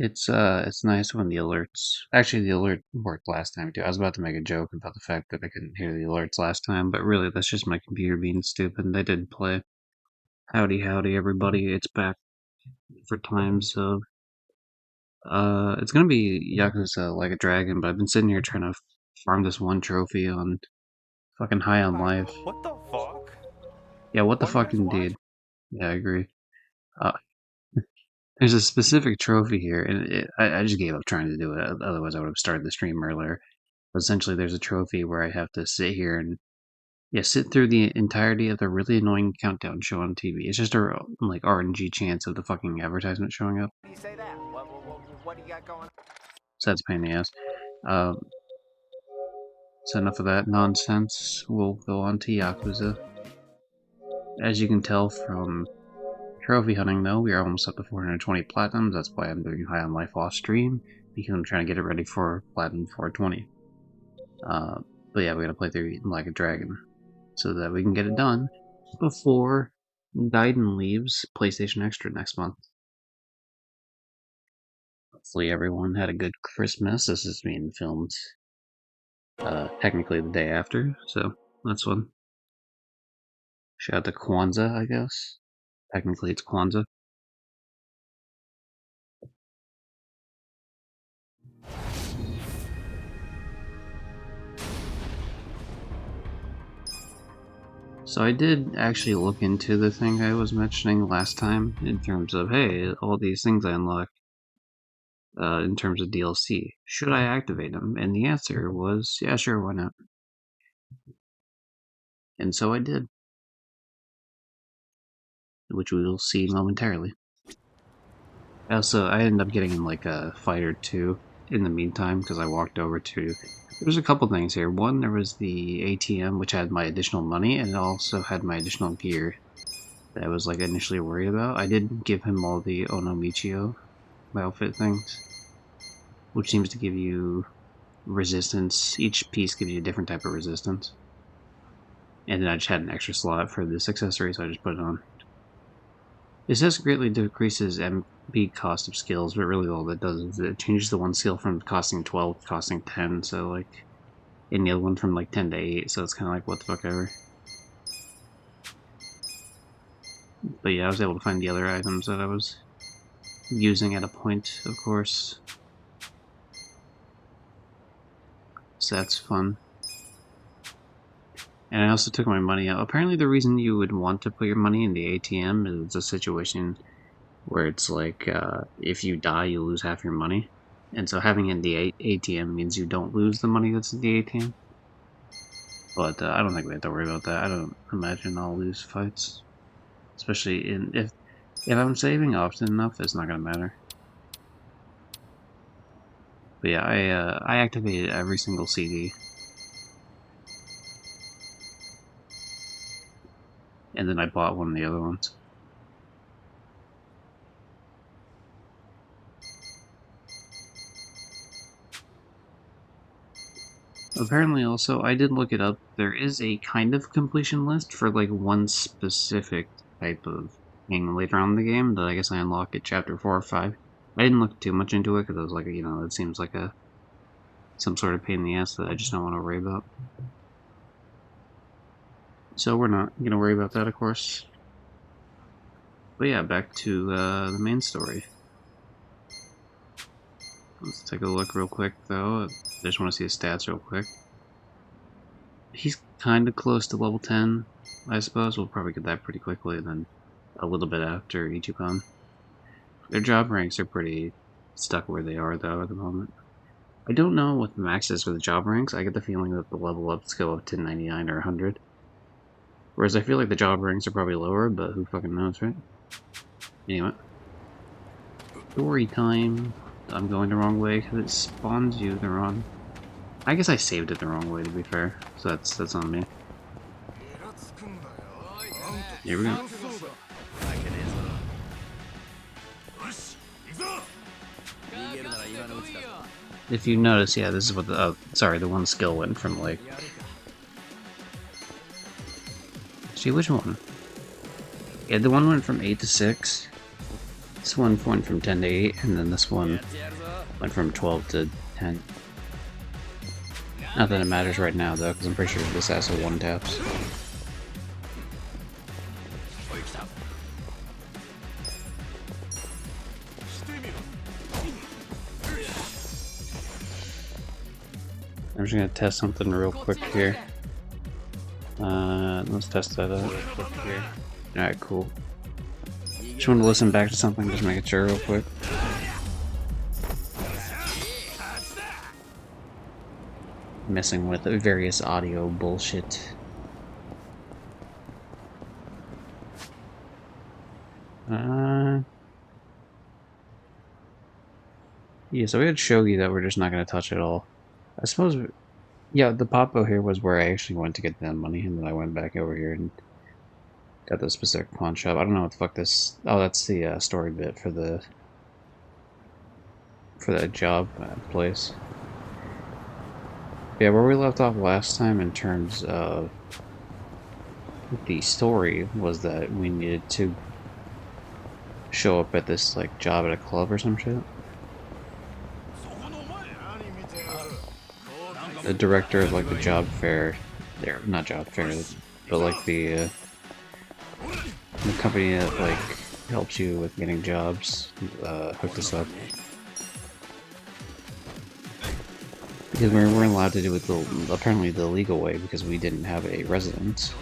It's nice when the alerts. Actually, the alert worked last time too. I was about to make a joke about the fact that I couldn't hear the alerts last time, but really that's just my computer being stupid. They did play. Howdy, howdy, everybody! It's back for times of. It's gonna be Yakuza Like a Dragon, but I've been sitting here trying to farm this one trophy on fucking High on Life. What the fuck? Yeah, what the What, you fuck guys watch? indeed. Yeah, I agree. Uh, there's a specific trophy here, and I just gave up trying to do it. Otherwise, I would have started the stream earlier. But essentially, there's a trophy where I have to sit here and sit through the entirety of the really annoying countdown show on TV. It's just a like RNG chance of the fucking advertisement showing up. You say that? What do you got going on? So that's a pain in the ass. Um, so enough of that nonsense. We'll go on to Yakuza. As you can tell from trophy hunting, though, we are almost up to 420 platinums. That's why I'm doing High on Life off stream, because I'm trying to get it ready for Platinum 420. But yeah, we gotta play through Like a Dragon so that we can get it done before Gaiden leaves PlayStation Extra next month. Hopefully everyone had a good Christmas. This is being filmed technically the day after, so that's one. Shout out to Kwanzaa, I guess. Technically it's Kwanzaa. So I did actually look into the thing I was mentioning last time in terms of, hey, all these things I unlocked in terms of DLC. Should I activate them? And the answer was, yeah, sure, why not? And so I did, which we will see momentarily. Also, I ended up getting like a fighter too in the meantime because I walked over to. There's a couple things here. One, there was the ATM which had my additional money, and it also had my additional gear that I was like initially worried about. I did give him all the Onomichio outfit things, which seems to give you resistance. Each piece gives you a different type of resistance. And then I just had an extra slot for this accessory, so I just put it on. This just greatly decreases MP cost of skills, but really all that does is it changes the one skill from costing 12 to costing 10, so like, and the other one from like 10 to 8, so it's kind of like what the fuck ever. But yeah, I was able to find the other items that I was using at a point, of course. So that's fun. And I also took my money out. Apparently the reason you would want to put your money in the ATM is it's a situation where it's like, if you die, you lose half your money. And so having it in the ATM means you don't lose the money that's in the ATM. But I don't think we have to worry about that. I don't imagine I'll lose fights. Especially if I'm saving often enough, it's not going to matter. But yeah, I activated every single CD. And then I bought one of the other ones. Apparently also, I did look it up, there is a kind of completion list for like one specific type of thing later on in the game that I guess I unlock at chapter 4 or 5. I didn't look too much into it because I was like, it seems like some sort of pain in the ass that I just don't want to worry about. So we're not going to worry about that, of course. But yeah, back to the main story. Let's take a look real quick, though. I just want to see his stats real quick. He's kind of close to level 10, I suppose. We'll probably get that pretty quickly, and then a little bit after Ichiban. Their job ranks are pretty stuck where they are, though, at the moment. I don't know what the max is for the job ranks. I get the feeling that the level ups go up to 99 or 100. Whereas I feel like the job ranks are probably lower, but who fucking knows, right? Anyway. Story time. I'm going the wrong way because it spawns you the wrong. I guess I saved it the wrong way, to be fair. So that's on me. Here we go. if you notice, yeah, this is what the sorry, the one skill went from like. See which one? Yeah, the one went from 8 to 6. This one went from 10 to 8, and then this one went from 12 to 10. Not that it matters right now though, because I'm pretty sure this asshole one taps. I'm just gonna test something real quick here. Let's test that out real quick here. Alright, cool. Just want to listen back to something, just making sure real quick. Messing with various audio bullshit. Yeah, so we had shogi that we're just not going to touch at all. I suppose, yeah, the Papo here was where I actually went to get that money, and then I went back over here and got the specific pawn shop. I don't know what the fuck this... Oh, that's the story bit for the... for that job place. Yeah, where we left off last time in terms of the story was that we needed to show up at this, like, job at a club or some shit. The director of, like, the job fair... There, not job fair, but, like, the company that, like, helps you with getting jobs, hooked us up. Because we weren't allowed to do it the, apparently the legal way, because we didn't have a residence.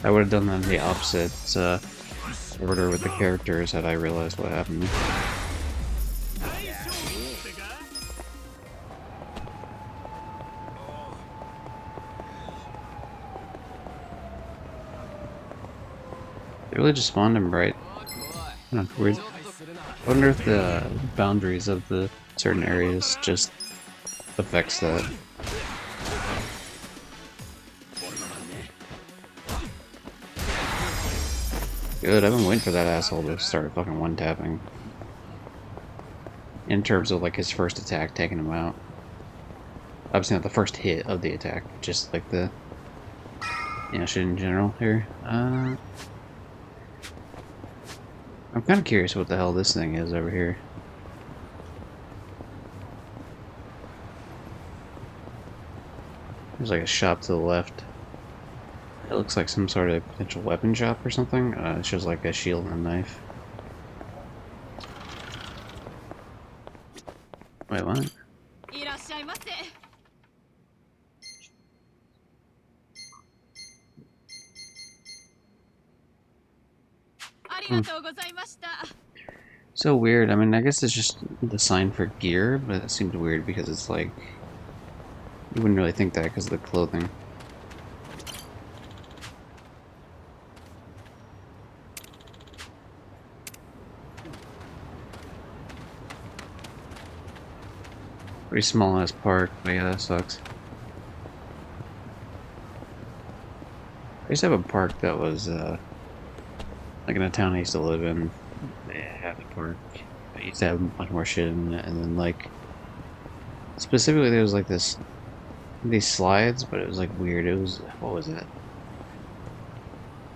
I would have done that in the opposite order with the characters had I realized what happened. They really just spawned him right. Weird. I wonder if the boundaries of the certain areas just affects that. Good, I've been waiting for that asshole to start fucking one-tapping. In terms of, like, his first attack, taking him out. Obviously not the first hit of the attack, just, like, the... you know, shit in general here. I'm kind of curious what the hell this thing is over here. There's, like, a shop to the left. It looks like some sort of potential weapon shop or something. It shows like a shield and a knife. Wait, what? Hmm. So weird. I mean, I guess it's just the sign for gear, but it seems weird because it's like... you wouldn't really think that because of the clothing. Pretty small ass park, but yeah, that sucks. I used to have a park that was, like in a town I used to live in. They had a park. I used to have a bunch more shit in it, and then, like, specifically there was, like, these slides, but it was, like, weird. It was, what was it?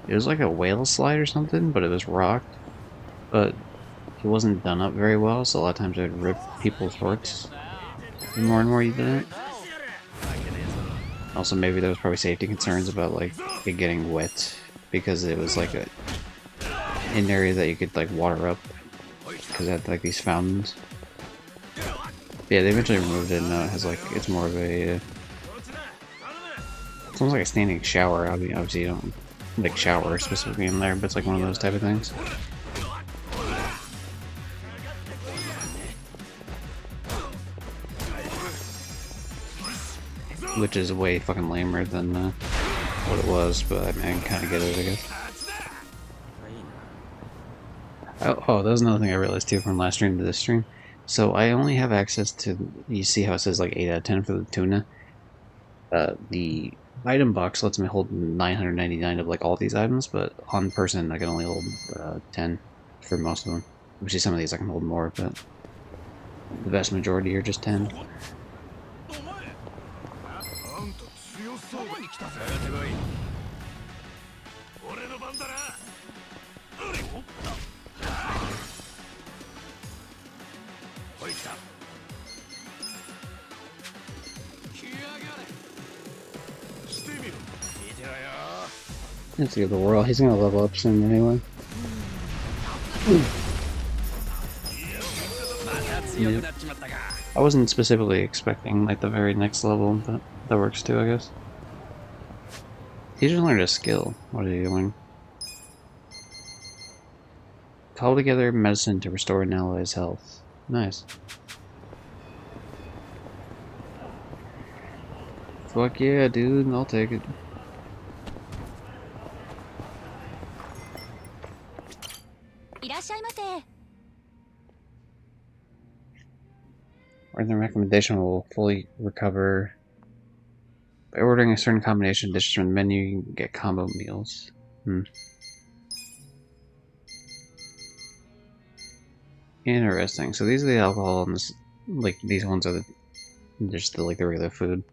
It was like a whale slide or something, but it was rocked. But it wasn't done up very well, so a lot of times it would rip people's throats. The more and more you did it. Also, maybe there was probably safety concerns about, like, it getting wet, because it was like an area that you could, like, water up, because it had, like, these fountains. But yeah, they eventually removed it, and now it has, like, it's more of a, it's almost like a standing shower. Obviously you don't, like, shower specifically in there, but it's like one of those type of things. Which is way fucking lamer than what it was, but I mean, I can kind of get it, I guess. Oh, that was another thing I realized too from last stream to this stream. So I only have access to, you see how it says like 8 out of 10 for the tuna? The Item box lets me hold 999 of like all these items, but on person I can only hold 10 for most of them. Obviously, some of these I can hold more, but the vast majority are just 10. してみろ。見てろよ。Let's see the world. He's gonna level up soon anyway. Yep. I wasn't specifically expecting like the very next level, but that works too, I guess. He just learned a skill. What did he learn? Call together medicine to restore an ally's health. Nice. Fuck yeah, dude. I'll take it. Or the recommendation will fully recover. By ordering a certain combination of dishes from the menu, you can get combo meals. Interesting. So these are the alcohol, and this, like these ones are just the regular food.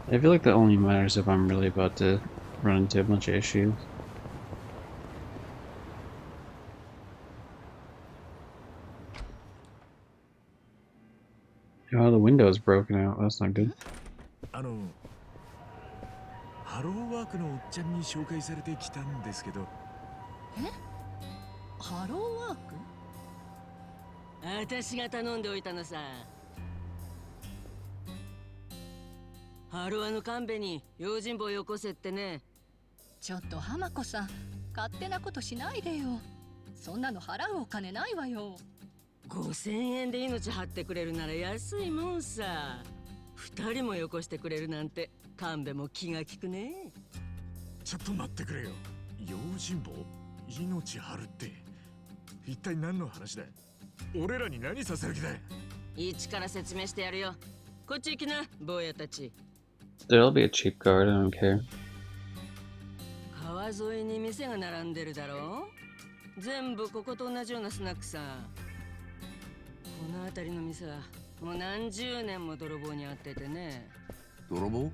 I feel like that only matters if I'm really about to run into a bunch of issues. Oh, the window's broken out. That's not good. ハローワークのおっちゃんに紹介されてきたんですけど。え？ハローワーク？私が頼んでおいたのさ。ハロワの神戸に用心棒よこせってね。ちょっと浜子さん、勝手なことしないでよ。そんなの払うお金ないわよ。5000円で命張ってくれるなら安いもんさ。2人もよこしてくれるなんて神戸も気が利くね。ちょっと待ってくれよ。用心棒？命張るって。一体何の話だ？俺らに何させる気だ？一から説明してやるよ。こっち行きな、坊やたち。There'll be a cheap guard, I don't care. 川沿いに店が並んでるだろ。全部ここと同じようなスナックさ。この辺りの店はもう何十年も泥棒に遭っててね。泥棒？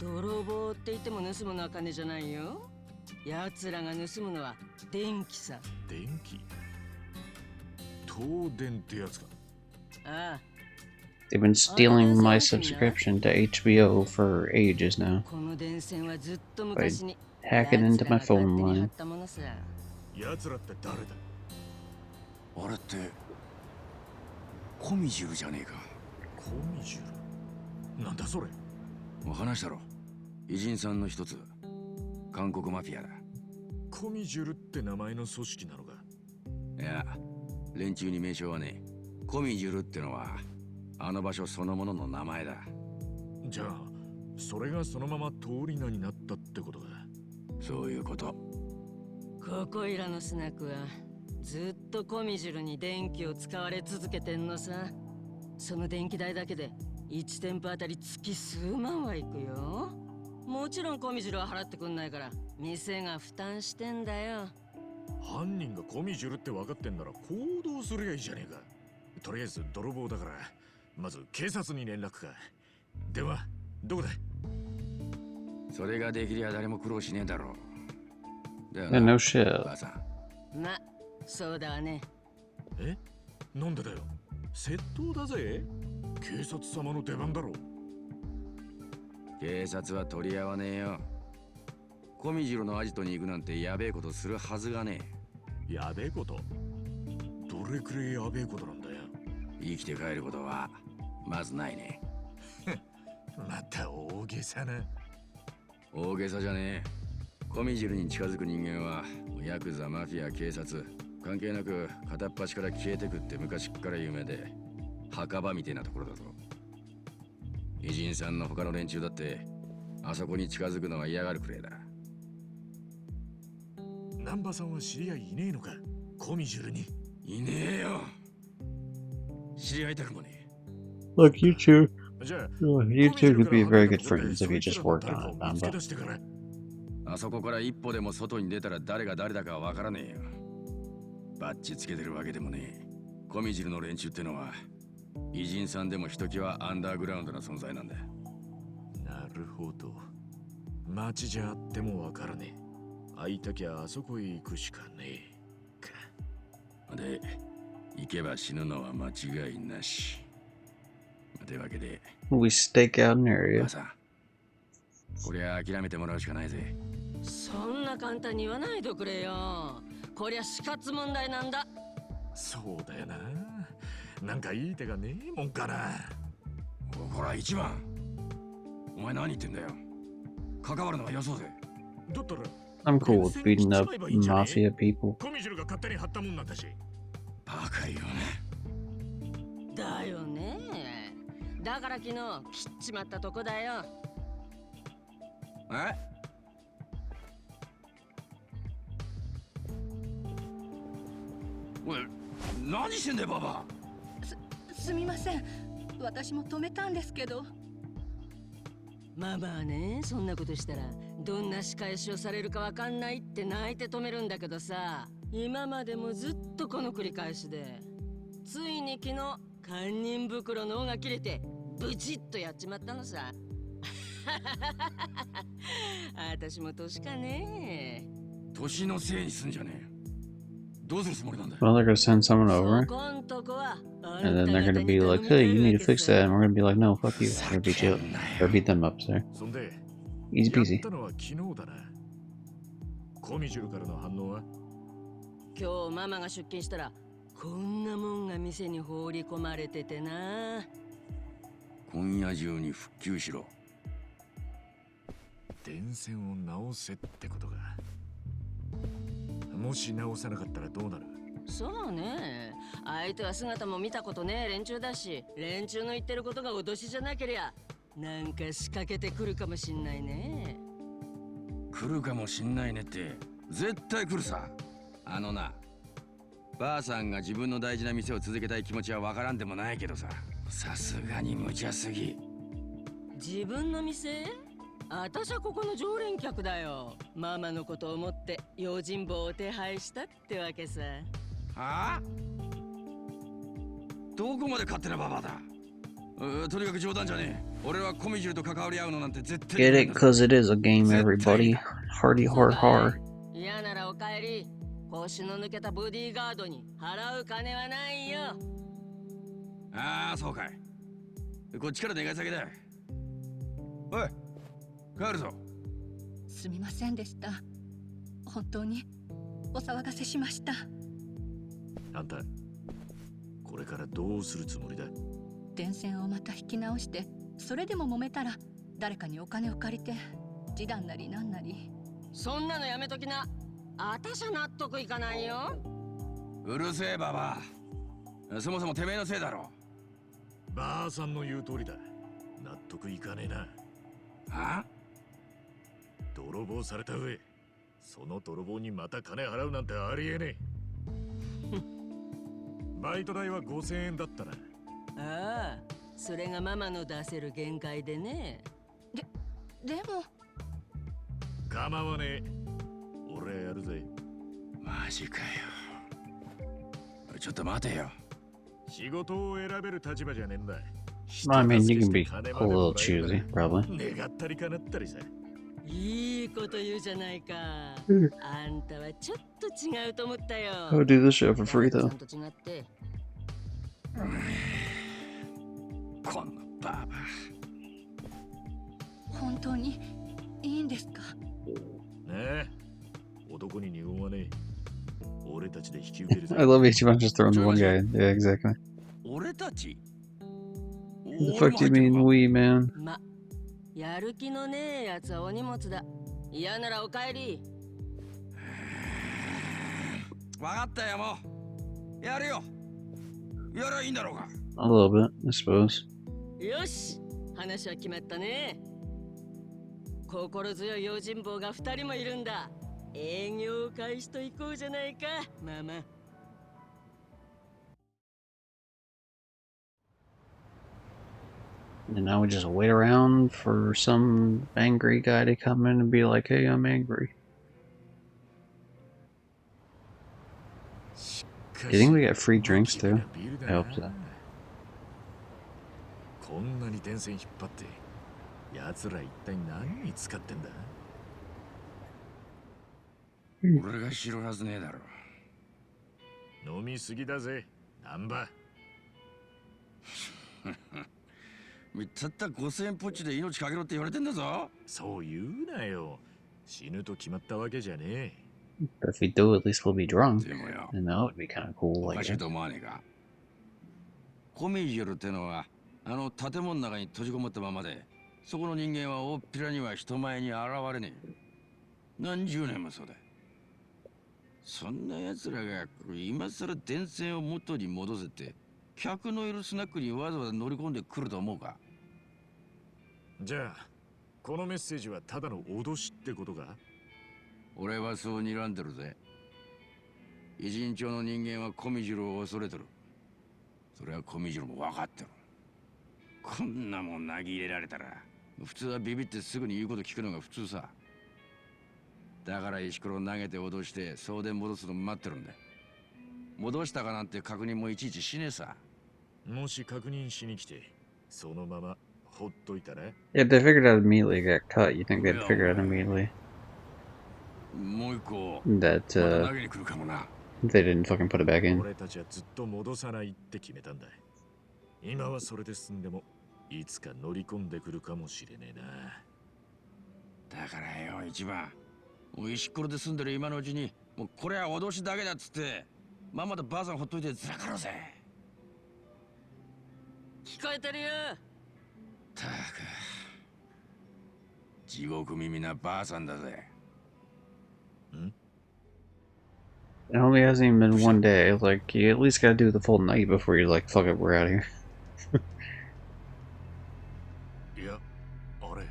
泥棒って言っても盗むのは金じゃないよ。奴らが盗むのは電気さ。電気？東電ってやつか。ああ。They've been stealing my subscription to HBO for ages now. By hacking into my phone line. 奴らって誰だ？あれってコミジュルじゃねえか。コミジュル？なんだそれ？もう話したろ。偉人さんの一つ、韓国マフィアだ。コミジュルって名前の組織なのか？いや、連中に名称はねえ。コミジュルってのはあの場所そのものの名前だ。じゃあそれがそのまま通り名になったってことか？そういうこと。ここいらのスナックはずっとコミジュルに電気を使われ続けてんのさ。その電気代だけで1店舗あたり月数万はいくよ。もちろんコミジュルは払ってくんないから店が負担してんだよ。犯人がコミジュルって分かってんなら行動すりゃいいじゃねえか。とりあえず泥棒だからまず警察に連絡か。ではどこだ？それができりゃ誰も苦労しねえだろう。だよ Yeah, な、 no shit. ばあさん。ま、そうだわね。え？なんでだよ。窃盗だぜ。警察様の出番だろ。警察は取り合わねえよ。コミジュルのアジトに行くなんてやべえことするはずがねえ。やべえこと？どれくらいやべえことなんだよ。生きて帰ることはまずないね。また大げさな。大げさじゃねえ。コミジュルに近づく人間はヤクザ、マフィア、警察関係なく片っ端から消えてくって昔っから有名で、墓場みてえなところだぞ。偉人さんの他の連中だってあそこに近づくのは嫌がるくらいだ。南波さんは知り合いいねえのか、コミジュルに。いねえよ。知り合いたくもねえ。 Look, you two, じゃあ you コミジュ two ル could か be ら very 離れ good たところで friends if そ you いつ just らの worked 誰か on を it, 見つけ Namba. 出してから。あそこから一歩でも外に出たら誰が誰だかわからねえよ。バッチつけてるわけでもねえ。コミジルの連中ってのは偉人さんでもひときわアンダーグラウンドな存在なんだ。なるほど。街じゃあってもわからねえ。会いたきゃあそこへ行くしかねえか。で、行けば死ぬのは間違いなし。というわけで、We stake out an 母 area. さん、こりゃ諦めてもらうしかないぜ。そんな簡単に言わないでくれよ。こりゃ死活問題なんだ。そうだよな。なんかいい手がねえもんかな。ほら一番、お前何言ってんだよ。関わるのはよそうぜ。だったら I'm cool with beating up mafia people. コミジュルが勝手に貼ったもんなんだし。バカよね。だよね。だから昨日切っちまったとこだよ。え？おい、何してんだよババ。すみません。私も止めたんですけど。まあまあね、そんなことしたらどんな仕返しをされるかわかんないって泣いて止めるんだけどさ、今までもずっとこの繰り返しで、ついに昨日堪忍袋の緒が切れてブチッとやっちまったのさ。私も年かね。年のせいにすんじゃねえ。どうするつもりなんだ。 Well, they're gonna send someone over, そこんとこは and then they're gonna be like, "Hey, you need to fix that," and we're gonna be like, "No, fuck you." We're gonna beat you up, or beat them up, sir. そんで Easy やっ peasy. たのは昨日だな。コミジュルからの反応は？今日ママが出勤したらこんなもんが店に放り込まれててな。今夜中に復旧しろ。電線を直せってことか。もし直さなかったらどうなる？そうね。相手は姿も見たことねえ連中だし、連中の言ってることが脅しじゃなけりゃなんか仕掛けてくるかもしんないね。来るかもしんないねって、絶対来るさ。あのな、ばあさんが自分の大事な店を続けたい気持ちはわからんでもないけどさ、さすがに無茶すぎ。自分の店？私はここの常連客だよ。ママのことを思って用心棒を手配したってわけさ。はあ？どこまで勝手なババアだ。とにかく冗談じゃねえ。俺はコミジュルと関わり合うのなんて絶対 Get it? Cause it is a game, everybody. Hardy hard hard. 嫌ならお帰り。腰の抜けたボディーガードに払う金はないよ。ああ、そうかい。こっちから願い下げだ。おい、帰るぞ。すみませんでした。本当にお騒がせしました。あんた、これからどうするつもりだ？電線をまた引き直して、それでも揉めたら誰かにお金を借りて示談なりなんなり。そんなのやめときな。あたしゃ納得いかないよ。うるせえババア。そもそもてめえのせいだろ。ばあさんの言う通りだ。納得いかねえな。はあ？泥棒された上、その泥棒にまた金払うなんてありえねえ。バイト代は5000円だったな。ああ、それがママの出せる限界でね。でも構わねえ。俺やるぜ。マジかよ。ちょっと待てよ。仕事を選べる立場じゃねえんだ。 Well, I mean, you can be a little choosy, probably. 願ったり叶ったりさ。いいこと言うじゃないか。あんたはちょっと違うと思ったよ。 I would do this show for free, ちゃ though. んと違って。このババ本当にいいんですか？ねえ、男に二言はねえ。俺たちで引き受けるぜ。 I love Ichiban just throwing the one guy. Yeah, exactly. ア。俺たち？ What the fuck do you mean, we, man? ま、やる気のねえやつはお荷物だ。嫌ならお帰り。わかったよ、もう。やるよ。やりゃいいんだろうが。A little bit, I suppose. よし、話は決まったね。心強い用心棒が2人もいるんだ。営業開始と行こうじゃないか、ママ。And now we just wait around for some angry guy to come in and be like, hey, I'm angry. Do you think we get free drinks too? I hope so. こんなに電線引っ張って奴ら一体何に使ってんだ。俺が知るはずねえだろ。飲みすぎだぜ、難波。たった5000円ポッチで命かけろって言われてんだぞ。そう言うなよ。死ぬと決まったわけじゃねえ。But if we do, at least we'll be drunk. でもよ、 And that would be kind of cool. おか Like, しいと思わねえか。コミジュルってのはあの建物の中に閉じこもったままで、そこの人間は大っぴらには人前に現れねえ。何十年もそうだ。そんな奴らが今さら電線を元に戻せて客のいるスナックにわざわざ乗り込んでくると思うか。じゃあこのメッセージはただの脅しってことか。俺はそう睨んでるぜ。偉人町の人間はコミジュルを恐れてる。それはコミジュルも分かってる。こんなもん投げ入れられたら普通はビビってすぐに言うこと聞くのが普通さ。だから石ころ投げて脅して送電戻すの待ってるんだ。戻したかなんて確認もいちいちしねえさ。もし確認しに来てそのままほっといたら。 if they figured out immediately it got cut, you think they'd figure out immediately もう一個 that また投げに来るかもな。they didn't fucking put it back in? 俺たちはずっと戻さないって決めたんだ。今はそれで済んでもいつか乗り込んでくるかもしれねえな。だからよ、一番もう石ころで住んでる今のうちにもうこれは脅しだけだっつってまんまとばあさんほっといてずらかろうぜ。聞こえてるよ。たく地獄耳なばあさんだぜ。 It only hasn't even been one day. Like, you at least gotta do the full night before you're like, fuck it, we're out of here. いや、あれ。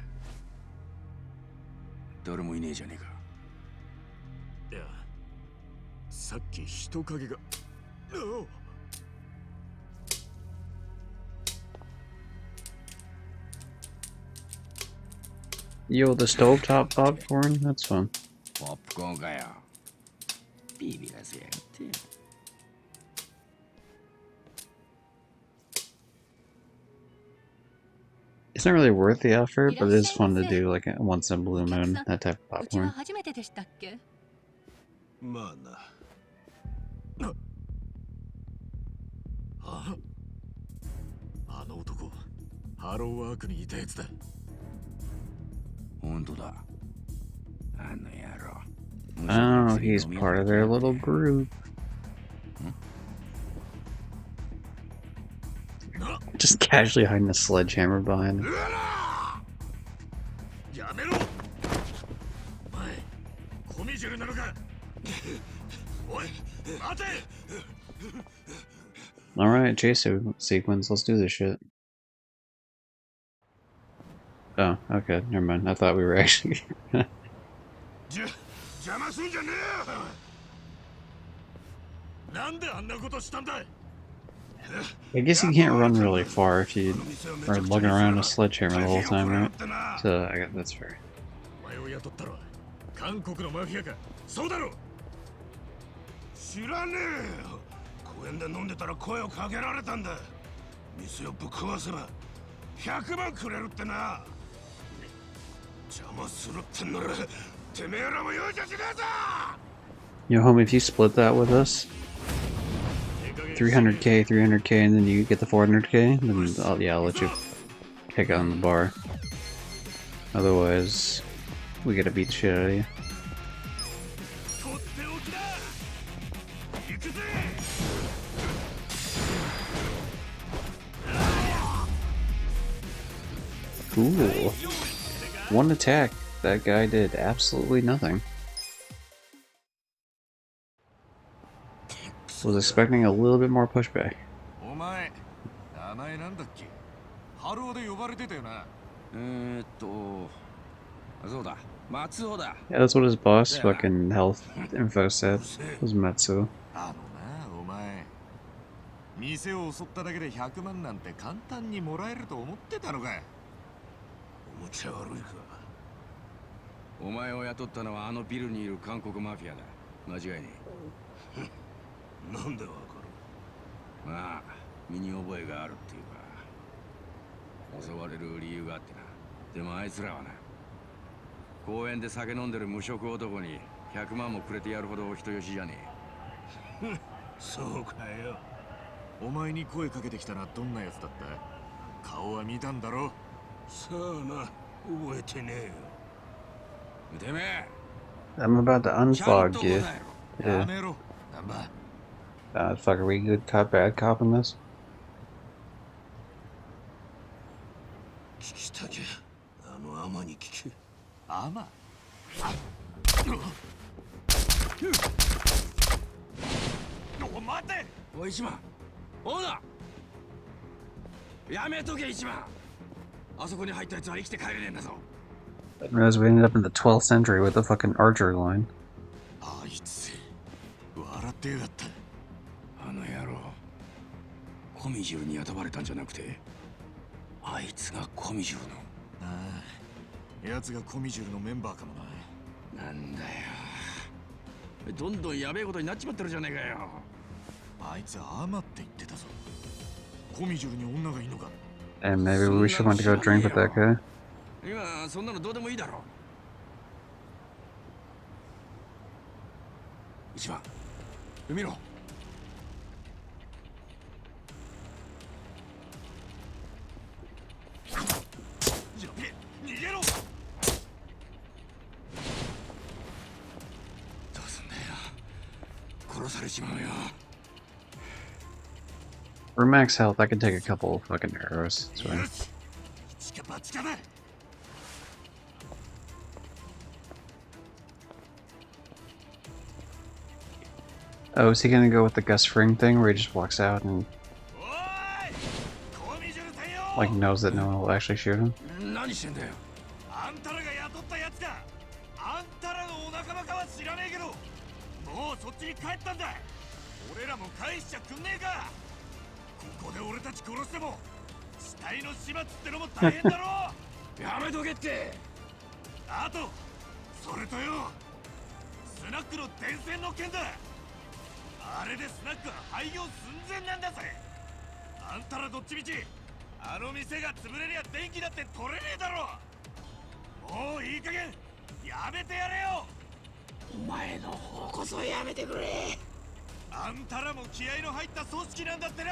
誰もいねえじゃねえか。いや、さっき人影が。ああ。Yo, the stovetop popcorn? That's fun. ポップコーンかよ。ビビらせやがって。It's not really worth the effort, but it is fun to do like once in a blue moon, that type of うちは popcorn. 初めてでしたっけ。まあな。あの男、ハローワークにいたやつだ。本当だ。あの野郎。 Oh, he's part of their little group. Just casually hiding a sledgehammer behind him. やめろ。お前、コミジュルなのか。おい、待て。 Alright, chase sequence, let's do this shit. Oh, okay, never mind. I thought we were actually... 邪魔すんじゃねえよ。なんであんなことしたんだ。 I guess you can't run really far if you are lugging around a sledgehammer the whole time, right? So, I guess that's fair. お前を雇ったのは韓国のマフィアか。そうだろ。知らねえよ。公園で飲んでたら声をかけられたんだ。店をぶっ壊せば100万くれるってな。邪魔するってんならてめえらも容赦しねえぞ。 Yo, homie, if you split that with us, 300k, 300k, and then you get the 400k, then I'll let you pick on the bar. Otherwise, we gotta beat the shit out of you. とっておきだ。行くぜ。 Cool. One attack. That guy did absolutely nothing. Was expecting a little bit more pushback. お前、名前なんだっけ。ハローで呼ばれてたよな。そうだ。Yeah, that's what his boss fucking health info said. Was Matsuo. あのな、お前。店を襲っただけで100万なんて簡単にもらえると思ってたのか。おもちゃ悪いか。お前を雇ったのはあのビルにいる韓国マフィアだ。間違いねなんでわかえ。まあ、身に覚えがあるっていうか。襲われる理由があってな。でもあいつらはな、公園で酒飲んでる無職男に100万もくれてやるほどお人よしじゃねる？そうかよ。お前に声かけてきたのはどんなやつだった？顔は見たんだろ？さあな、覚えてねえよ。え。てめえ、I'm about to ちゃん unfog と答 you. えろ。や Yeah. めろ。なんば。Fuck, are we good cop, bad cop in this? 聞きたきゃ、あのアマに聞け。アマ。お待て。おい、一番。オーナー。やめとけ、一番。あそこに入ったやつは生きて帰れねえんだぞ。I didn't realize we ended up in the 12th century with the fucking archery line. あいつ笑ってやがった。あの野郎、コミジュルに雇われたんじゃなくて、あいつがコミジュルの。ああ、奴がコミジュルのメンバーかもな。なんだよ、どんどんやべえことになっちまってるじゃねえかよ。あいつアマって言ってたぞ。コミジュルに女がいいのか？ And maybe we should want to go drink with that guy. 今そんなのどうでもいいだろ。一番見ろ。やべえ、逃げろ。どうすんだよ、殺されちまうよ。 For max health, I could take a couple of fucking arrows. That's よ fine. し、一か八かだ。Oh, is he gonna go with the Gus Fring thing where he just walks out and おーい、コミジュル専用。 like knows that no one will actually shoot him? 何してんだよ。あんたらが雇ったやつか。あんたらのお仲間かは知らねえけど、もうそっちに帰ったんだ。俺らも返しちゃくんねえか。ここで俺たち殺しても死体の始末ってのも大変だろ。やめとけって。あとそれとよ、スナックの電線の件だ。あれでスナックは廃業寸前なんだぜ。あんたらどっちみちあの店が潰れりゃ電気だって取れねえだろ。もういい加減やめてやれよ。お前の方こそやめてくれ。あんたらも気合の入った組織なんだってな。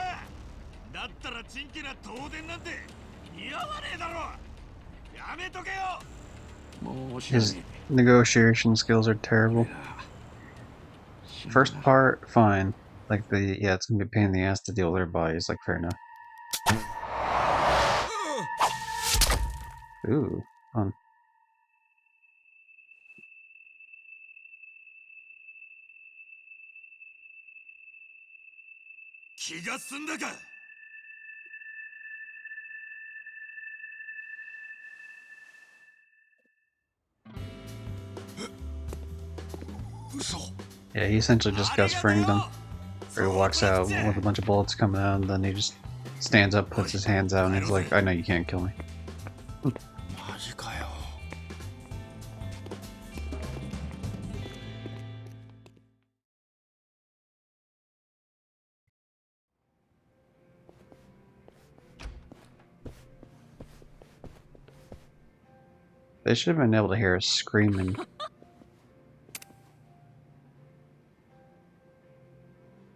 だったらチンケな東電なんて似合わねえだろ。やめとけよ。もう知ら His ね negotiation skills are terrible. え。 First part, fine. Like yeah, it's gonna be a pain in the ass to deal with their bodies. Like fair enough. Ooh, fun. 気が済んだか。嘘。 Yeah, he essentially just Gus Fringed him. Or he walks out with a bunch of bullets coming out, and then he just stands up, puts his hands out, and he's like, "I know you can't kill me." マジかよ。 They should have been able to hear us screaming.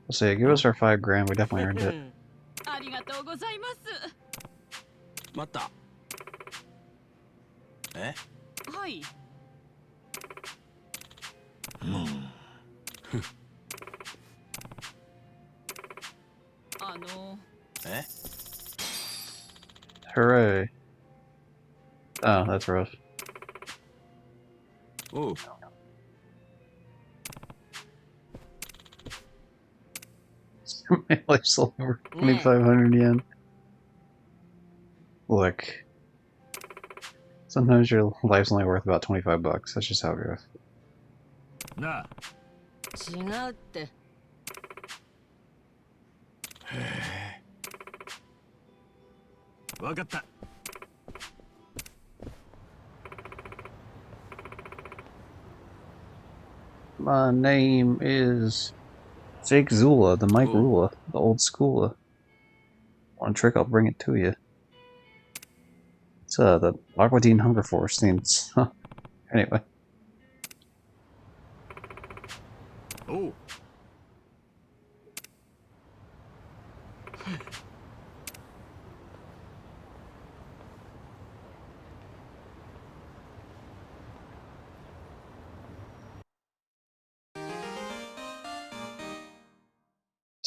So yeah, give us our $5 grand. We definitely earned it. ありがとうございます。待った。え？はい。え？ Hooray! Oh, that's rough. おう。 My life's sold over 2,500 yen. Look, Sometimes your life's only worth about $25. That's just how it goes. なあ、違うって。わかった。My name is Jake Zula, the Mike Rula, the old schooler. Want a trick? I'll bring it to you. It's the Aqua Teen Hunger Force themes. Anyway. おう。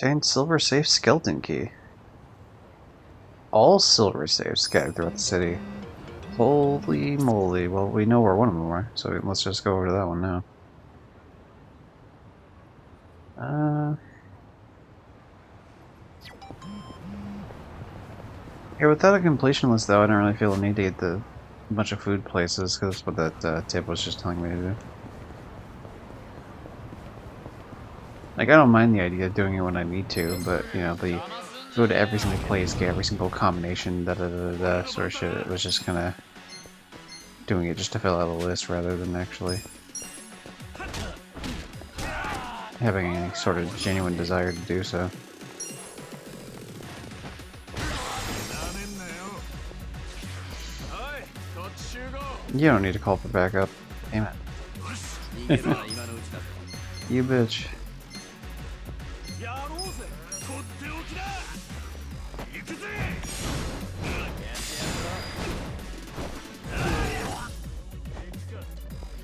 Obtain silver safe skeleton key. All silver safes scattered throughout the city. Holy moly. Well, we know where one of them are, so let's just go over to that one now. Yeah, without a completion list, though, I don't really feel the need to get a bunch of food places, because that's what that tip was just telling me to do. Like, I don't mind the idea of doing it when I need to, but, you know, the go to every single place, get every single combination, da-da-da-da-da sort of shit, it was just kind of doing it just to fill out a list rather than actually having any sort of genuine desire to do so. You don't need to call for backup. Damn it. You bitch. やろうぜ。とっておきだ。行くぜ。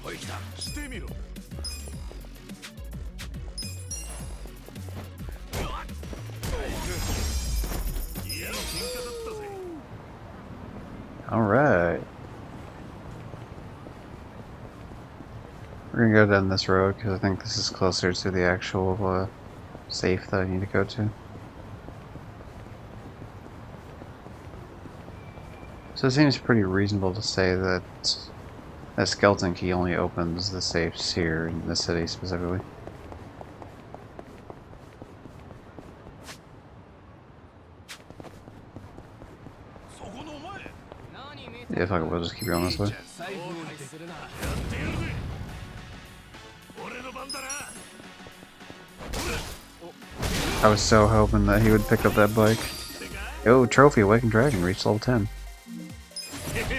おい来た。来てみろ。いや、喧嘩だったぜ。 Alright. We're gonna go down this road because I think this is closer to the actual safe that I need to go to. So it seems pretty reasonable to say that that skeleton key only opens the safes here in the city specifically. Yeah, fuck it, we'll just keep going this way. I was so hoping that he would pick up that bike. Yo, trophy, Awakened Dragon, reached level 10.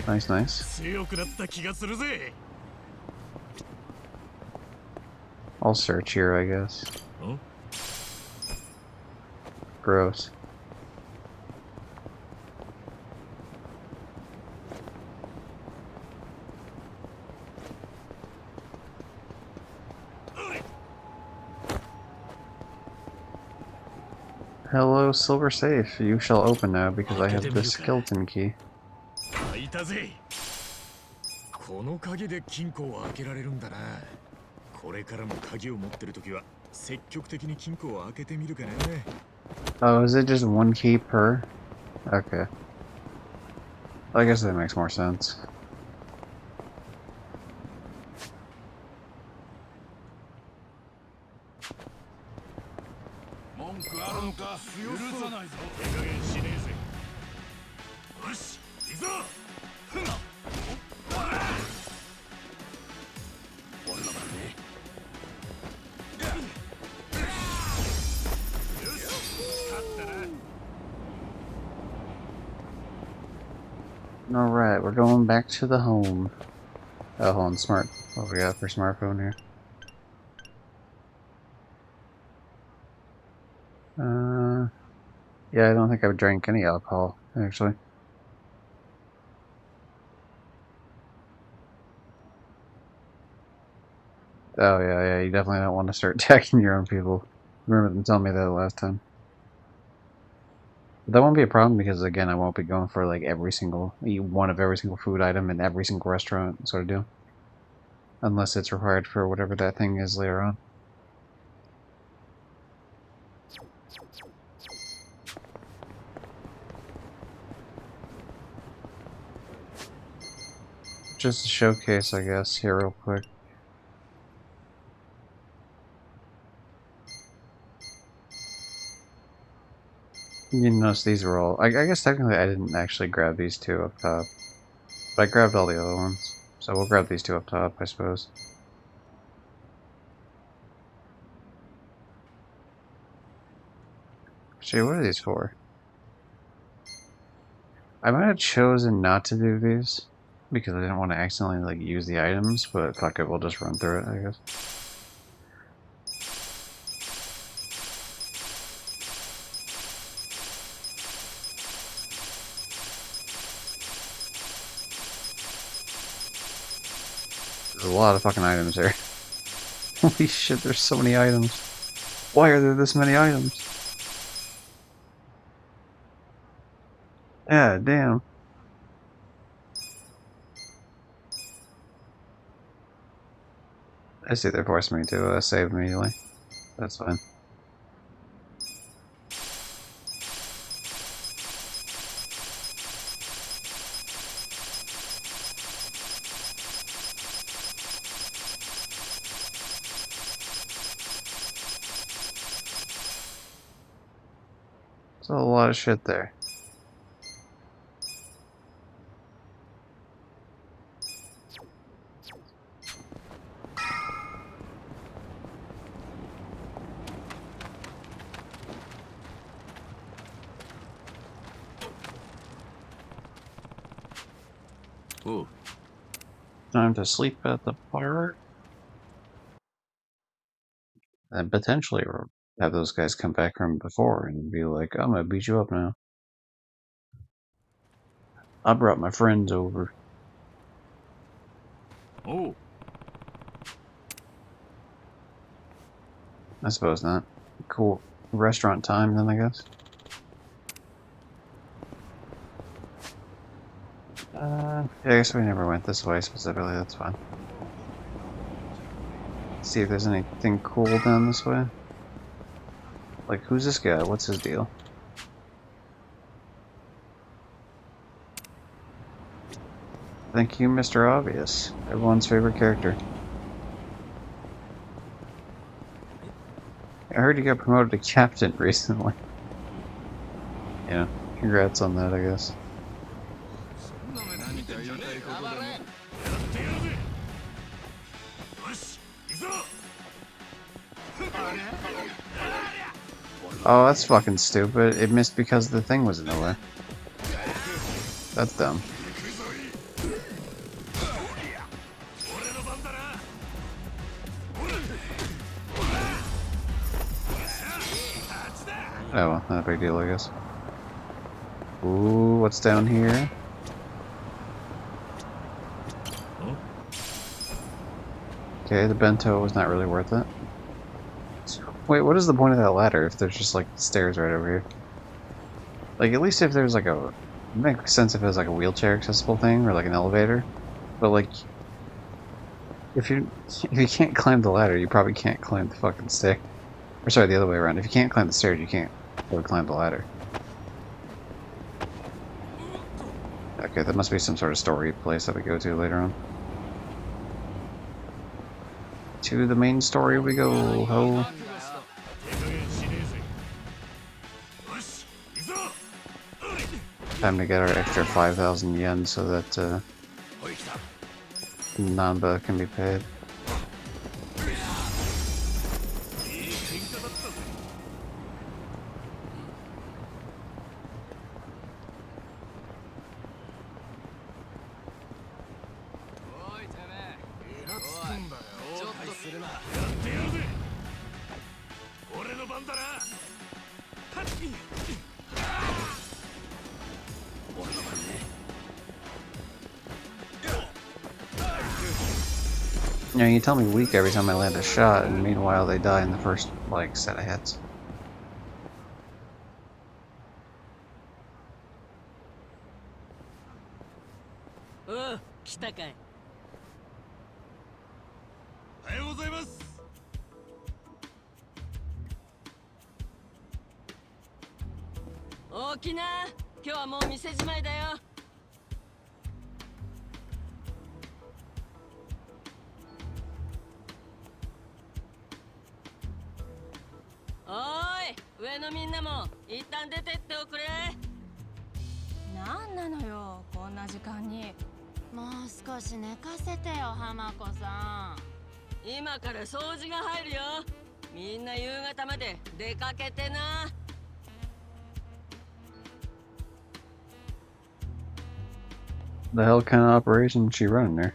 Nice, nice. I'll search here, I guess. Gross. Hello, Silver Safe. You shall open now because I have the skeleton key. この鍵で金庫を開けられるんだな。これからも鍵を持ってるときは積極的に金庫を開けてみるかな。Oh, is it just one key per? Okay. I guess that makes more sense. Alright, we're going back to the home. Oh, hold on, smart. What we got for smartphone here? Yeah, I don't think I've drank any alcohol, actually. Oh, yeah, you definitely don't want to start attacking your own people. Remember them telling me that last time. But that won't be a problem because, again, I won't be going for, like, eat one of every single food item in every single restaurant sort of deal. Unless it's required for whatever that thing is later on. just a showcase, I guess, here real quick. You notice these were all... I guess technically I didn't actually grab these two up top. But I grabbed all the other ones. So we'll grab these two up top, I suppose. Gee, what are these for? I might have chosen not to do these. Because I didn't want to accidentally, like, use the items. But fuck it, we'll just run through it, I guess. There's a lot of fucking items here. Holy shit, there's so many items. Why are there this many items? Yeah, damn. I see they're forcing me to save immediately. That's fine. There's a lot of shit there. Ooh. Time to sleep at the pirate. And potentially have those guys come back from before and be like, I'm gonna beat you up now. I brought my friends over. Oh. I suppose not. Cool restaurant time then, I guess. Yeah, I guess we never went this way specifically, that's fine. See if there's anything cool down this way. Like, who's this guy? What's his deal? Thank you, Mr. Obvious. Everyone's favorite character. I heard you got promoted to captain recently. Yeah, congrats on that, I guess. Oh, that's fucking stupid. It missed because the thing was in the way. That's dumb. Oh well, not a big deal, I guess. Ooh, what's down here? Okay, the bento was not really worth it. Wait, what is the point of that ladder if there's just like stairs right over here? Like, at least if there's like a... It makes sense if it was like a wheelchair accessible thing or like an elevator. But like, if you can't climb the ladder, you probably can't climb the fucking stair. Or sorry, the other way around. If you can't climb the stairs, you can't go climb the ladder. Okay, that must be some sort of story place that we go to later on. To the main story we go, ho. Time to get our extra 5,000 yen so that Namba can be paid. You know, you tell me weak every time I land a shot, and meanwhile they die in the first, like, set of hits. Oh, 来たかい。おはようございます。大きな、今日はもう店じまいだよ。い、上のみんなも一旦出てっておくれ。なんなのよ、こんな時間に。もう少し寝かせてよ、浜子さん。今から掃除が入るよ。みんな夕方まで出かけてな。The hell kind of operation is she running there?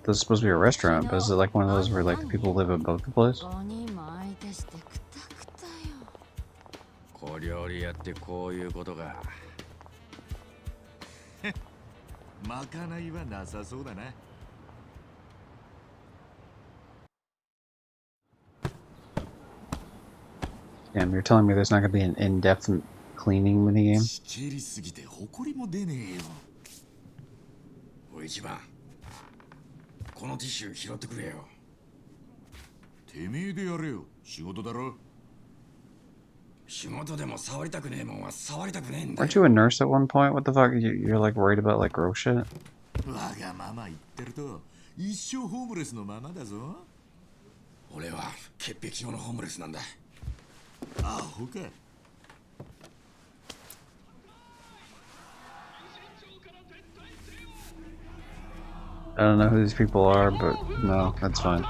This is supposed to be a restaurant, but is it like one of those where like people live above the place? 小料理屋ってこういうことか。まかないはなさそうだな。Damn, you're telling me there's not gonna be an in-depth cleaning minigame? しけりすぎて埃も出ねえよ。おい一番、このティッシュ拾ってくれよ。てめえでやれよ。仕事だろ。仕事でも触りたくねえもんは触りたくねえんだよ。Weren't you a nurse at one point? What the fuck? You're like worried about like gross shit? わがまま言ってると一生ホームレスのままだぞ。俺は潔癖症のホームレスなんだ。アホか。I don't know who these people are, but no, that's fine.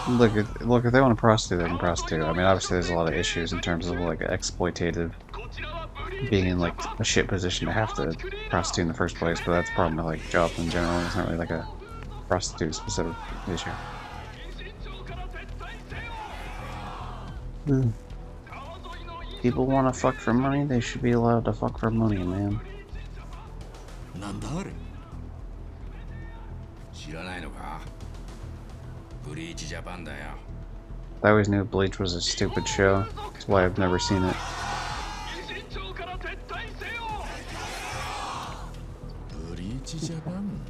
Look, if they want to prostitute, they can prostitute. I mean, obviously there's a lot of issues in terms of like exploitative, being in like a shit position to have to prostitute in the first place, but that's a problem with like jobs in general. It's not really like a prostitute specific issue. People want to fuck for money, they should be allowed to fuck for money, man. なんだあれ。知らないのか？ブリーチジャパンだよ。I always knew Bleach was a stupid show. That's why I've never seen it. ブリーチジャパン。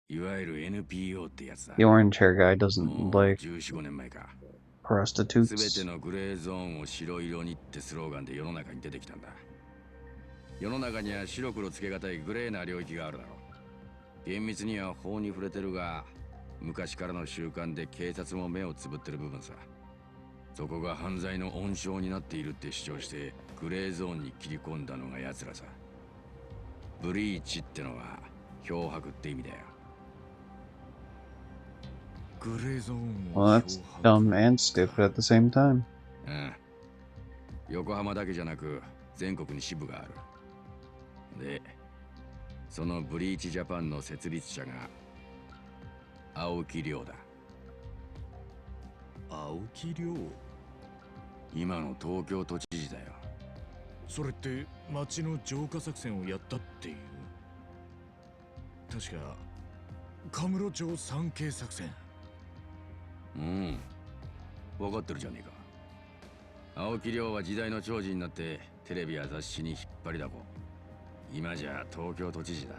いわゆる NPO ってやつだ。The orange hair guy doesn't もう like 14、15年前か。すべ prostitutes. てのグレーゾーンを白色にってスローガンで世の中に出てきたんだ。世の中には白黒つけがたいグレーな領域があるだろう。厳密には法に触れてるが、昔からの習慣で警察も目をつぶってる部分さ。そこが犯罪の温床になっているって主張してグレーゾーンに切り込んだのが奴らさ。ブリーチってのは漂白って意味だよ。グレーゾーン Well, that's dumb and stupid at the same time. うん。横浜だけじゃなく全国に支部がある。で、そのブリーチジャパンの設立者が青木亮だ。青木亮。今の東京都知事だよ。それって町の浄化作戦をやったっていう。確かカムロ町三景作戦。うん。分かってるじゃねえか。青木亮は時代の寵児になってテレビや雑誌に引っ張りだこ。今じゃ東京都知事だ。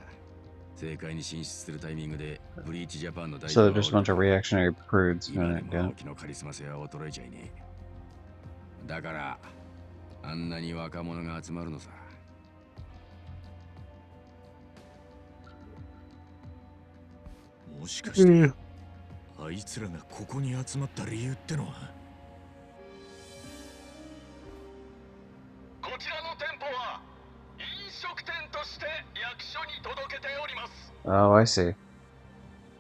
政界に進出するタイミングでブリーチジャパンの代 So 表 they're just a bunch of reactionary prudes 今 doing で it, も yeah. 青木のカリスマ性は衰えちゃいねえ。だからあんなに若者が集まるのさ。もしかして、あいつらがここに集まった理由ってのは。こちらの店舗は飲食店として役所に届けております。 Oh, I see.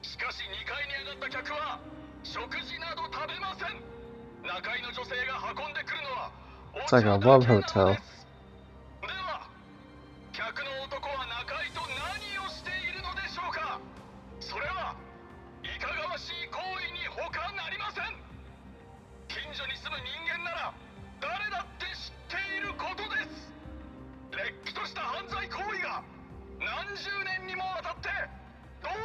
しかし2階に上がった客は食事など食べません。中階の女性が運んでくるのはお It's 茶 like だ a け love なの hotel. です。では客の男は中階と何をしているのでしょうか。それはいかがわしい行為に他なりません。近所に住む人間なら誰だって知っていることです。れっきとした犯罪行為が何十年にもわたって堂々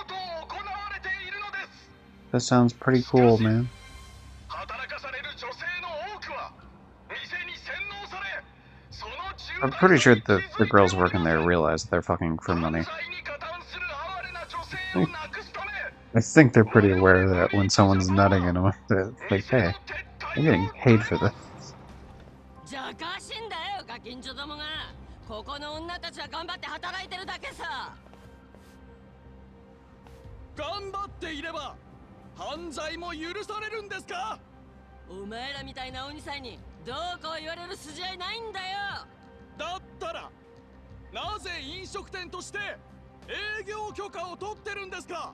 と行われているのです。 That sounds pretty cool, man. 働かされる女性の多くは店に洗脳され、その重 I'm 大 pretty さ sure に気 the づいて girls おり working ませ there ん。 realize that they're fucking for 犯 money. 罪に加担する哀れな女性をなくすため I think they're pretty aware that when someone's nutting in them, that like, 店 hey, の撤 I'm 退 getting を paid for this. じゃかしんだよ、ガキンチョどもが。ここの女たちは頑張って働いてるだけさ。頑張っていれば犯罪も許されるんですか？お前らみたいな鬼さんにどうこう言われる筋合いないんだよ。だったらなぜ飲食店として営業許可を取ってるんですか？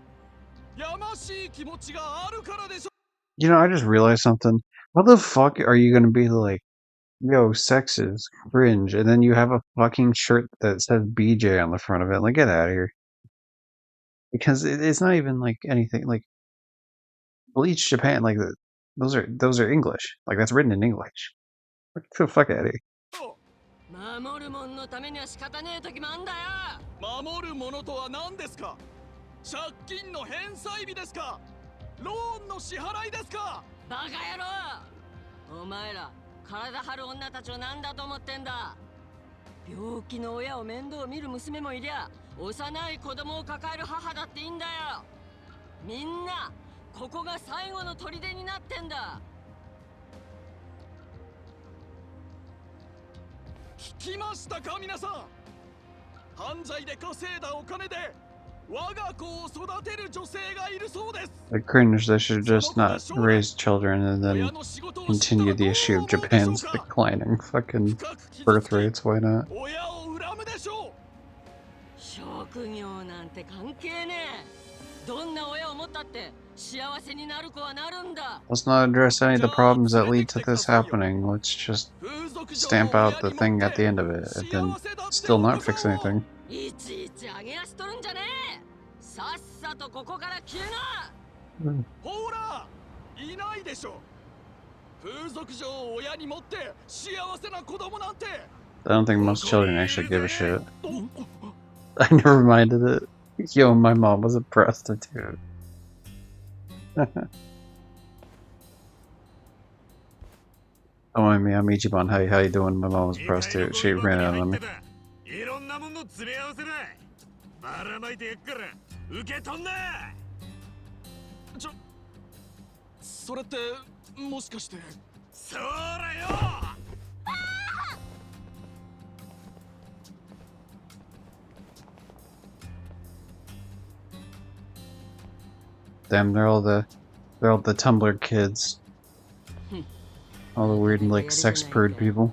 やましい気持ちがあるからでしょ。 You know, I just realized something. How the fuck are you gonna be like, yo, sex is cringe, and then you have a fucking shirt that says BJ on the front of it? Like, get out of here. Because it's not even like anything like Bleach Japan. Like, those are English. Like, that's written in English. Get the fuck out of here. 守るもんのためには仕方ねえ時もあんだよ。守るものとは何ですか？借金の返済日ですか？ローンの支払いですか？バカ野郎。お前ら体張る女たちを何だと思ってんだ。病気の親を面倒見る娘もいりゃ、幼い子供を抱える母だっていいんだよ。みんなここが最後の砦になってんだ。聞きましたか皆さん。犯罪で稼いだお金で我が子を育てる女性がいるそうです。 Like, cringe, they should just not raise children and then continue the issue of Japan's declining fucking birth rates. Why not? 親を恨むでしょう。職業なんて関係ねえ。どんな親を持ったって幸せになる子はなるんだ。 Let's not address any of the problems that lead to this happening. Let's just stamp out the thing at the end of it and then still not fix anything. いちいち上げ足取るんじゃねえ。さっさとここから消えな。ほらいないでしょ。風俗嬢を親に持って幸せな子供なんて。 I don't think most children actually give a shit. I never minded it. Yo, my mom was a prostitute. Don't mind me, I'm Ichiban. How you doing? My mom was a prostitute. She ran out on me. いろんなもの詰め合わせだ。ばらまいてやっから受け取んな。それってもしかして。そらよ。 Damn, they're all the Tumblr kids. All the weird like sex prude people.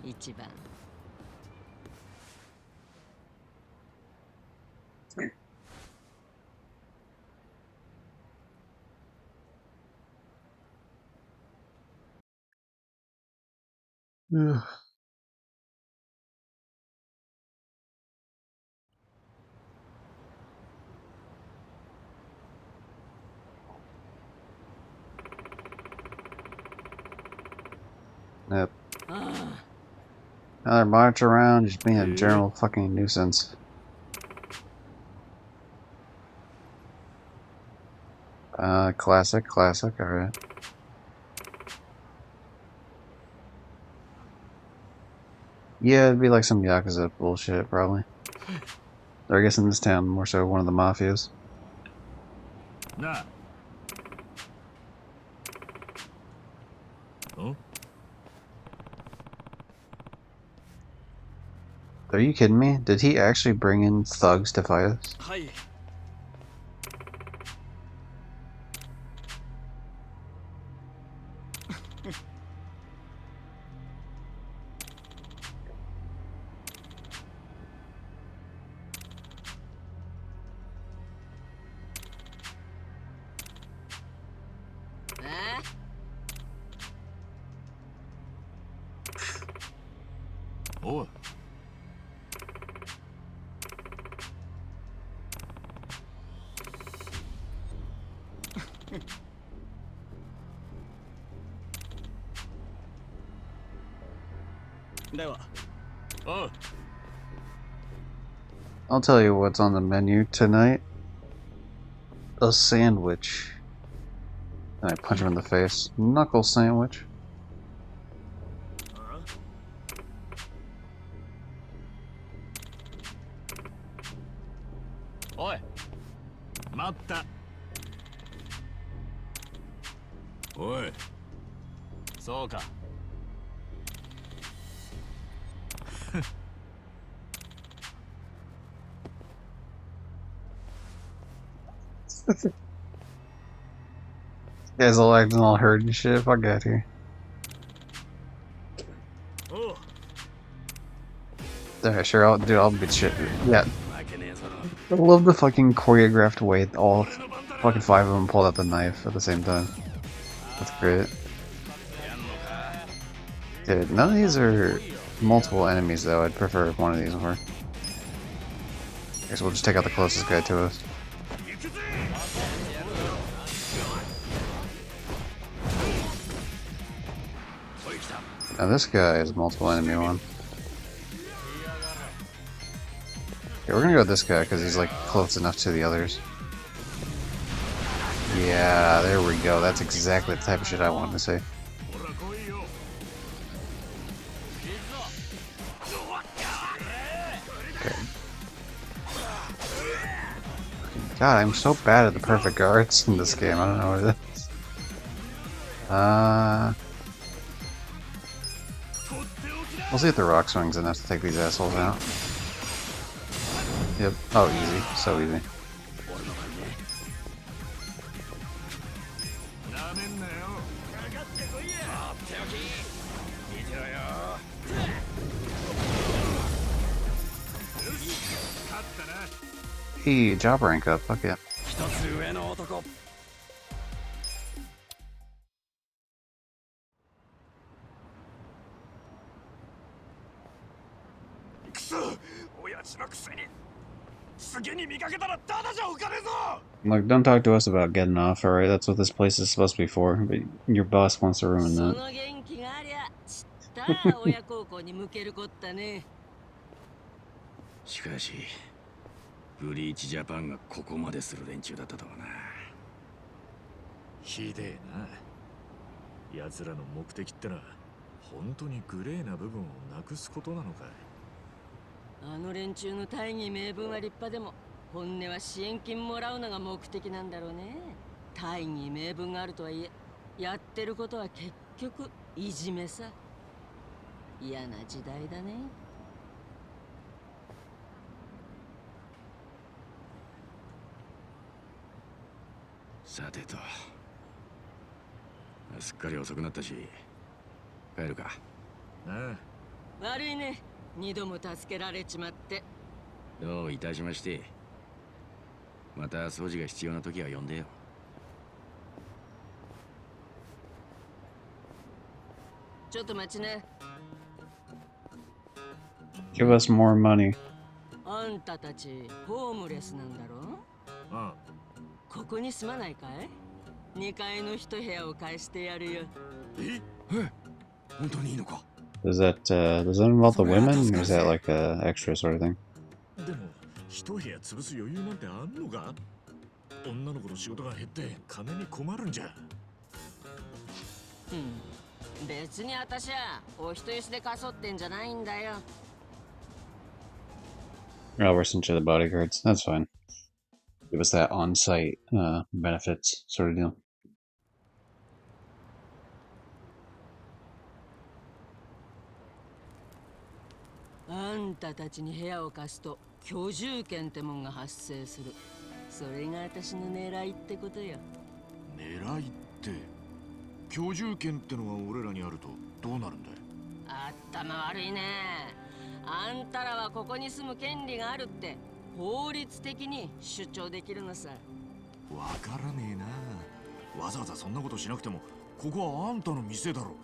Ugh. Yep. Another march around, just being a general fucking nuisance. Classic, alright. Yeah, it'd be like some Yakuza bullshit, probably. Or I guess in this town, more so one of the mafias. Nah. Oh? Are you kidding me? Did he actually bring in thugs to fight us? Hi. Oh. では。おう。 I'll tell you what's on the menu tonight. A sandwich. And I punch him in the face. Knuckle sandwich. Oi. 待った。おい。そうか。Guys all acting all hurt and shit. Fuck out here. Alright, sure, I'll beat shit. Yeah, I love the fucking choreographed way all fucking 5 of them pulled out the knife at the same time. That's great. Dude, none of these are multiple enemies though. I'd prefer if one of these were. I guess we'll just take out the closest guy to us. Now this guy is a multiple enemy one. Okay, we're gonna go with this guy because he's like close enough to the others. Yeah, there we go. That's exactly the type of shit I wanted to say. Okay. God, I'm so bad at the perfect guards in this game. I don't know what it is. We'll see if the rock swings enough to take these assholes out. Yep. Oh, easy. So easy. Hey, job rank up. Fuck yeah. Look, don't talk to us about getting off, alright? That's what this place is supposed to be for, but your boss wants to ruin that. しかしブリーチジャパンがここまでする連中だったとはな。ひでえな。奴らの目的ってのは本当にグレーな部分をなくすことなのか。あの連中の大義名分は立派でも本音は支援金もらうのが目的なんだろうね。大義名分があるとはいえやってることは結局いじめさ。嫌な時代だね。さてと、すっかり遅くなったし帰るか。ああ、悪いね、二度も助けられちまって。どういたしまして。また掃除が必要な時は呼んでよ。ちょっと待ちね。Give us more money. あんたたちホームレスなんだろ。あ。ここに住まないかい？2階の一部屋を貸してやるよ。え？本当にいいのか？ Does that involve the women, or is that like a extra sort of thing? でも一部屋潰す余裕なんてあんのか？女の子の仕事が減って金に困るんじゃ。別に私はお人よしでかそってんじゃないんだよ。Oh, we're sent to the bodyguards. That's fine. Give us that on-site benefits sort of deal. あんたたちに部屋を貸すと居住権ってもんが発生する。それが私の狙いってことよ。狙いって居住権ってのが俺らにあるとどうなるんだい？頭悪いね。あんたらはここに住む権利があるって法律的に主張できるのさ。わからねえな。わざわざそんなことしなくてもここはあんたの店だろ。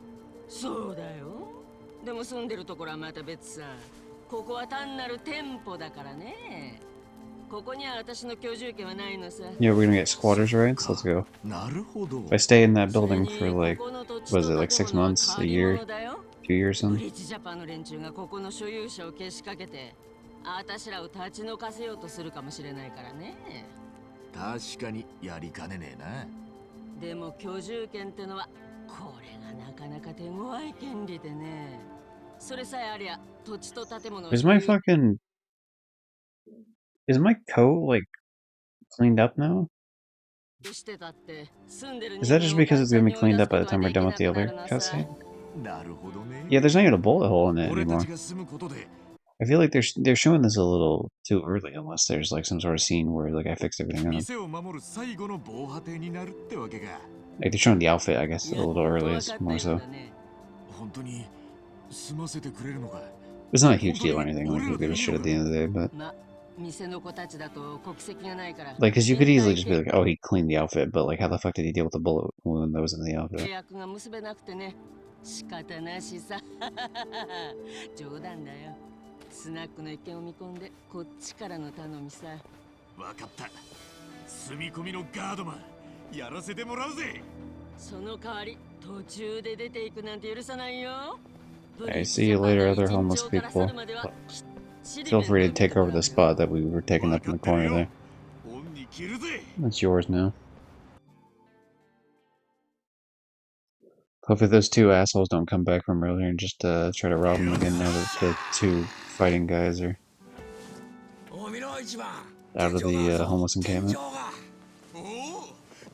そうだよ。でも住んでるところはまた別さ。ここは単なる店舗だからね。ここには私の居住権はないのさ。Yeah, we're gonna get squatters' rights. Let's go. なるほど。If I stay in that building for like, what is it, like 6 months, a year, 2 years, ブ something? リッジジャパンの連中がここの所有者をけしかけて、私らを立ち退かせようとするかもしれないからね。確かにやりかねねえな。でも居住権ってのはこれがなかなか手強い権利でね。それさえありゃ土地と建物を。 Is my coat like cleaned up now? してたって住んでる Is that just because it's gonna be cleaned up by the time we're 人間を done with the 出すことは other できなくなるのさ。 cutscene? なるほどね。 Yeah, there's not even a bullet hole in it 俺た anymore. ちが住むことで I feel like they're showing this a little too early, unless there's like some sort of scene where like I fixed everything up. 店を守る最後の防波堤になるってわけか。Like they're showing the outfit, I guess, a little early. It's more so. 本当に済ませてくれるのか。 It's not a huge deal or anything. Like who gives a shit at the end of the day, but 店の子たちだと国籍がないから like, cause you could easily just be like, oh, he cleaned the outfit, but like, how the fuck did he deal with the bullet wound that was in the outfit? 契約が結べなくてね仕方なしさ冗談だよスナックの一件を見込んでこっちからの頼みさわかった。住み込みのガードマンやらせてもらうぜ。その代わり途中で出ていくなんて許さないよ I see you later, other homeless people. Feel free to take over the spot that we were taking up in the corner there. 恩に着るぜ。 That's yours now. Hopefully those two assholes don't come back from earlier and just try to rob him again now that the two fighting guys are out of the homeless encampment. おお、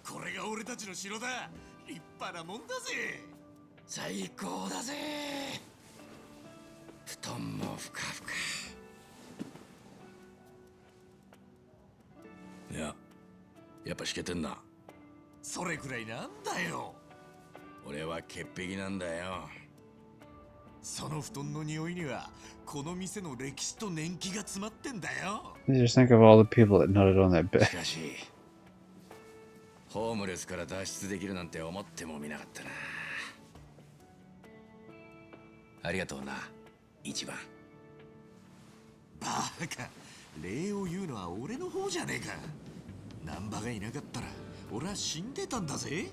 これが俺たちの城だ。立派なもんだぜ。最高だぜ。布団もふかふか。いや、やっぱしけてんな。それくらいなんだよ。俺は潔癖なんだよ。その布団の匂いにはこの店の歴史と年季が詰まってんだよ。 Just think of all the people that nutted on that bed. しかし、ホームレスから脱出できるなんて思ってもみなかったな。ありがとうな、一番。バカ、礼を言うのは俺の方じゃねえか。難波がいなかったら俺は死んでたんだぜ。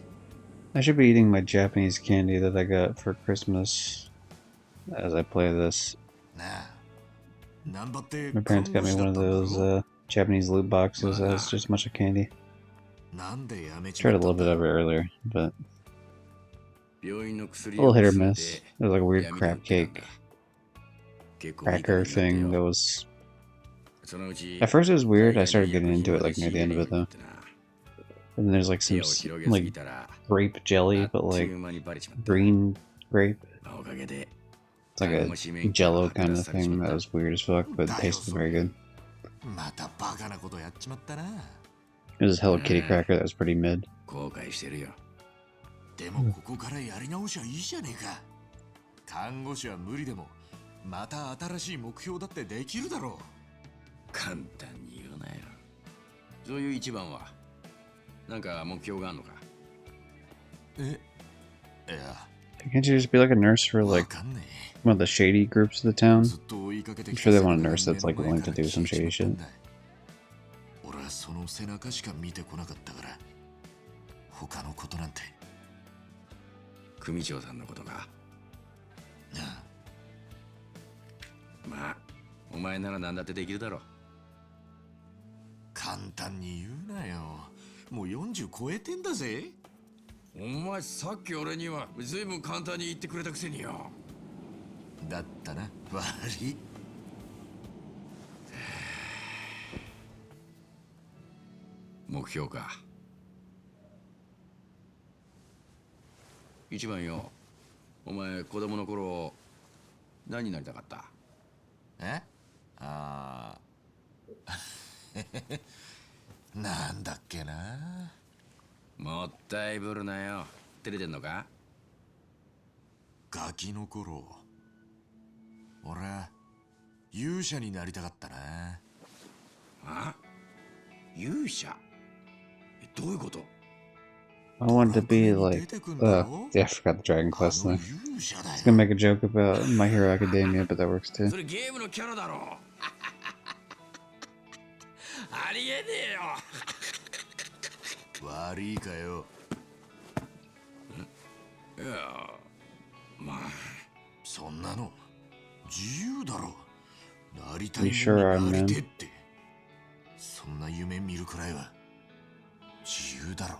I should be eating my Japanese candy that I got for Christmas as I play this. なあ、難波って My parents got me one of those Japanese loot boxes that has just a bunch of candy. なんでやめち Tried ま a った little ん bit だ of it earlier, but 病院の薬 a little hit or miss. There's like a weird crab cake cracker thing that was. At first it was weird. I started getting into it like near the end of it though. And then there's like some like grape jelly, but like green grape. It's like a jello kind of thing that was weird as fuck, but it tasted very good. またバカなことやっちまったな。 It was a Hello Kitty cracker that was pretty mid. 後悔してるよ。でもここからやり直しはいいじゃねえか。看護師は無理でもまた新しい目標だってできるだろう。簡単に言うなよ。そういう一番はなんか目標があるのか。え、いや、 Can't you just be like a nurse for わ like かんね one of the shady groups of the town? え。ずっと追いかけて I'm き sure た they want a 世 nurse 界 that's が like 目の willing 前 to から do some 消え shady ちまっ shit. たんだ。俺はその背中しか見てこなかったから他のことなんて。組長さんのことか。なあ、まあ、お前なら何だってできるだろう。簡単に言うなよ。もう40超えてんだぜ。お前さっき俺には随分簡単に言ってくれたくせによ。だったな、悪い。目標か。一番よ、お前子供の頃何になりたかった？え？あーなんだっけな。もったいぶるなよ。照れてんのか？ガキの頃俺は勇者になりたかったな。あ？勇者？どういうこと？ I wanted to be like, yeah, I forgot the Dragon Quest thing. I was gonna make a joke about My Hero Academia, but that works too. それゲームのキャラだろ。ありえねえよ。悪いかよ。いや、まあ、そんなの自由だろ。なりたい You も sure are, のになり man. てえって。そんな夢見るくらいは自由だろ。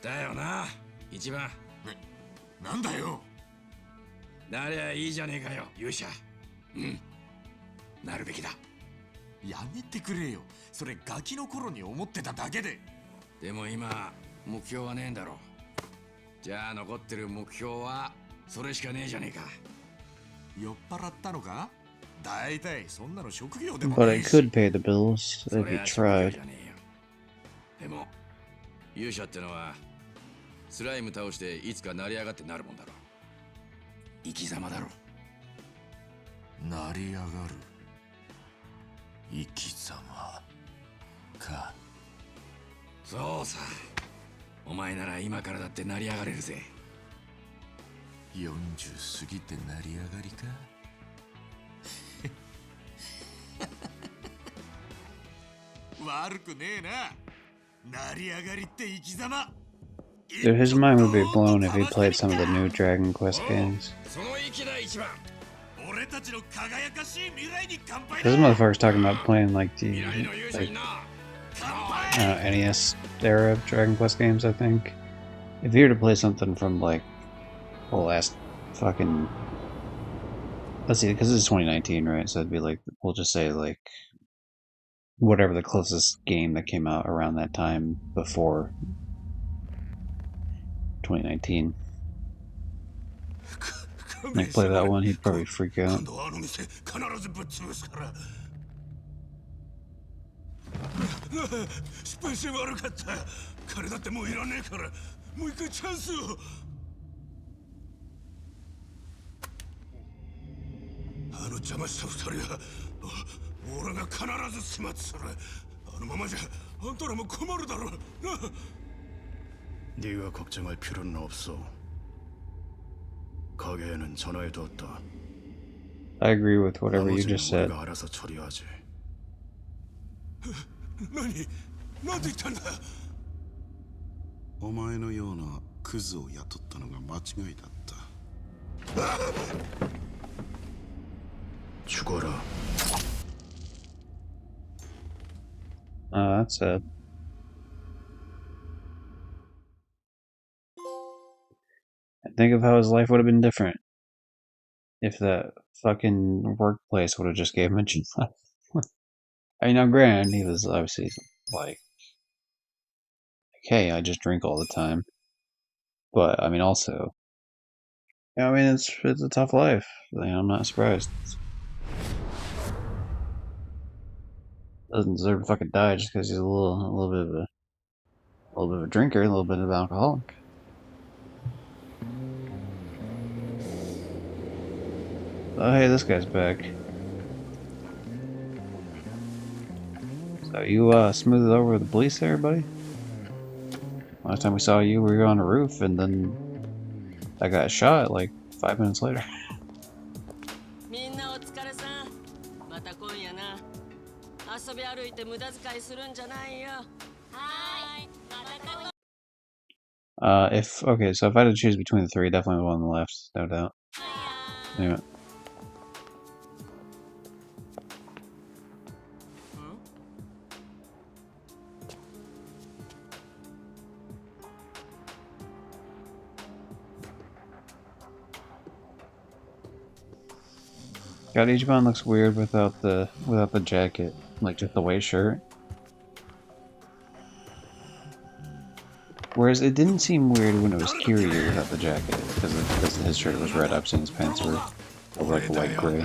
だよな、一番。なんだよ。なりゃいいじゃねえかよ、勇者。うん、なるべきだ。やめてくれよ。それガキの頃に思ってただけで。でも今、目標はねえんだろ。じゃあ残ってる目標はそれしかねえじゃねえか。酔っ払ったのか？だいたいそんなの職業でも But ね I えし。 could pay the bills そ if れ you は職業 tried. じゃねえよ。でも勇者ってのはスライム倒していつか成り上がってなるもんだろ。生き様だろ。成り上がる生き様か。そうさ。お前なら今からだって成り上がれるぜ。40過ぎて成り上がりか。悪くねえな。成り上がりって生き様。 Dude, his mind would be blown if he played some of the new Dragon Quest games. その息だ一番。俺たちの輝かしい未来に乾杯 This だ。 motherfucker's talking about playing like the 未来の勇者にな。NES era of Dragon Quest games, I think. If you were to play something from like the last fucking, let's see, because it's 2019, right? So it'd be like, we'll just say like whatever the closest game that came out around that time before 2019. Like play that one, he'd probably freak out. 今度はあの店必ずぶっ潰すから。失敗して悪かった。金だってもういらねえから、もう一回チャンスを。あの邪魔した二人は俺が必ず始末する。あのままじゃあんたらも困るだろうな。 네가 걱정할 필요는 없어. 가게에는 전화해두었다. I agree with whatever you just said. 우리가 알아서 처리하지. 너니, 너한테 있단다. お前のようなクズを雇ったのが間違いだった。죽어라. Oh, that's sad. And think of how his life would have been different if that fucking workplace would have just gave him a job. I mean, now granted, he was obviously like, hey, I just drink all the time. But, I mean, also, yeah, I mean, it's a tough life. I'm not surprised. Doesn't deserve to fucking die just because he's a little bit of a drinker, a little bit of an alcoholic. Oh, hey, this guy's back. So you smoothed over the police there, buddy? Last time we saw you, we were on a roof, and then I got shot like 5 minutes later. みんなお疲れさん。また今夜な。遊び歩いて無駄遣いするんじゃないよ。はーい。また okay, so if I had to choose between the three, definitely the one on the left, no doubt. Anyway. God, Ichiban looks weird without the jacket, like just the white shirt. Whereas it didn't seem weird when it was Kiryu without the jacket, because his shirt was red up and his pants were like a light gray.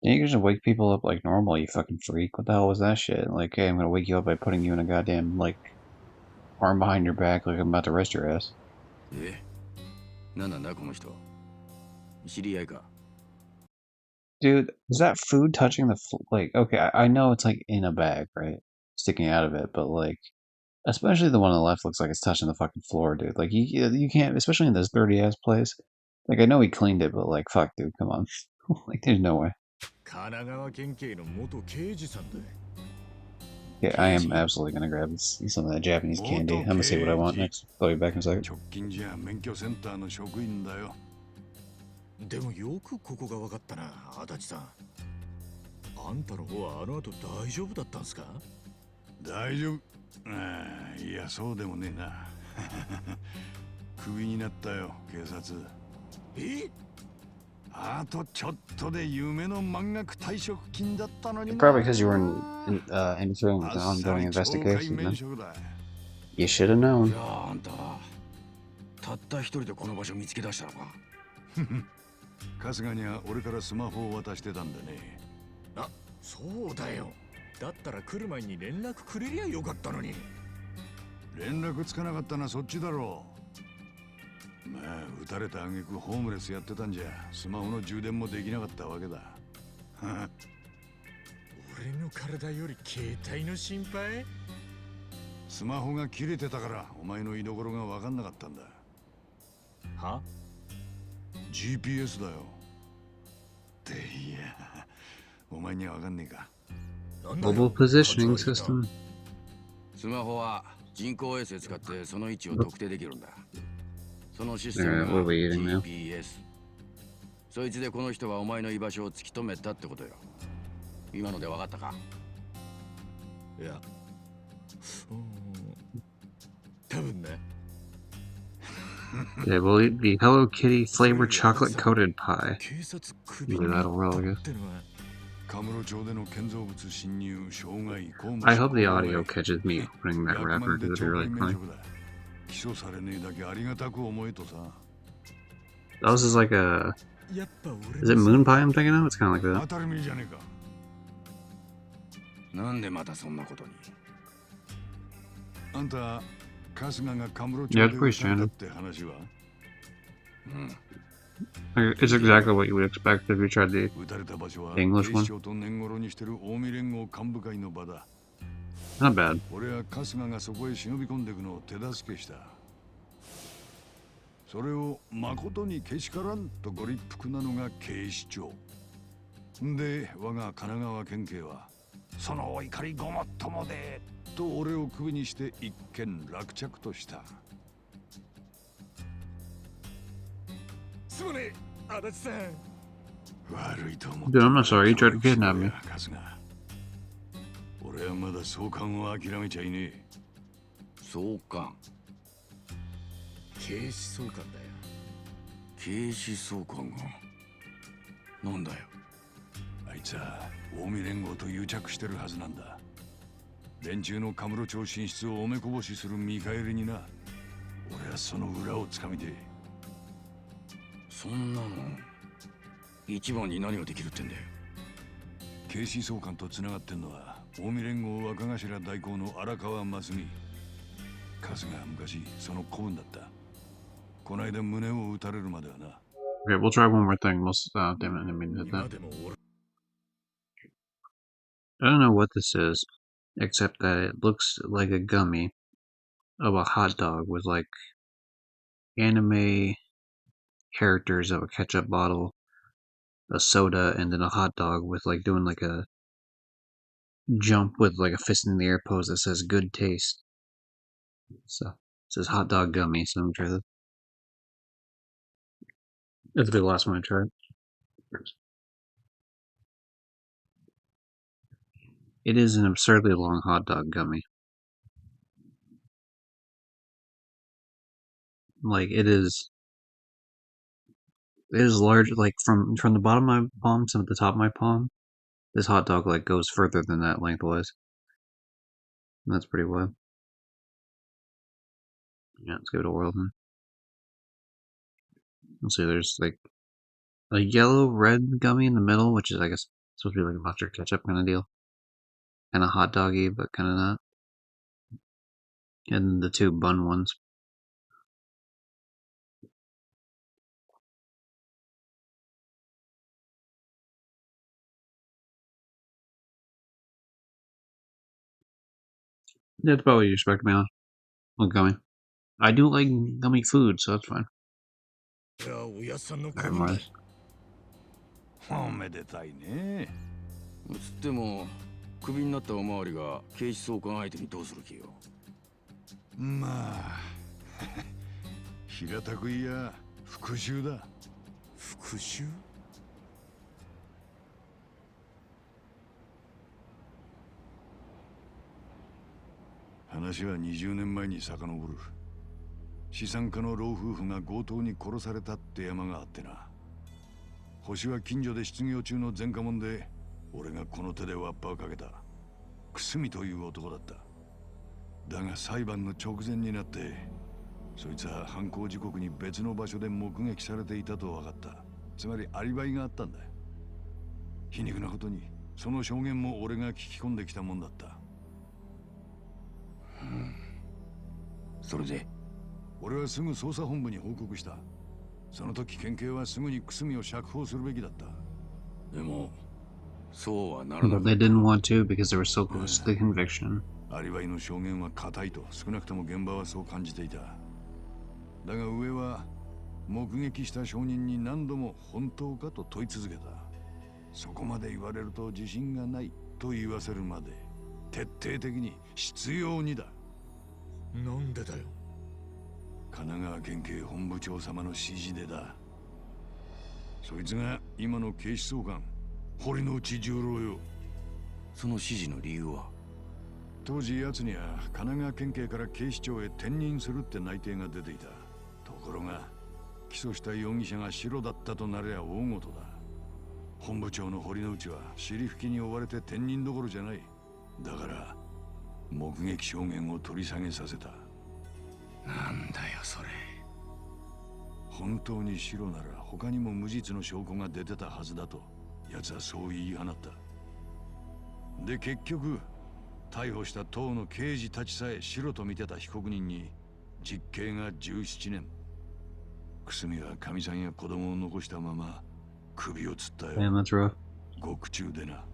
Yeah, you can just wake people up like normal, you fucking freak. What the hell was that shit? Like, hey, I'm gonna wake you up by putting you in a goddamn, like, arm behind your back like I'm about to arrest your ass. Dude, is that food touching the like? Okay, I know it's like in a bag, right, sticking out of it, but like, especially the one on the left looks like it's touching the fucking floor, dude. Like you can't, especially in this dirty ass place. Like I know he cleaned it, but like, fuck, dude, come on. Like, there's no way. Yeah, I am absolutely gonna grab some of that Japanese candy. I'm gonna see what I want next. I'll be back in a second. でもよくここが分かったな、足立さん。あんたの方はあの後大丈夫だったんすか？大丈夫。いや、そうでもねえな。クビになったよ、警察。え？あとちょっとで夢の満額退職金だったのにな。Probably because you were interfering with an ongoing investigation. Then. You should have known. いや、あんたたった一人でこの場所見つけ出したのか。大丈夫。 あんたらほうあの後大丈夫だったんすか？大丈夫。ああ、春日には俺からスマホを渡してたんだね。あ、そうだよ。だったら来る前に連絡くれりゃよかったのに。連絡つかなかったのはそっちだろう。まあ撃たれた挙句ホームレスやってたんじゃスマホの充電もできなかったわけだ。俺の体より携帯の心配？スマホが切れてたからお前の居所が分かんなかったんだ。は？ GPS だよ。っていや、お前には分かんねえか。Mobile positioning system. スマホは人工衛星使ってその位置を特定できるんだ。そのシステム Alright, what are が we eating now? GPS。そいつでこの人はお前の居場所を突き止めたってことよ。今ので分かったか？いや、多分ね。Yeah, we'll eat the Hello Kitty flavored chocolate coated pie. 警察首 Maybe に that'll roll, I っ guess. てのは。カムロ町での建造物侵入、傷害、公務 I hope the audio catches me opening that 100 wrapper 万で because it'd be 懲 really 戒免 funny. 職だ。起訴されねえだけありがたく思えとさ。Oh, this is like a... やっぱ俺 Is it moon pie I'm thinking of? It's kind of like 当 that. たり前じゃねえか。なんでまたそんなことに？あんた、春日がカムロ町 Yeah, で it's pretty 撃たれた standard. って話は？うん。It's exactly what you would expect if you tried the 撃たれた場所は English 警 one. 視庁と年頃にしてる近江連合幹部会の場だ。 Not bad. 俺は春日がそこへ忍び込んでいくのを手助けした。それを誠にけしからんとご立腹なのが警視庁で、我が神奈川県警はそのお怒りごもっともでと俺を首にして一件落着とした。すまねえ、足立さん。悪いと思っ Dude, I'm not sorry. You tried to kidnap me. 春日、俺はまだ送還を諦めちゃいねえ。そうか。警視総監だよ。警視総監が。なんだよ。あいつは近江連合と癒着してるはずなんだ。連中のカムロ町進出をおめこぼしする見返りにな。俺はその裏をつかみてえ。そんなの一番に何ができるってんだよ。警視総監とつながってんのは近江連合若頭代行の荒川真澄。春日は昔その子分だった。こないだ胸を撃たれるまではな。 Okay, we'll try one more thing. Damn it, I didn't mean to hit 今 that. でも俺 I don't know what this is, except that it looks like a gummy of a hot dog with like anime characters of a ketchup bottle, a soda, and then a hot dog with like doing like a jump with like a fist in the air pose that says good taste. So it says hot dog gummy, so I'm gonna try this. It'll be the last one I try. It is an absurdly long hot dog gummy. Like it is large, like from the bottom of my palm to the top of my palm. This hot dog like goes further than that lengthwise. And that's pretty wild. Yeah, let's give it a whirl then. Let's see, there's like a yellow red gummy in the middle, which is I guess supposed to be like a mustard ketchup kind of deal. Kind of hot doggy, but kind of not. And the two bun ones. Yeah, that's about what you expect, man. Well, gummy. I do like gummy food, so that's fine. いや親さんの子 Alright, 分だ。 Mars. おめでたいね。つってもクビになったおまわりが警視総監相手にどうする気よ。まあ平たく言いや復讐だ。復讐？話は20年前に遡る。資産家の老夫婦が強盗に殺されたって山があってな。星は近所で失業中の前科者で、俺がこの手でワッパーかけた。くすみという男だった。だが裁判の直前になって、そいつは犯行時刻に別の場所で目撃されていたと分かった。つまりアリバイがあったんだ。皮肉なことにその証言も俺が聞き込んできたもんだった。それで俺はすぐ捜査本部に報告した。その時県警はすぐに久住を釈放するべきだった。でもそうはならな But か they った。 didn't want to because they were so close to the conviction. アリバイの証言は固いと少なくとも現場はそう感じていた。だが上は目撃した証人に何度も本当かと問い続けた。そこまで言われると自信がないと言わせるまで徹底的に執拗にだ。なんでだよ。神奈川県警本部長様の指示でだ。そいつが今の警視総監堀之内十郎よ。その指示の理由は？当時奴には神奈川県警から警視庁へ転任するって内定が出ていた。ところが起訴した容疑者がシロだったとなれば大事だ。本部長の堀之内は尻拭きに追われて転任どころじゃない。だから目撃証言を取り下げさせた。なんだよそれ。本当にシロなら他にも無実の証拠が出てたはずだと奴はそう言い放った。で結局逮捕した党の刑事たちさえシロと見てた被告人に実刑が17年。久住はかみさんや子供を残したまま首を吊ったよ。 Damn, that's rough. 獄中でな。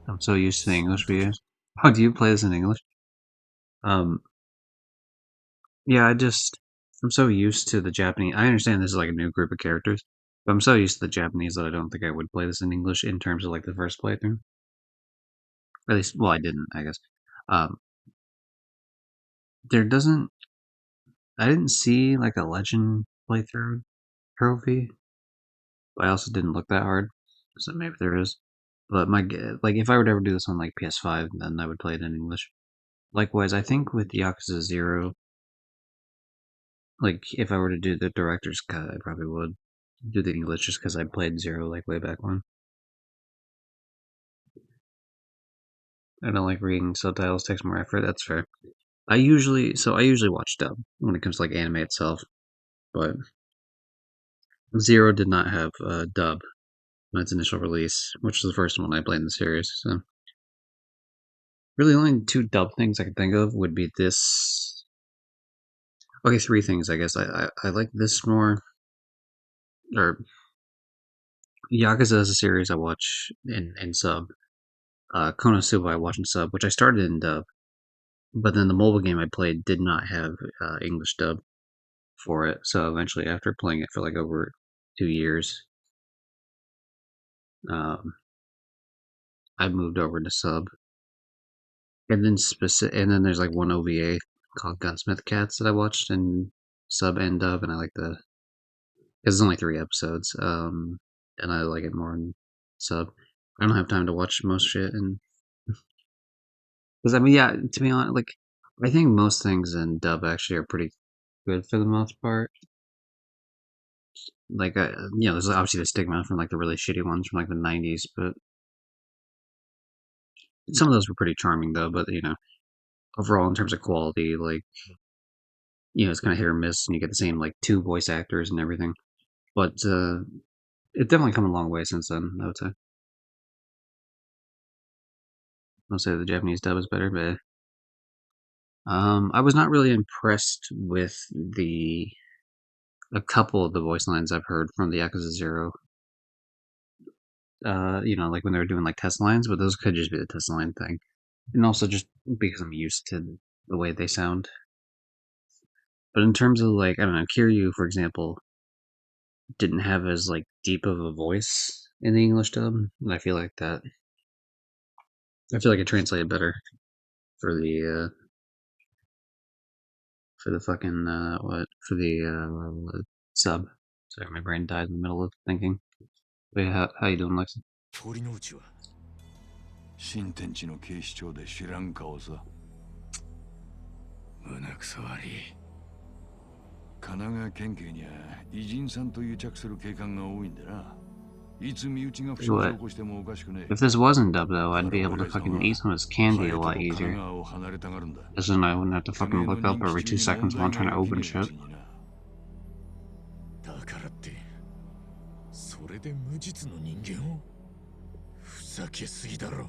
I'm so used to the English videos. How do you play this in English? Yeah, I'm so used to the Japanese. I understand this is like a new group of characters, but I'm so used to the Japanese that I don't think I would play this in English in terms of like the first playthrough. At least, well, I didn't, I guess. I didn't see like a legend playthrough trophy, but I also didn't look that hard, so maybe there is. But like, if I would ever do this on like PS5, then I would play it in English. Likewise, I think with Yakuza 0, like, if I were to do the director's cut, I probably would do the English just because I played 0 like way back when. I don't like reading subtitles, takes more effort, that's fair. I usually watch dub when it comes to like anime itself, but 0 did not have dub on its initial release, which was the first one I played in the series, so. Really, only 2 dub things I can think of would be this. Okay, 3 things, I guess. I like this more. Or Yakuza is a series I watch in sub. Konosuba I watch in sub, which I started in dub. But then the mobile game I played did not have English dub for it. So eventually, after playing it for like over 2 years, I moved over to sub. And then there's like one OVA called Gunsmith Cats that I watched in sub and dub, and I like because it's only 3 episodes, and I like it more in sub. I don't have time to watch most shit, and because I mean, yeah, to be honest, like I think most things in dub actually are pretty good for the most part. Like, there's obviously the stigma from like the really shitty ones from like the '90s, but some of those were pretty charming though. But overall in terms of quality, like it's kind of hit or miss, and you get the same like 2 voice actors and everything. But it's definitely come a long way since then, I would say. I'll say the Japanese dub is better, but I was not really impressed with a couple of the voice lines I've heard from the Yakuza 0. Like when they were doing like test lines, but those could just be the test line thing. And also just because I'm used to the way they sound. But in terms of like, I don't know, Kiryu, for example, didn't have as like deep of a voice in the English dub. And I feel like it translated better for the sub. Sorry, my brain died in the middle of thinking. Wait, how you doing, Lexi? 堀之内は新天地の警視庁で知らん顔さ。胸くそ悪い。神奈川県警には偉人さんと癒着する警官が多いんでな。いつ身内が不祥事を起こしてもおかしくねえ。If this wasn't dub though, I'd be able to fucking eat some of this candy a lot easier. As in I wouldn't have to fucking look up every 2 seconds while I'm trying to open shit. だからってれで無実の人間をふざけすぎだろ。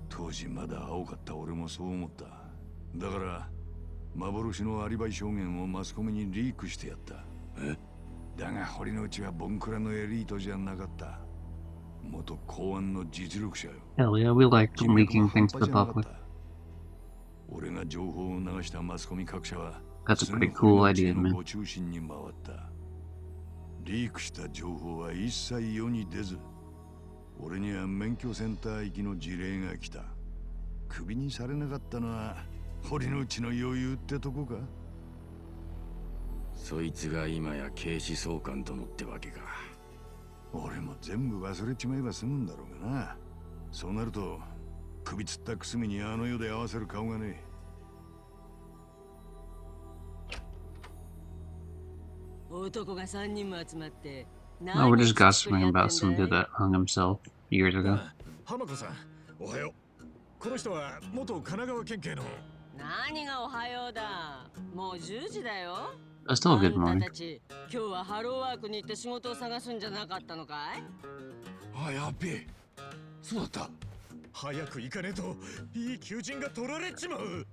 当時まだ青かった俺もそう思った。だから幻のアリバイ証言をマスコミにリークしてやった。だが堀之内はボンクラのエリートじゃなかった。元公安の実力者よ。 Hell yeah, we like leaking things to the public. 俺が情報を流したマスコミ各社は That's a pretty cool idea, の man. ご中心に回った。リークした情報は一切世に出ず、俺には免許センター行きの事例が来た。クビにされなかったのは堀之内の余裕ってとこか。そいつが今や警視総監殿ってわけか。俺も全部忘れちまえば済むんだろうがな。そうなると首つったくすみにあの世で合わせる顔がねえ。男が3人も集まって No, we're just gossiping about some dude that hung himself years ago. 浜子さん、おはよう。この人は元神奈川県警の。何がおはようだ。もう10時だよ。 That's still a good あん morning. たたち今日はハローワークに行って仕事を探すんじゃなかったのかい？あ、やっべえ。そうだった。早く行かねえといい求人が取られちまう。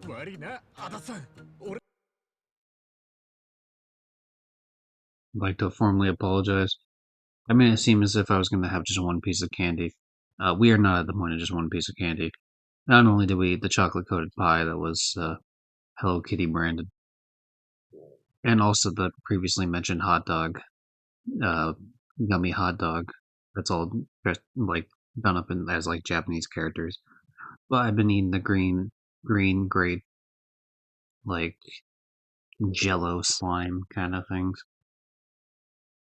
悪いな、足立さん。俺 I'd like to formally apologize. I made it seem as if I was going to have just one piece of candy. We are not at the point of just one piece of candy. Not only did we eat the chocolate-coated pie that was Hello Kitty branded, and also the previously mentioned hot dog, gummy hot dog. That's all like done up in as like Japanese characters. But I've been eating the green grape, like Jello slime kind of things.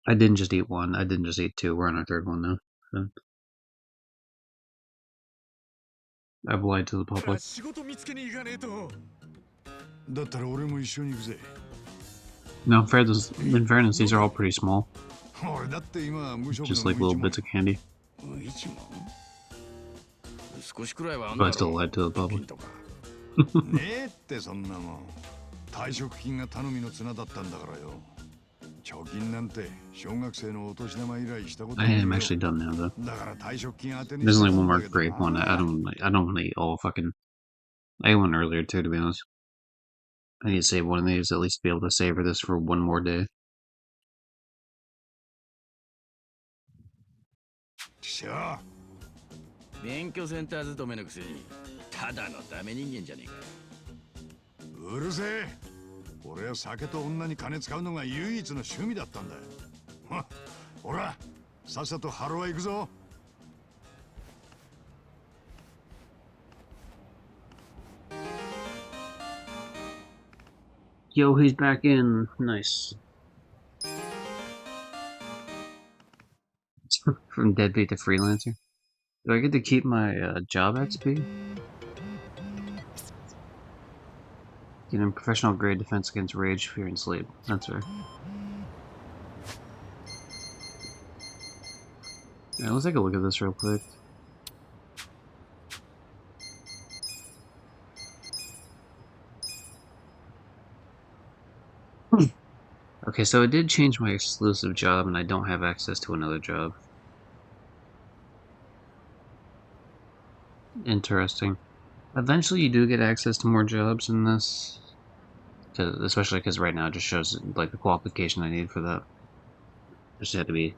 I didn't just eat one. I didn't just eat two. We're on our third one now. So. I've lied to the public. 仕事見つけに行かねえと。だったら俺も一緒に行くぜ。No, in fairness, these are all pretty small. 俺だって今無職の Just like little bits of candy. 無一文少しくらいはあん But だ I ろ still lied to the ピ public. ンとか。ねえってそんなもん。退職金が頼みの綱だったんだからよ。貯金なんて小学生のお年玉以来したこと I ない am よ。 actually done now, though. だから退職金当てに There's し only た one んだ more けど grape one. な。 I don't want to eat all fucking. I ate one earlier too, to be honest. I need to save one of these at least to be able to savor this for one more day. しゃあ。免許センター勤めのくせにただのダメ人間じゃねえか。うるせえ。俺は酒と女に金使うのが唯一の趣味だったんだ。ほら、さっさとハロワ行くぞ。Yo, he's back in. Nice. From deadbeat to freelancer. Do I get to keep my job XP? Getting professional grade defense against rage, fear, and sleep. That's right. Yeah, let's take a look at this real quick. Okay, so it did change my exclusive job, and I don't have access to another job. Interesting. Eventually, you do get access to more jobs in this, especially because right now it just shows like the qualification I need for that. Just had to be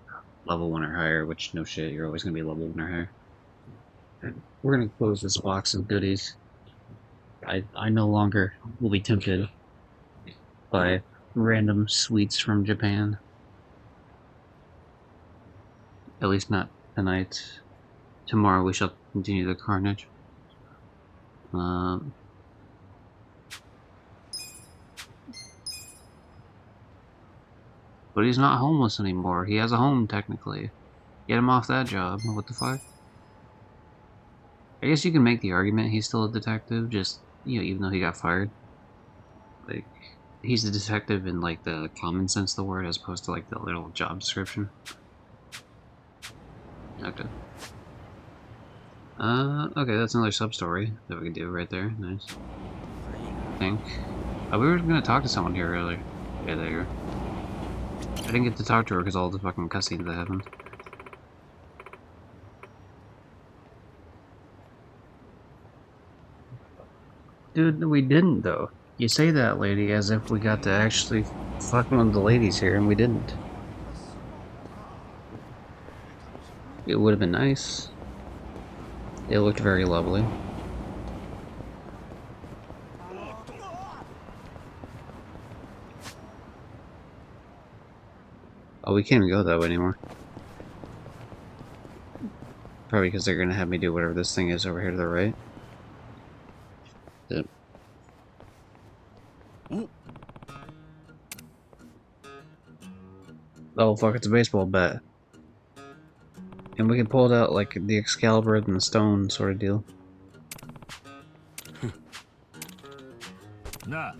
level 1 or higher, which no shit, you're always gonna be level 1 or higher. We're gonna close this box of goodies. I no longer will be tempted by random sweets from Japan. At least not tonight. Tomorrow we shall continue the carnage. But he's not homeless anymore. He has a home, technically. Get him off that job. What the fuck? I guess you can make the argument he's still a detective, just, you know, even though he got fired. Like, he's a detective in, like, the common sense of the word, as opposed to, like, the little job description. Okay. Okay, that's another sub-story that we can do right there. Nice. I think. We were gonna talk to someone here earlier. Yeah, there you are. I didn't get to talk to her because all the fucking cussing that happened. Dude, we didn't though. You say that, lady, as if we got to actually fuck one of the ladies here, and we didn't. It would have been nice. They looked very lovely. Oh, we can't even go that way anymore. Probably because they're gonna have me do whatever this thing is over here to the right. Yep. Oh fuck, it's a baseball bat. And we can pull it out like the Excalibur and the stone sort of deal. Nah.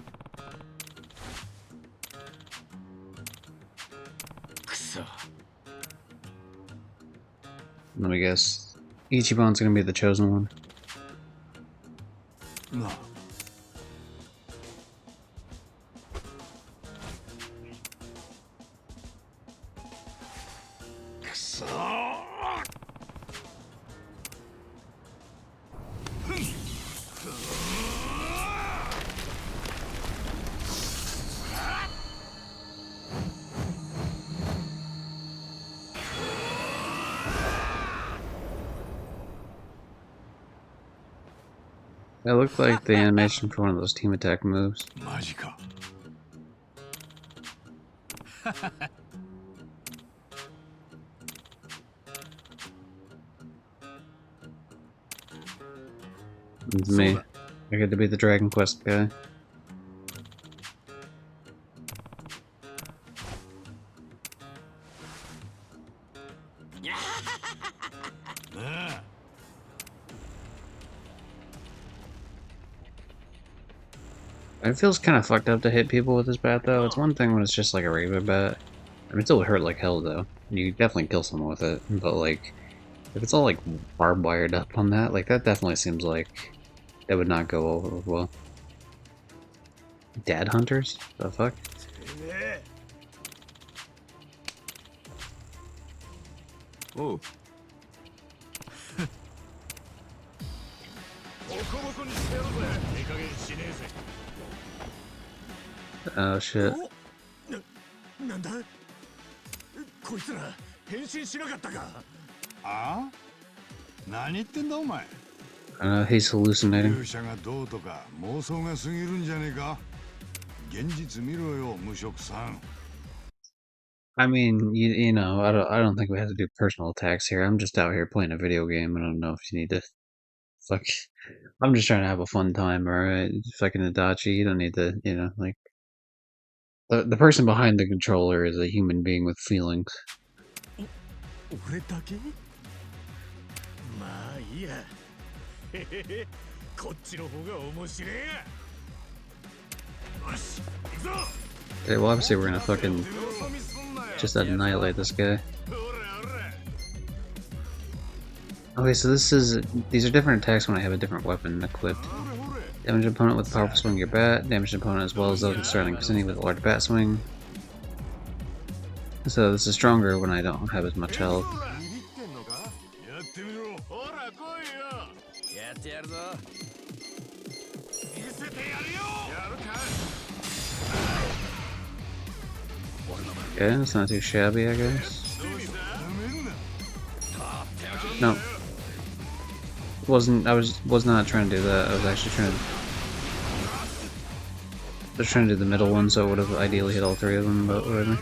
Let me guess. Ichiban's gonna be the chosen one. Nah. That looked like the animation for one of those team attack moves. マジか。It's me. I get to be the Dragon Quest guy. It feels kind of fucked up to hit people with this bat, though. It's one thing when it's just like a regular bat. I mean, it still would hurt like hell, though. You definitely kill someone with it. But, like, if it's all, like, barbed wired up on that, like, that definitely seems like that would not go over well. Dad hunters? The fuck? Oh. Oh, shit. なんだこいつら変身しなかったかああ何言ってんだお前 He's hallucinating. 勇者がどうとか妄想が過ぎるんじゃねえか現実見ろよ無職さん I mean, you know, I don't think we have to do personal attacks here. I'm just out here playing a video game. I don't know if you need to fuck. I'm just trying to have a fun time, alright? Fucking Adachi, you don't need to, you know, like. The person behind the controller is a human being with feelings. 俺だけまあいいやへへへこっちの方が面白えやよし行くぞ Okay, well, obviously we're gonna fucking just annihilate this guy. Okay, so these are different attacks when I have a different weapon equipped. Damage an opponent with a powerful swing of your bat. Damage an opponent as well as those in starting vicinity with a large bat swing. So this is stronger when I don't have as much health. やってみろほら来いよやってやるぞ見せてやるよやるか Okay, that's not too shabby, I guess. No. Was not trying to do that. I was actually trying to do the middle one, so it would have ideally hit all three of them, but whatever.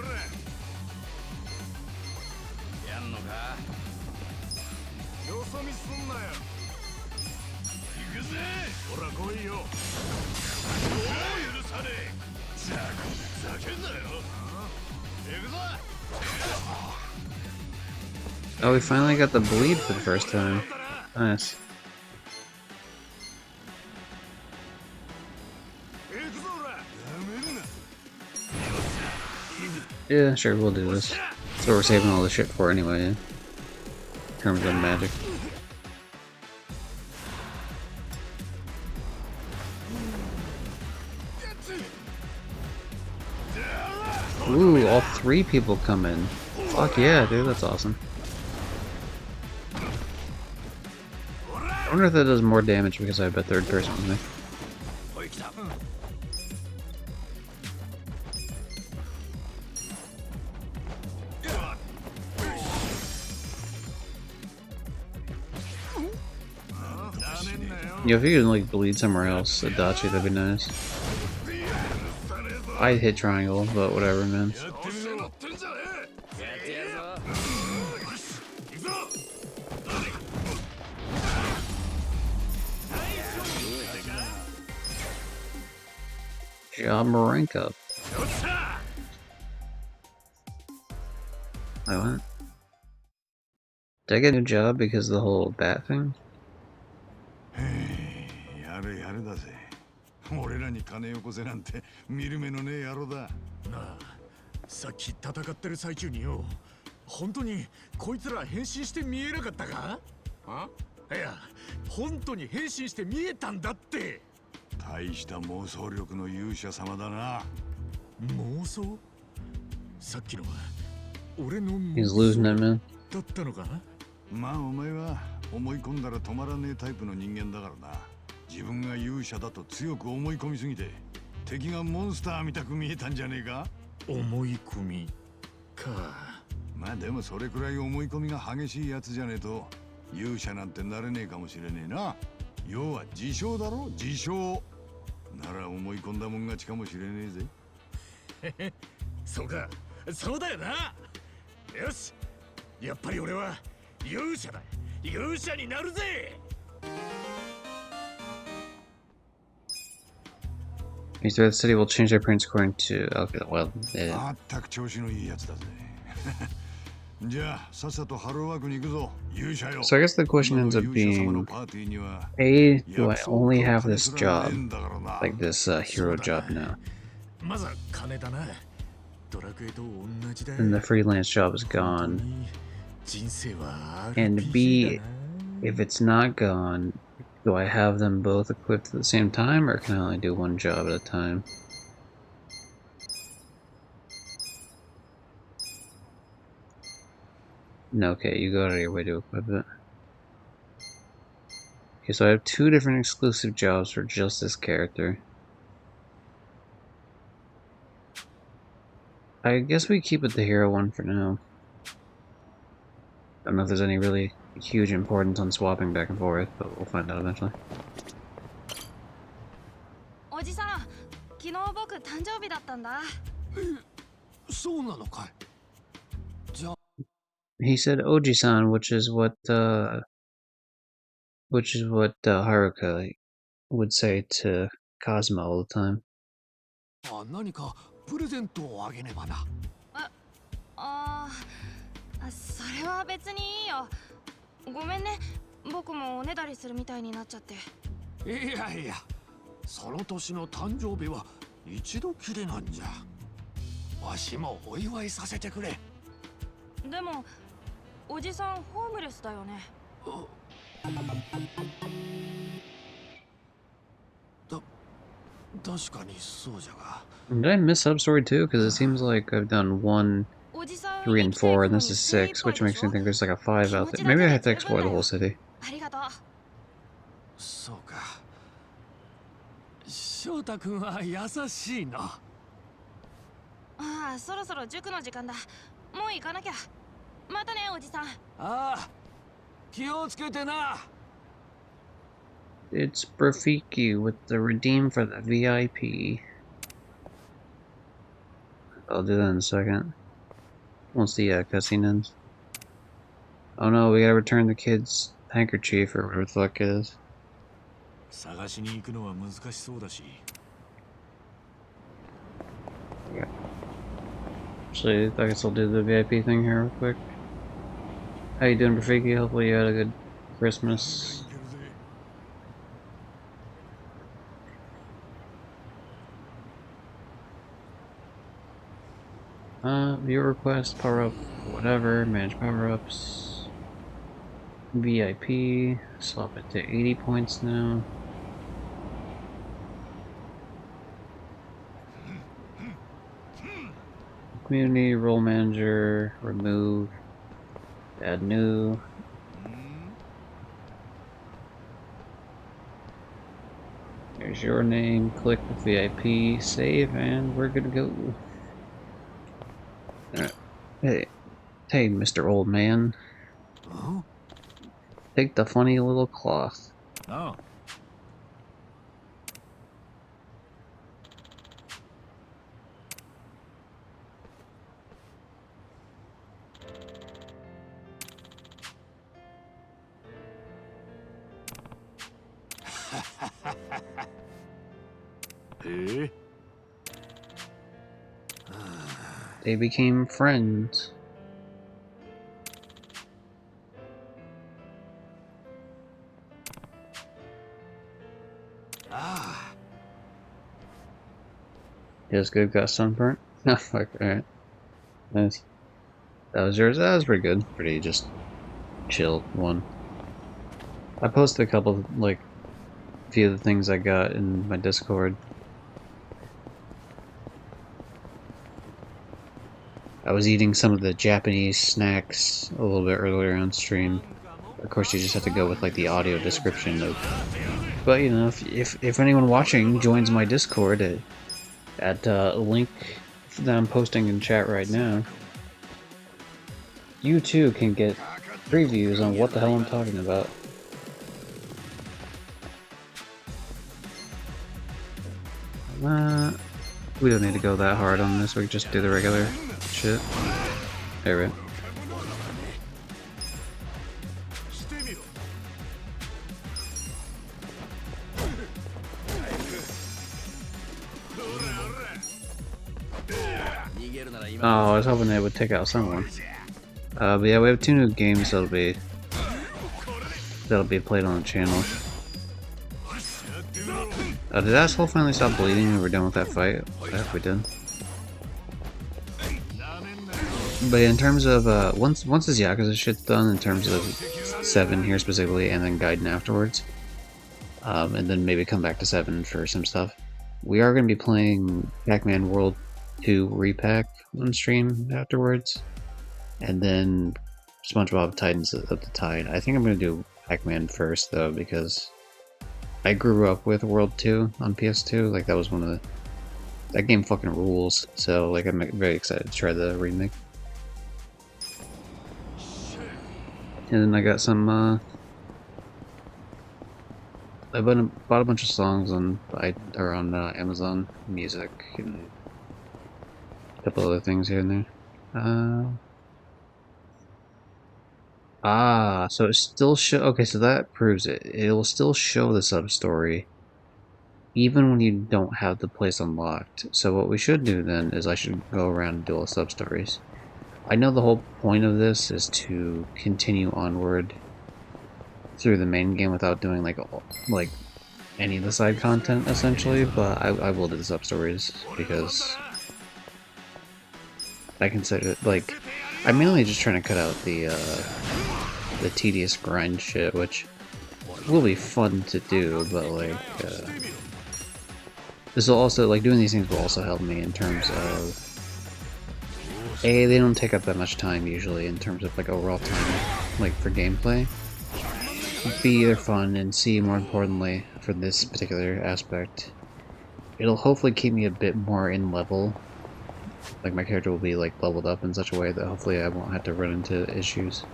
やんのかよそ見すんなよ行くぜほら来いよどう許さねえざけんなよ行くぞ Oh, we finally got the bleed for the first time. Nice. Yeah, sure, we'll do this. That's what we're saving all the shit for anyway, yeah. In terms of magic. Ooh, all 3 people come in. Fuck yeah, dude, that's awesome. I wonder if that does more damage because I have a third person with me. Yeah, if you can like bleed somewhere else, Adachi, that'd be nice. I'd hit triangle, but whatever, man. Job rank up. I went. Did I get a new job because of the whole bat thing? やれやれだぜ。俺らに金よこせなんて見る目のねえ野郎だ。なあ、さっき戦ってる最中によ、本当にこいつら変身して見えなかったか？いや、本当に変身して見えたんだって。大した妄想力の勇者様だな。妄想？さっきのは俺の He's 妄 losing it, 想 man. だったのか？まあお前は思い込んだら止まらねえタイプの人間だからな。自分が勇者だと強く思い込みすぎて敵がモンスターみたく見えたんじゃねえか？思い込みか。まあでもそれくらい思い込みが激しいやつじゃねえと勇者なんてなれねえかもしれねえな。要は自称だろ、自称。なら思い込んだもん勝ちかもしれねえぜ。そうか、そうだよな。よし、やっぱり俺は勇者だ。勇者になるぜ。These threats city will change their appearance according to. Okay, well, まったく調子のいいやつだぜ。じゃあさっさとハローワークに行くぞ、勇者よ。 so I guess the question ends up being: A, do I only have this job, like this hero job now, まずは金だな。ドラクエと同じだ。 and the freelance job is gone? 人生は And B, if it's not gone, do I have them both equipped at the same time, or can I only do one job at a time? No, okay, you go out of your way to equip it. Okay, so I have 2 different exclusive jobs for just this character. I guess we keep it the hero one for now. I don't know if there's any really huge importance on swapping back and forth, but we'll find out eventually. おじさん、昨日僕誕生日だったんだ。そうなのかい。 He said Oji-san, which is what Haruka would say to Cosmo all the time. 何かプレゼントをあげねばな。それは別にいいよ。ごめんね、僕もおねだりするみたいになっちゃって。いやいや、その年の誕生日は一度きりなんじゃ。わしもお祝いさせてくれ。でもおじさんホームレスだよね。確かにそうじゃが。 Did I miss Substory too? Because it seems like I've done 1, 3, and 4, and this is 6, which makes me think there's like a 5 out there. Maybe I have to explore the whole city. ありがとう。そうか。翔太君は優しいな。ああ、そろそろ塾の時間だ。もう行かなきゃ。またね、おじさん。ああ、気をつけてな。 It's Rafiki with the redeem for the VIP. I'll do that in a second. Once the cutscene ends. Oh no, we gotta return the kid's handkerchief or whatever the fuck it is. 探しに行くのは難しそうだし。 Actually, I guess I'll do the VIP thing here real quick. How you doing, Rafiki? Hopefully you had a good Christmas. View request, power up, whatever, manage power ups. VIP, swap it to 80 points now. community, role manager, remove, add new. There's your name, click the VIP, save, and we're good to go. Alright. Hey, Mr. Old Man. Huh? Take the funny little cloth. Oh. Eh? They became friends. Ah. Yes, good, got sunburnt. No, fuck, alright. Nice. That was yours? That was pretty good. Pretty just chill one. I posted a couple, like, few of the things I got in my Discord. I was eating some of the Japanese snacks a little bit earlier on stream. Of course, you just have to go with like the audio description of. But you know, if anyone watching joins my Discord at a link that I'm posting in chat right now, you too can get previews on what the hell I'm talking about. We don't need to go that hard on this. We can just do the regular shit. There we go. Oh, I was hoping they would take out someone. But yeah, we have 2 new games that'll be played on the channel. Did Asshole finally stop bleeding and we're done with that fight? I hope we did. But yeah, in terms of once this Yakuza shit's done, in terms of 7 here specifically, and then Gaiden afterwards, and then maybe come back to 7 for some stuff, we are going to be playing Pac-Man World 2 Repack on stream afterwards, and then SpongeBob Titans of the Tide. I think I'm going to do Pac-Man first though, because I grew up with World 2 on PS2. Like that was one of the that game fucking rules. So like I'm very excited to try the remake. And then I got some I bought a bunch of songs on Amazon Music and a couple other things here and there. So it still show. Okay, so that proves it. It'll still show the sub story, even when you don't have the place unlocked. So what we should do then is I should go around and do all the sub stories. I know the whole point of this is to continue onward through the main game without doing like any of the side content essentially, but I will do the sub stories because I consider it like I'm mainly just trying to cut out the tedious grind shit, which will be fun to do, but like this will also like doing these things will also help me in terms of A, they don't take up that much time usually in terms of like overall time like for gameplay. B, they're fun, and C, more importantly for this particular aspect, it'll hopefully keep me a bit more in level. Like my character will be like leveled up in such a way that hopefully I won't have to run into issues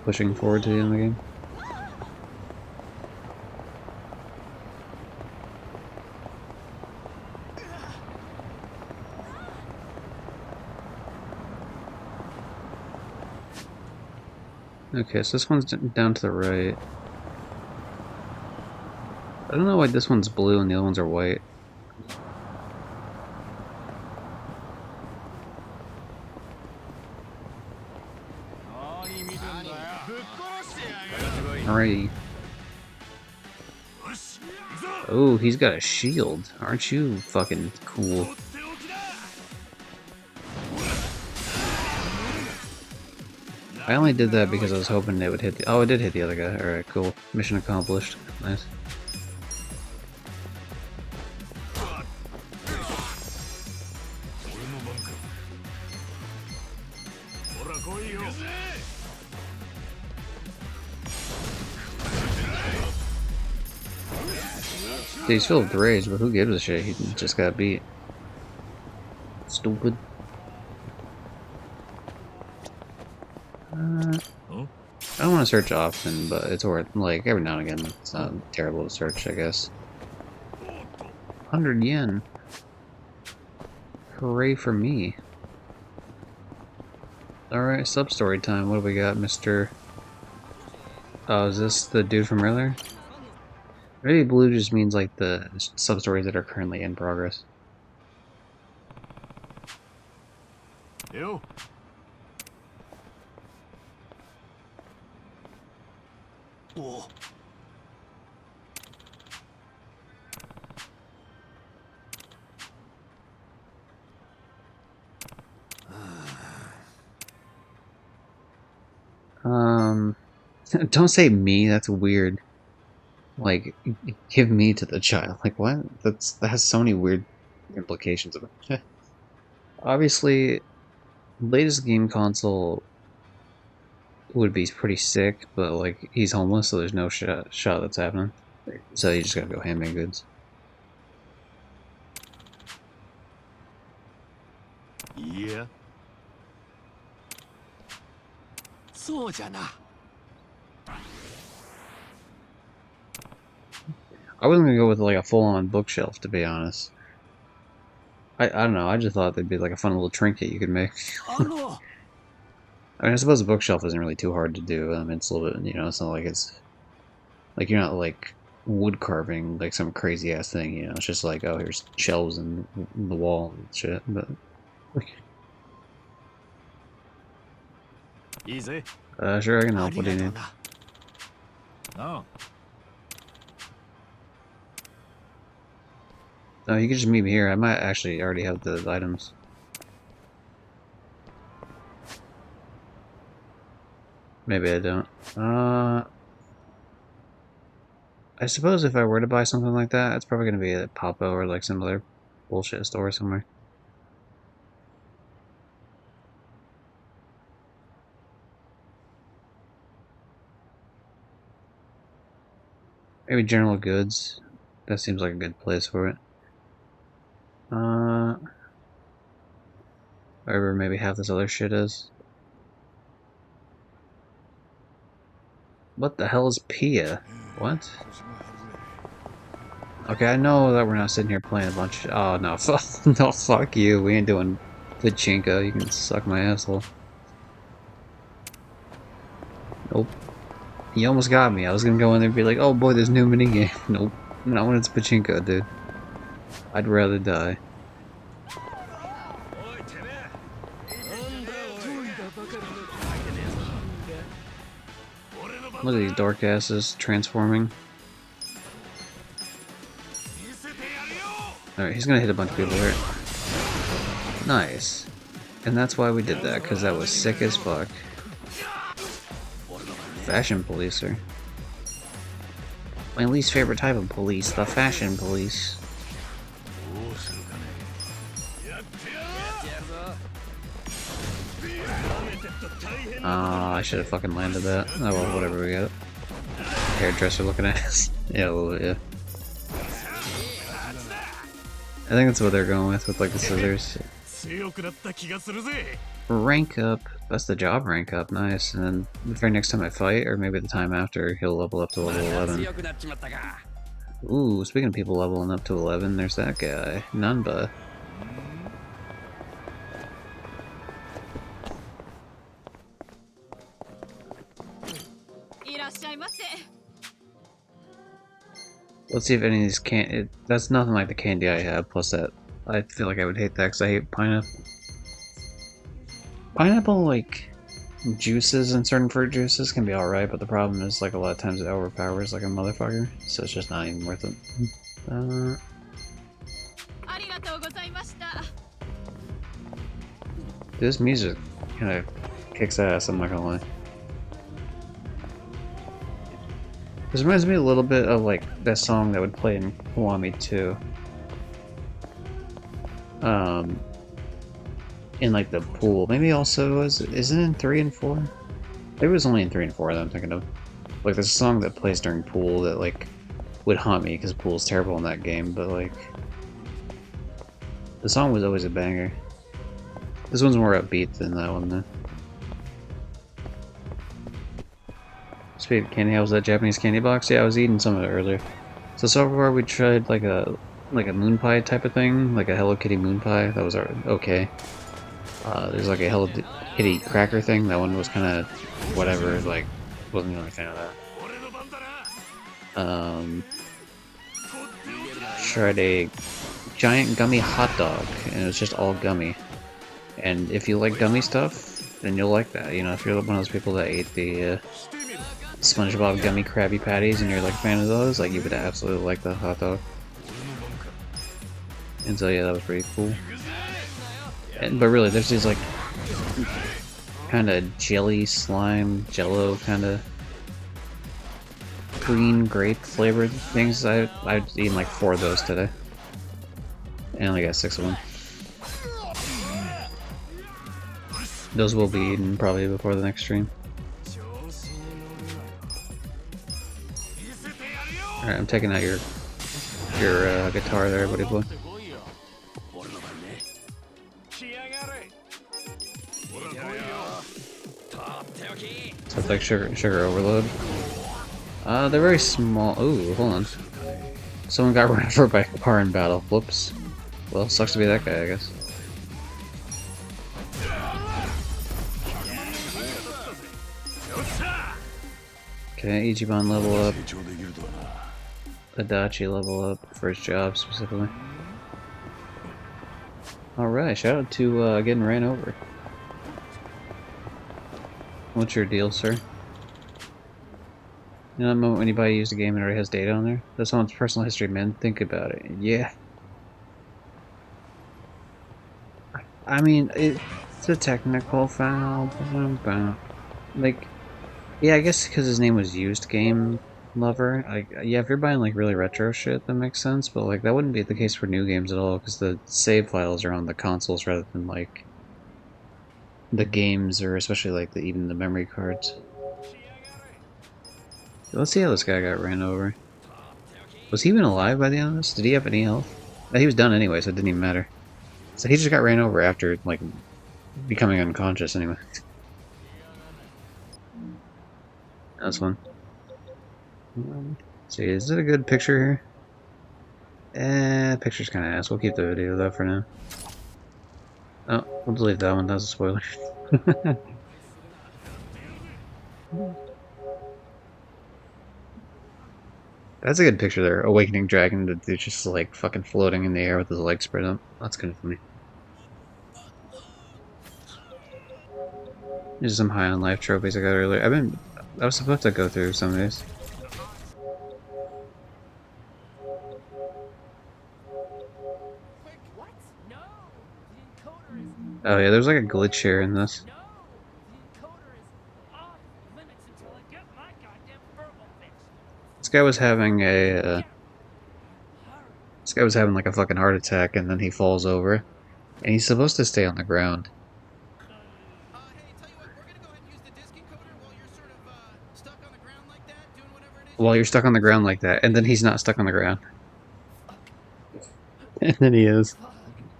pushing forward to the end of the game. Okay, so this one's down to the right. I don't know why this one's blue and the other ones are white. Alrighty. Oh, he's got a shield. Aren't you fucking cool? I only did that because I was hoping it would hit the... Oh, it did hit the other guy. Alright, cool. Mission accomplished. Nice. 来いよ。 Dude, he's filled with rage, but who gives a shit? He just got beat. Stupid. I don't want to search often, but it's worth, like, every now and again. It's not terrible to search, I guess. 100 yen. Hooray for me. Alright, sub-story time. What do we got, Mr. Oh, is this the dude from earlier? Maybe blue just means, like, the sub-stories that are currently in progress. よ。 お。 Don't say me, that's weird. Like, give me to the child. Like, what? That has so many weird implications of it. Obviously, latest game console would be pretty sick, but, like, he's homeless, so there's no shot that's happening. So you just gotta go handmade goods. いや。そうじゃな。 I wasn't gonna go with, like, a full-on bookshelf, to be honest. I don't know, I just thought they'd be, like, a fun little trinket you could make. I mean, I suppose a bookshelf isn't really too hard to do. I mean, it's a little bit, you know, it's not like it's... Like, you're not, like, wood carving, like, some crazy-ass thing, you know? It's just like, oh, here's shelves in the wall and shit, but... Easy. Sure, I can help. What do you need? No. No, you can just meet me here. I might actually already have the items. Maybe I don't. I suppose if I were to buy something like that, it's probably going to be at Papo or like some other bullshit store somewhere. Maybe General Goods. That seems like a good place for it. Wherever maybe half this other shit is. What the hell is Pia? What? Okay, I know that we're not sitting here playing a bunch of... Oh, no. No, fuck you. We ain't doing pachinko. You can suck my asshole. Nope. You almost got me. I was gonna go in there and be like, oh boy, there's new minigame. Nope. Not when it's pachinko, dude. I'd rather die. What are these dork asses transforming? Alright, he's gonna hit a bunch of people here. Nice. And that's why we did that, because that was sick as fuck. Fashion policer. My least favorite type of police, the fashion police. I should have fucking landed that. Oh well, whatever, we got it. Hairdresser looking ass. Yeah, a little bit, yeah. I think that's what they're going with like the scissors. Rank up. That's the job rank up, nice. And then the very next time I fight, or maybe the time after, he'll level up to level 11. Ooh, speaking of people leveling up to 11, there's that guy. Nanba. Let's see if any of these can't. That's nothing like the candy I have. Plus that, I feel like I would hate that because I hate pineapple. Pineapple, like, juices and certain fruit juices can be alright, but the problem is, like, a lot of times it overpowers like a motherfucker, so it's just not even worth it. This music kind of kicks ass, I'm not gonna lie. This reminds me a little bit of, like, that song that would play in Kiwami 2. in like the pool. Maybe also is it in 3 and 4? Maybe it was only in 3 and 4 that I'm thinking of. Like there's a song that plays during pool that like would haunt me because pool's terrible in that game, but like the song was always a banger. This one's more upbeat than that one though. Speaking of candy, how was that Japanese candy box? Yeah, I was eating some of it earlier. So far we tried like a moon pie type of thing, like a Hello Kitty moon pie. That was okay. There's like a Hello Kitty cracker thing. That one was kind of whatever. Like wasn't really a fan of that. Tried a giant gummy hot dog, and it was just all gummy. And if you like gummy stuff, then you'll like that. You know, if you're one of those people that ate the SpongeBob gummy Krabby Patties and you're like a fan of those, like you would absolutely like the hot dog. And so yeah, that was pretty cool. But really, there's these like kind of jelly slime, jello kind of green grape flavored things. I've eaten like 4 of those today. And I only got 6 of them. Those will be eaten probably before the next stream. Alright, I'm taking out your guitar there, buddy boy. So it's like sugar overload. They're very small. Ooh, hold on. Someone got run over by a car in battle. Whoops. Well, sucks to be that guy, I guess. Okay, Ichiban level up. Adachi level up. First job, specifically. Alright, shout out to getting ran over. What's your deal, sir? You know that moment when you buy a used game and it already has data on there? That's someone's personal history, man. Think about it. Yeah. I mean, it's a technical foul. Like, yeah, I guess because his name was Used Game Lover. Like, yeah, if you're buying like really retro shit, that makes sense. But like, that wouldn't be the case for new games at all, because the save files are on the consoles rather than like the games, or especially like even the memory cards. Let's see how this guy got ran over. Was he even alive by the end of this? Did he have any health? He was done anyway, so it didn't even matter. So he just got ran over after like becoming unconscious anyway. That's fun. See, is it a good picture here? Picture's kind of ass. We'll keep the video though for now. Oh, we'll delete that one. That was a spoiler. That's a good picture there. Awakening Dragon that's just like fucking floating in the air with his legs spread up. That's kind of funny. There's some high on life trophies I got earlier. I was supposed to go through some of these. Oh yeah, there's like a glitch here in this. This guy was having like a fucking heart attack, and then he falls over, and he's supposed to stay on the ground. While you're stuck on the ground like that, and then he's not stuck on the ground. And then he is.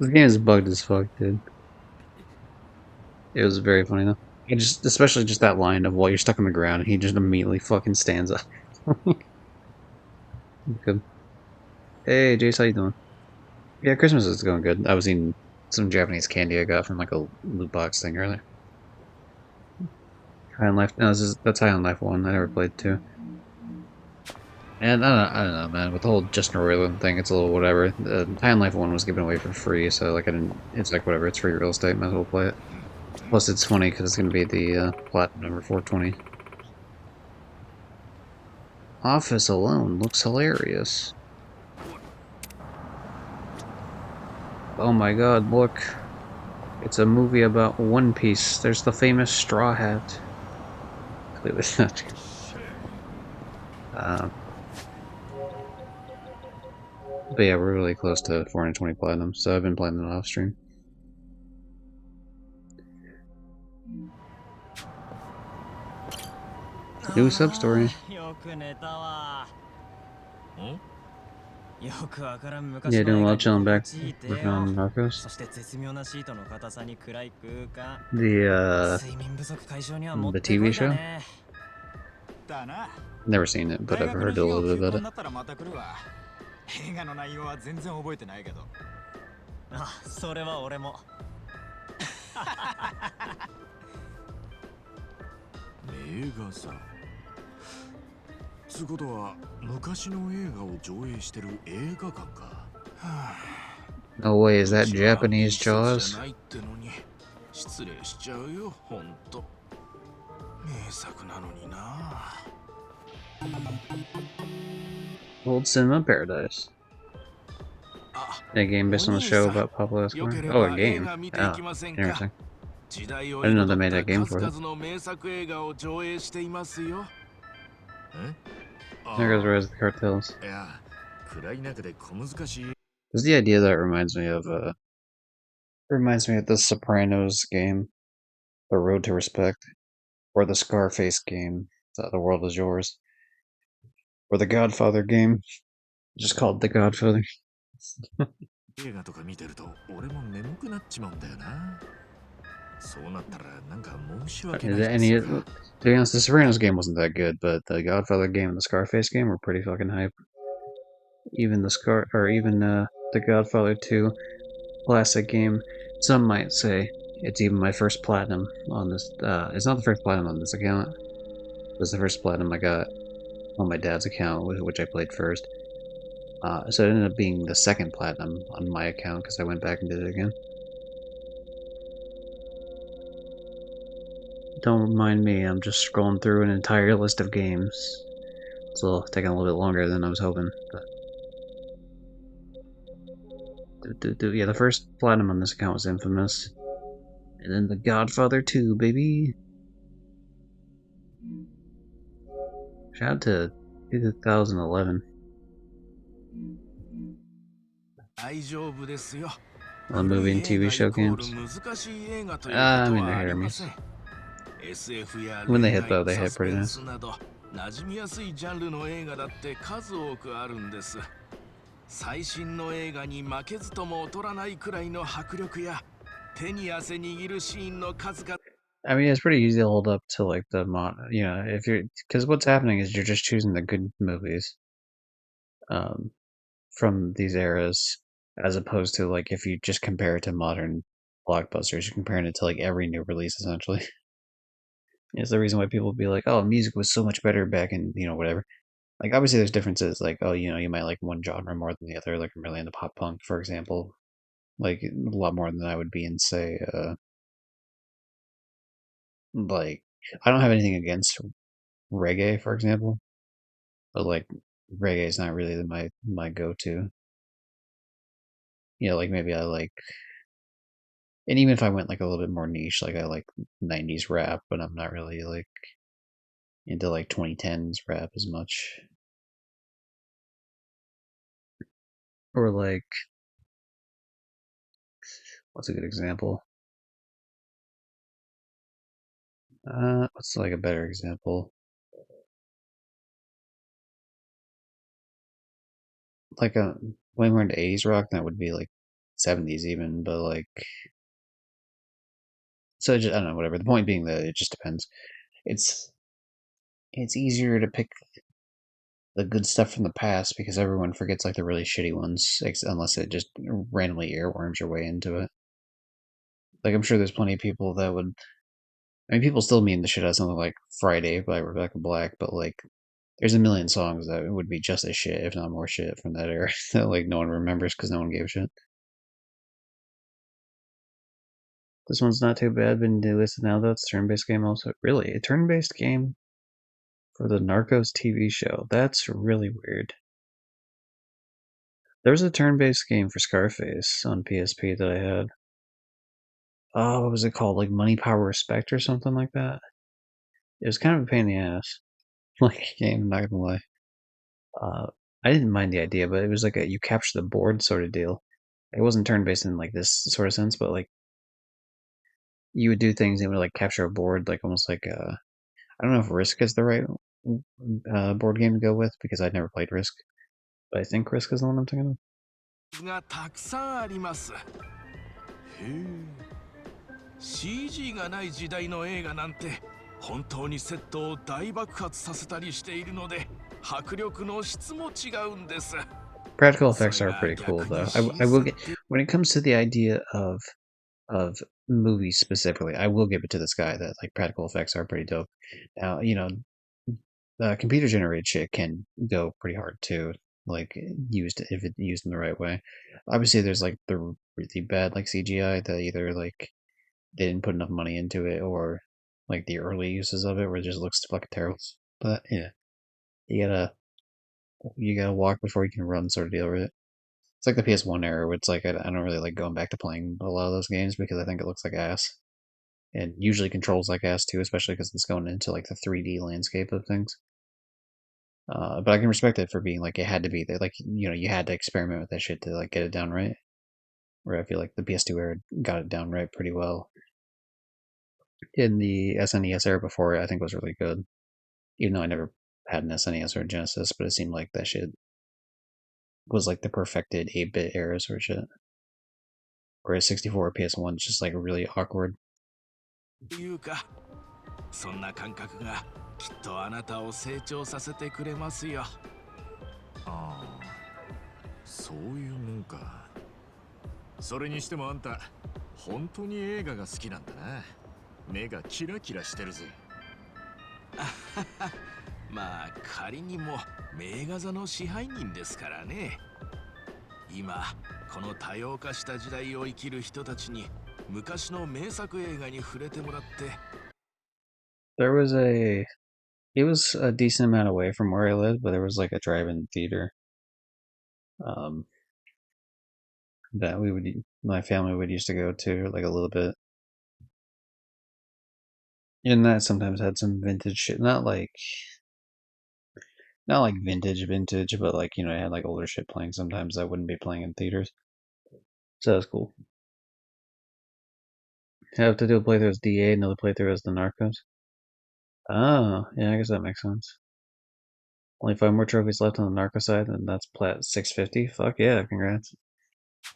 This game is bugged as fuck, dude. It was very funny though. Especially just that line of while you're stuck on the ground, and he just immediately fucking stands up. Good. Hey, Jace, how you doing? Yeah, Christmas is going good. I was eating some Japanese candy I got from like a loot box thing earlier. High on Life. No, that's High on Life 1. I never played 2. And I don't know, man. With the whole Justin Roiland thing, it's a little whatever. High on Life 1 was given away for free, so like I didn't. It's like whatever. It's free real estate. Might as well play it. Plus, it's funny because it's going to be the platinum number 420. Office alone looks hilarious. Oh my god, look. It's a movie about One Piece. There's the famous Straw Hat. Clearly not true. But yeah, we're really close to 420 platinum, so I've been playing them off stream. New sub story. よく寝たわ。よくわからん Yeah, 昔の doing 映画 well, に chilling 心 back, 地いいって working よ。on Narcos. そして絶妙なシートの硬さに暗い空間。 The 睡眠不足解消にはもっ the てこ TV いだ show. ね。だな。 Never seen it, but 大 I've 学の heard a 授業 little bit 休 about 校 it. になったらまた来るわ。映画の内容は全然覚えてないけど。あ、それは俺も。映画さ。つことは昔の映画を上映してる映画館か。No way, is う that ちはあんまり Japanese 施設 Jaws? じゃないってのに失礼しちゃうよ、ほんと。名作なのにな。Old Cinema Paradise. あ、 A game based on a show about Pablo よ Escobar. けれ Oh, a ば映 game. 画見てい Oh, きませんか。 interesting. 時代を I didn't know 彩 they made っ a た game 数 for it. 々の名作映画を上映していますよ。There goes Rise of the Cartels. いや、暗い中で小難しい。 There's the idea that reminds me of the Sopranos game, The Road to Respect, or the Scarface game, The World Is Yours, or the Godfather game, just called The Godfather. 映画とか見てると俺も眠くなっちまうんだよな。そうなったらなんか申し訳ないですが。 To be honest, the Sopranos game wasn't that good, but the Godfather game and the Scarface game were pretty fucking hype. Even the Godfather 2 classic game. Some might say it's even my first platinum on this. It's not the first platinum on this account. It was the first platinum I got on my dad's account, which I played first. So it ended up being the second platinum on my account because I went back and did it again. Don't mind me, I'm just scrolling through an entire list of games. It's taking a little bit longer than I was hoping, but yeah, the first platinum on this account was Infamous, and then The Godfather 2, baby. Shout out to 2011. 大丈夫ですよ。 The movie and TV show games. 難しい映画という I こと mean, は they're あ hit り or ま miss. せん。SF や When they 恋 hit, though, 愛、 they hit サス pretty ペン nice. スなど馴染みやすいジャンルの映画だって数多くあるんです。最新の映画に負けずとも劣らないくらいの迫力や手に汗握るシーンの数々。 I mean, it's pretty easy to hold up to like the if you're because what's happening is you're just choosing the good movies, from these eras, as opposed to like if you just compare it to modern blockbusters, you're comparing it to like every new release essentially. It's the reason why people be like, "Oh, music was so much better back in whatever." Like obviously there's differences. Like you might like one genre more than the other. Like I'm really into pop punk, for example, like a lot more than I would be in say like I don't have anything against reggae, for example, but like reggae is not really my go-to. Like maybe I like, and even if I went like a little bit more niche, like I like 90s rap, but I'm not really like into like 2010s rap as much. Or like, what's a good example? What's like a better example? Like a way more into 80s rock, that would be like 70s even, but like, so just, I don't know, whatever. The point being that it just depends. It's it's easier to pick the good stuff from the past because everyone forgets like the really shitty ones, unless it just randomly earworms your way into it. Like I'm sure there's plenty of people that would. I mean, people still mean the shit out of something like Friday by Rebecca Black, but like, there's a million songs that would be just as shit, if not more shit, from that era that like no one remembers because no one gave a shit. This one's not too bad, but do listen now though. It's a turn-based game also. Really, a turn-based game for the Narcos TV show? That's really weird. There was a turn-based game for Scarface on PSP that I had. Oh, what was it called? Like Money, Power, Respect or something like that? It was kind of a pain in the ass. Like a game, I'm not gonna lie. I didn't mind the idea, but it was like a you capture the board sort of deal. It wasn't turn-based in like this sort of sense, but like you would do things and it would like capture a board, like almost like I don't know if Risk is the right board game to go with because I'd never played Risk, but I think Risk is the one I'm thinking of. がたくさんあります。へえ。CG がない時代の映画なんて本当にセットを大爆発させたりしているので迫力の質も違うんです。Practical effects are pretty cool, though. I will get when it comes to the idea of movies specifically. I will give it to this guy that like practical effects are pretty dope. Now, computer generated shit can go pretty hard too. Like used if it used in the right way. Obviously, there's like the really bad like CGI that either like they didn't put enough money into it or like the early uses of it where it just looks fucking terrible. But yeah, you gotta you gotta walk before you can run, sort of deal with it. It's like the PS1 era, where it's like I don't really like going back to playing a lot of those games because I think it looks like ass, and usually controls like ass too, especially because it's going into like the 3D landscape of things. But I can respect it for being like it had to be there, like you had to experiment with that shit to like get it down right. Where I feel like the PS2 era got it down right pretty well. In the SNES era before, I think was really good. Even though I never had an SNES or a Genesis, but it seemed like that shit was like the perfected 8-bit era sort of shit. Whereas 64 or PS1 is just like really awkward. いうか、そんな感覚がきっとあなたを成長させてくれますよ。ああ、そういうもんか。それにしてもあんた、本当に映画が好きなんだな。目がキラキラしてるぜ。まあ仮にも名画座の支配人ですからね。今この多様化した時代を生きる人たちに昔の名作映画に触れてもらって。It was a decent amount away from where I lived, but there was like a drive-in theater, that my family would used to go to like a little bit. And that sometimes had some vintage shit, not like vintage, but like it had like older shit playing sometimes that wouldn't be playing in theaters. So that was cool. Have to do a playthrough as DA, another playthrough as the Narcos. Oh, yeah, I guess that makes sense. Only 5 more trophies left on the Narco side, and that's plat 650. Fuck yeah, congrats.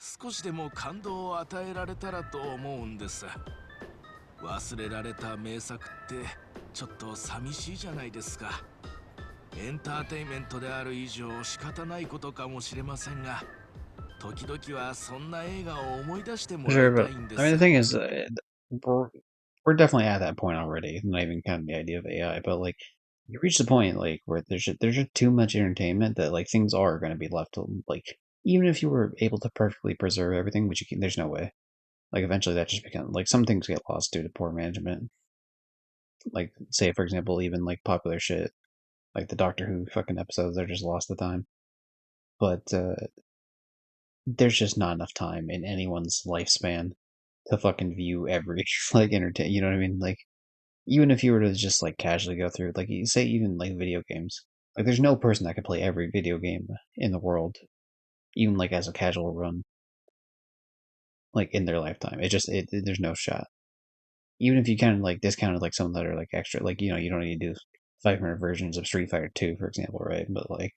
少しでも感動を与えられたらと思うんです。忘れられた名作ってちょっと寂しいじゃないですか。エンターテインメントである以上仕方ないことかもしれませんが、時々はそんな映画を思い出してもら Sure, いた but いんで I mean, the す。thing is, we're definitely at that point already. Not even kind of the idea of AI, but like you reach the point like where there's just too much entertainment that like things are going to be left like even if you were able to perfectly preserve everything, which there's no way. Like eventually that just becomes like some things get lost due to poor management. Like say for example, even like popular shit like the Doctor Who fucking episodes, they're just lost the time. But there's just not enough time in anyone's lifespan to fucking view every like entertain. You know what I mean? Like even if you were to just like casually go through, like you say, even like video games, like there's no person that could play every video game in the world, even like as a casual run, like in their lifetime. There's no shot. Even if you kind of like discounted like some that are like extra, like you don't need to do 500 versions of Street Fighter 2, for example, right? But like,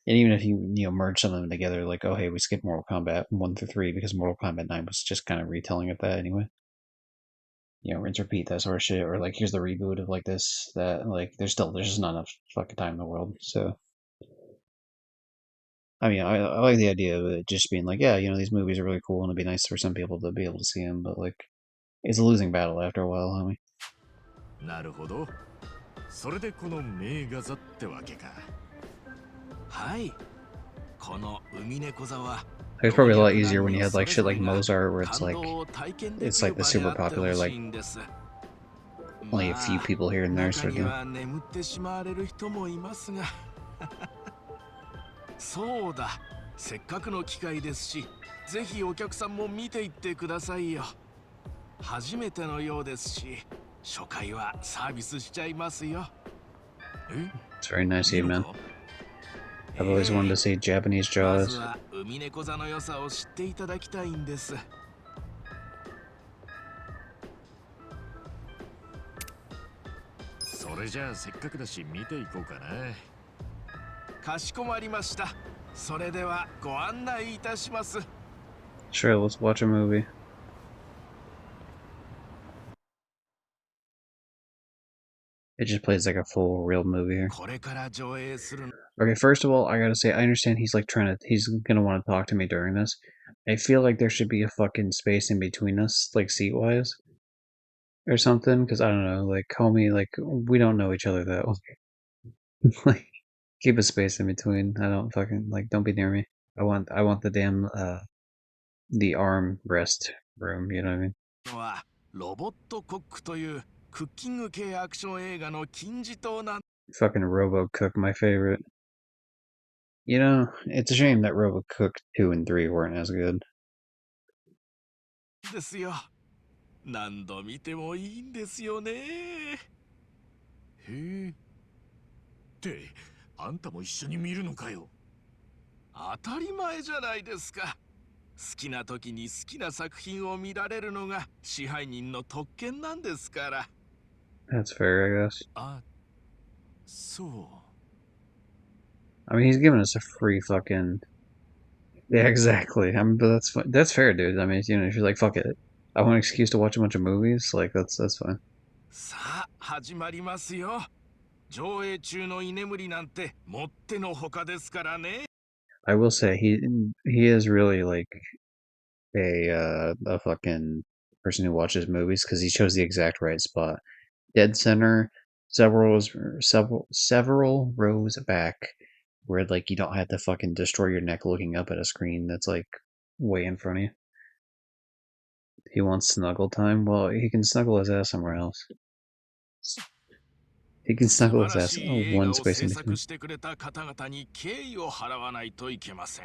and even if you merge some of them together, like oh hey, we skipped Mortal Kombat 1 through 3 because Mortal Kombat 9 was just kind of retelling of that anyway. Rinse repeat that sort of shit, or like here's the reboot of like this, that, like there's just not enough fucking time in the world. So I mean, I like the idea of it just being like, yeah, these movies are really cool, and it'd be nice for some people to be able to see them, but like, it's a losing battle after a while, homie. なるほど。それでこの名画座ってわけか。はい。この海猫座は It's probably a lot easier when you had like shit like Mozart, where it's like the super popular, like only a few people here and there sort of thing. そうだ。せっかくの機会ですし、ぜひお客さんも見ていってくださいよ。初めてのようですし、初回はサービスしちゃいますよ。It's very nice of you, man. I've always wanted to see Japanese Jaws. まずは海猫座の良さを知っていただきたいんです。それじゃあせっかくだし見ていこうかな。かしこまりました。それではご案内いたします。 Sure, let's watch a movie. It just plays like a full real movie here. これから上映する Okay, first of all, I gotta say, I understand he's like he's gonna want to talk to me during this. I feel like there should be a fucking space in between us, like seat wise, or something, because I don't know, like, homie, like, we don't know each other that well. Like, keep a space in between. I don't fucking, like, don't be near me. I want the damn, the arm rest room, you know what I mean? のはロボットコックというクッキング系アクション映画の金字塔なん Fucking Robo Cook, my favorite. You know, it's a shame that Robo Cook 2 and 3 weren't as good. ですよ。何度見てもいいんですよね。へえ。ってあんたも一緒に見るのかよ。当たり前じゃないですか。好きな時に好きな作品を見られるのが支配人の特権なんですから。 That's fair, I guess. あ、そう。I mean, he's giving us a free fucking. Yeah, exactly. I mean, but that's fair, dude. I mean, you know, if you're like, fuck it, I want an excuse to watch a bunch of movies. Like, that's fine. さあ始まりますよ。上映中の居眠りなんてもってのほかですからね。 I will say he is really like a fucking person who watches movies because he chose the exact right spot, dead center, several rows back, where like you don't have to fucking destroy your neck looking up at a screen that's like way in front of you. He wants snuggle time. Well, he can snuggle his ass somewhere else. He can 素 snuggle 晴 his ら ass しい映 one 画を space 制 in 作 between. してくれた方々に敬意を払わないといけません。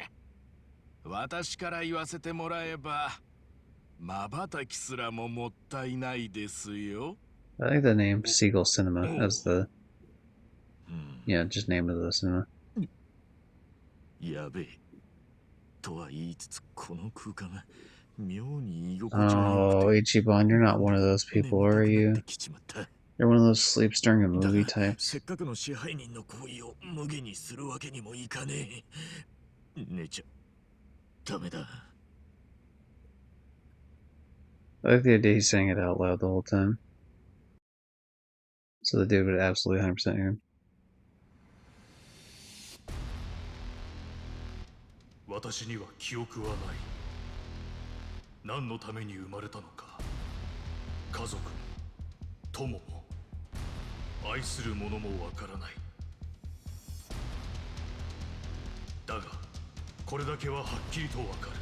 私から言わせてもらえば、瞬きすらももったいないですよ。 I like the name Seagull Cinema as the うん。just name of the cinema. やべえ。とは言いつつこの空間妙に居心地が良く Oh, て。 Ichiban, you're not one of those people, 眠た are くなっ you? てきちまった。 You're one of those sleeps during a だ movie が types. せっかくの支配人の行為を無下にするわけにもいかねえ。寝ちゃダメだ。 I like the idea he's saying it out loud the whole time. So the dude would absolutely 100% hear him. 私には記憶はない。何のために生まれたのか。家族も友も愛する者もわからない。だがこれだけははっきりとわかる。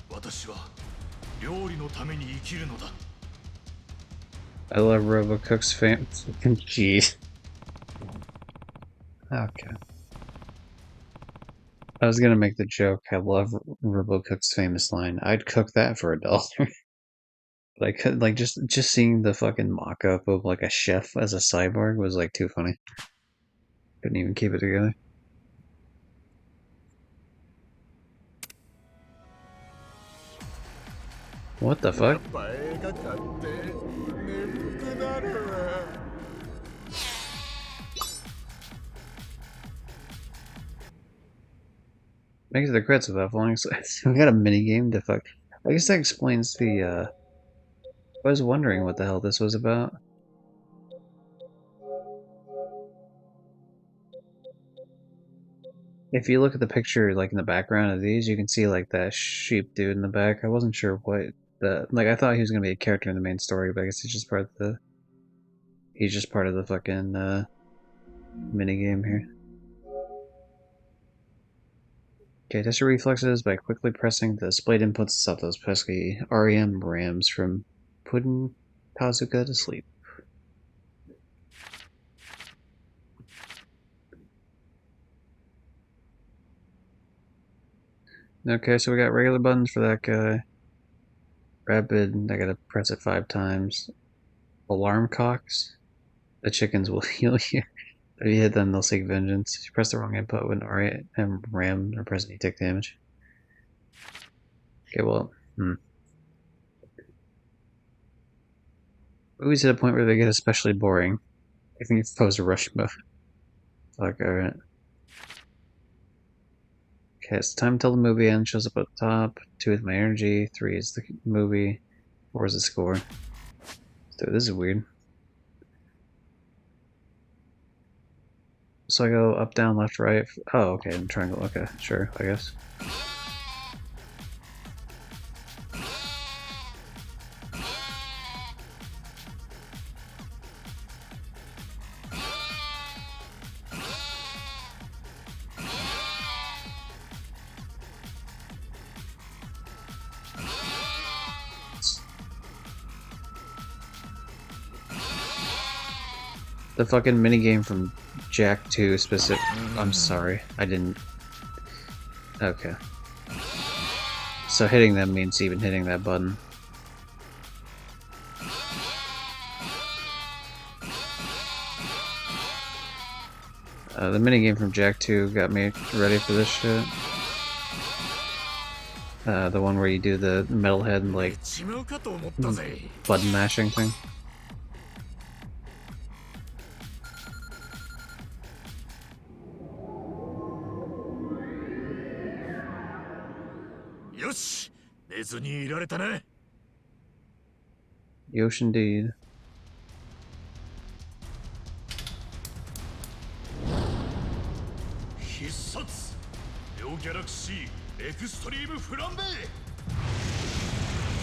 私は料理のために生きるのだ。 I love Robocook's fucking jeez. Okay. I was gonna make the joke. I love Robocook's famous line. I'd cook that for $1. But I could like just seeing the fucking mock-up of like a chef as a cyborg was like too funny. Couldn't even keep it together. What the やっ fuck? ぱ映画館って眠くなる。 Make it to the credits without falling asleep. We got a mini game to fuck. I guess that explains the I was wondering what the hell this was about. If you look at the picture, like in the background of these, you can see like that sheep dude in the back. I wasn't sure what I thought he was gonna be a character in the main story, but I guess he's just part of the fucking mini game here. Okay, test your reflexes by quickly pressing the displayed inputs to stop those pesky REM rams from putting Kazuka to sleep. Okay, so we got regular buttons for that guy. Rapid, I gotta press it 5 times. Alarm cocks. The chickens will heal you. If you hit them, they'll seek vengeance. If you press the wrong input when RM ram or present, you take damage. Okay, well, movies hit a point where they get especially boring. I think it's supposed to rush move. Fuck, alright. Okay, it's time till the movie ends, shows up at the top. 2 is my energy, 3 is the movie, 4 is the score. Dude, this is weird. So I go up, down, left, right. Oh, okay, in triangle. Okay, sure, I guess. The fucking minigame from Jack 2 specific. I'm sorry, I didn't. Okay. So hitting them means even hitting that button. The minigame from Jack 2 got me ready for this shit. The one where you do the metalhead, like, button mashing thing. Yosh! 寝ずにいられたね。Yosh indeed. 必殺両ギャラクシーエクストリームフランベ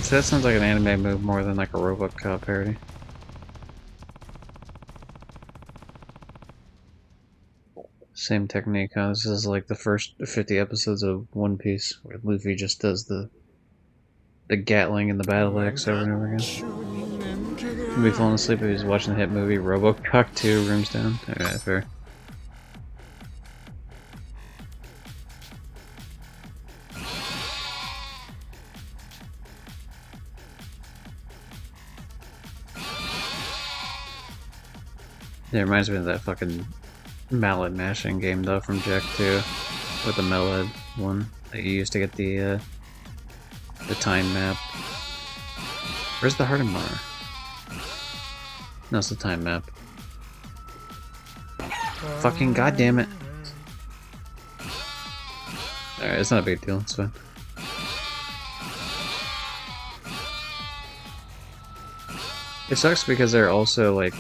So that sounds like an anime move more than like a RoboCop parody. Same technique, huh? This is like the first 50 episodes of One Piece, where Luffy just does the Gatling and the battle axe over and over again. He'd be falling asleep if he was watching the hit movie RoboCop 2 Rooms Down. Alright, fair. Yeah, it reminds me of that fucking mallet mashing game though from Jack 2 with the metalhead one that you used to get the time map. Where's the Hardenmar? No, it's the time map. Fucking goddamn it! Alright, it's not a big deal. It's fine. It sucks because they're also like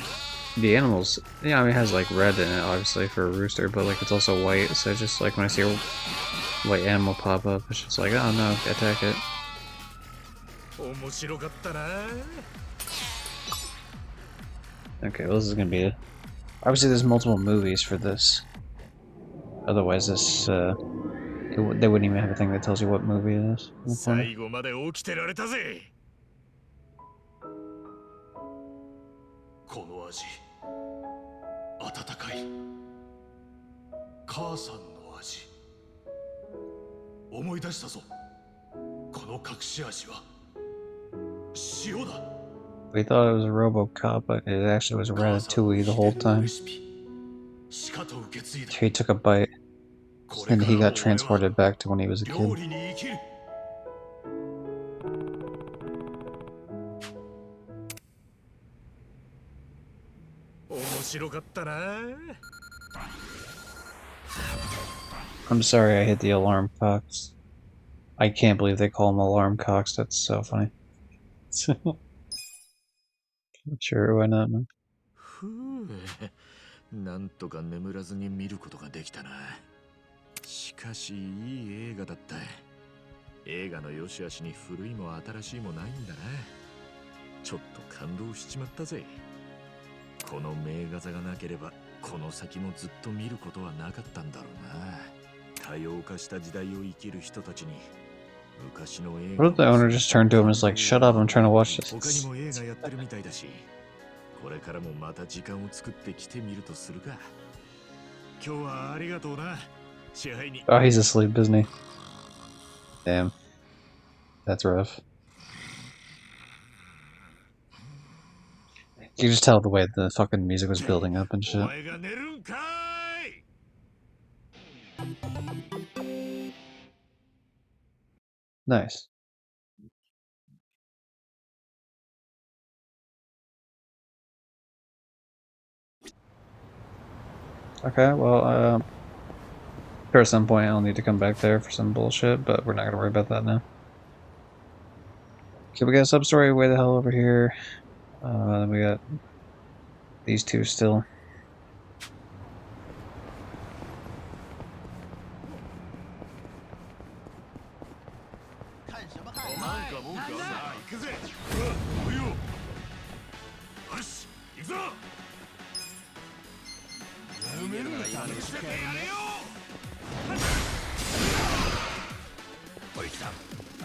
the animals. Yeah, I mean, it has like red in it, obviously for a rooster, but like it's also white. So just like when I see a white animal pop up, it's just like, oh no, attack it. Okay, well, this is gonna be it. Obviously, there's multiple movies for this. Otherwise, this they wouldn't even have a thing that tells you what movie it is. 最後まで起きてられたぜこの味温かい母さんの味思い出したぞこの隠し味は塩だ We thought it was a RoboCop, but it actually was Ratatouille the whole time. He took a bite, and he got transported back to when he was a kid. 面白かったな I'm sorry I hit the alarm cocks. I can't believe they call them alarm cocks. That's so funny. Sure, why not, man? ふうなんとか眠らずに見ることができたなしかしいい映画だった映画の良し悪しに古いも新しいもないんだなちょっと感動しちまったぜこの名画座がなければこの先もずっと見ることはなかったんだろうな多様化した時代を生きる人たちに What if the owner just turned to him and was like, shut up, I'm trying to watch this? 他にも映画やってるみたいだしこれからもまた時間を作って来てみるとするか今日はありがとうな支配に Oh, he's asleep, isn't he? Damn. That's rough. You can just tell the way the fucking music was building up and shit. お前が寝るんかい Nice. Okay, well, sure at some point I'll need to come back there for some bullshit, but we're not gonna worry about that now. Okay, we got a sub-story way the hell over here. Then we got these two still.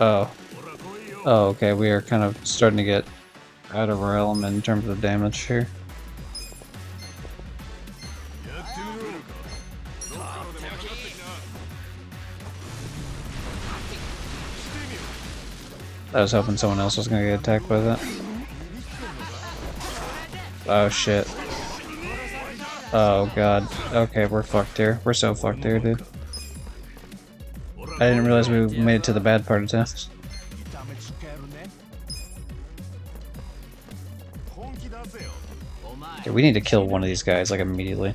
Oh. Oh, okay, we are kind of starting to get out of our element in terms of damage here. I was hoping someone else was gonna get attacked by that. Oh shit. Oh god. Okay, we're fucked here. We're so fucked here, dude. I didn't realize we made it to the bad part of town. Okay, we need to kill one of these guys, like, immediately.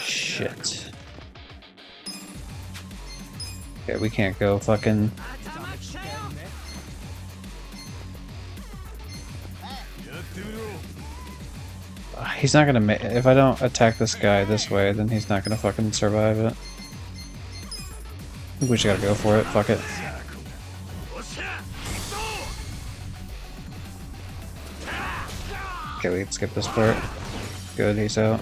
Shit. Okay, we can't go fucking... He's not gonna make... If I don't attack this guy this way, then he's not gonna fucking survive it. I think we just gotta go for it. Fuck it. Okay, we can skip this part. Good, he's out.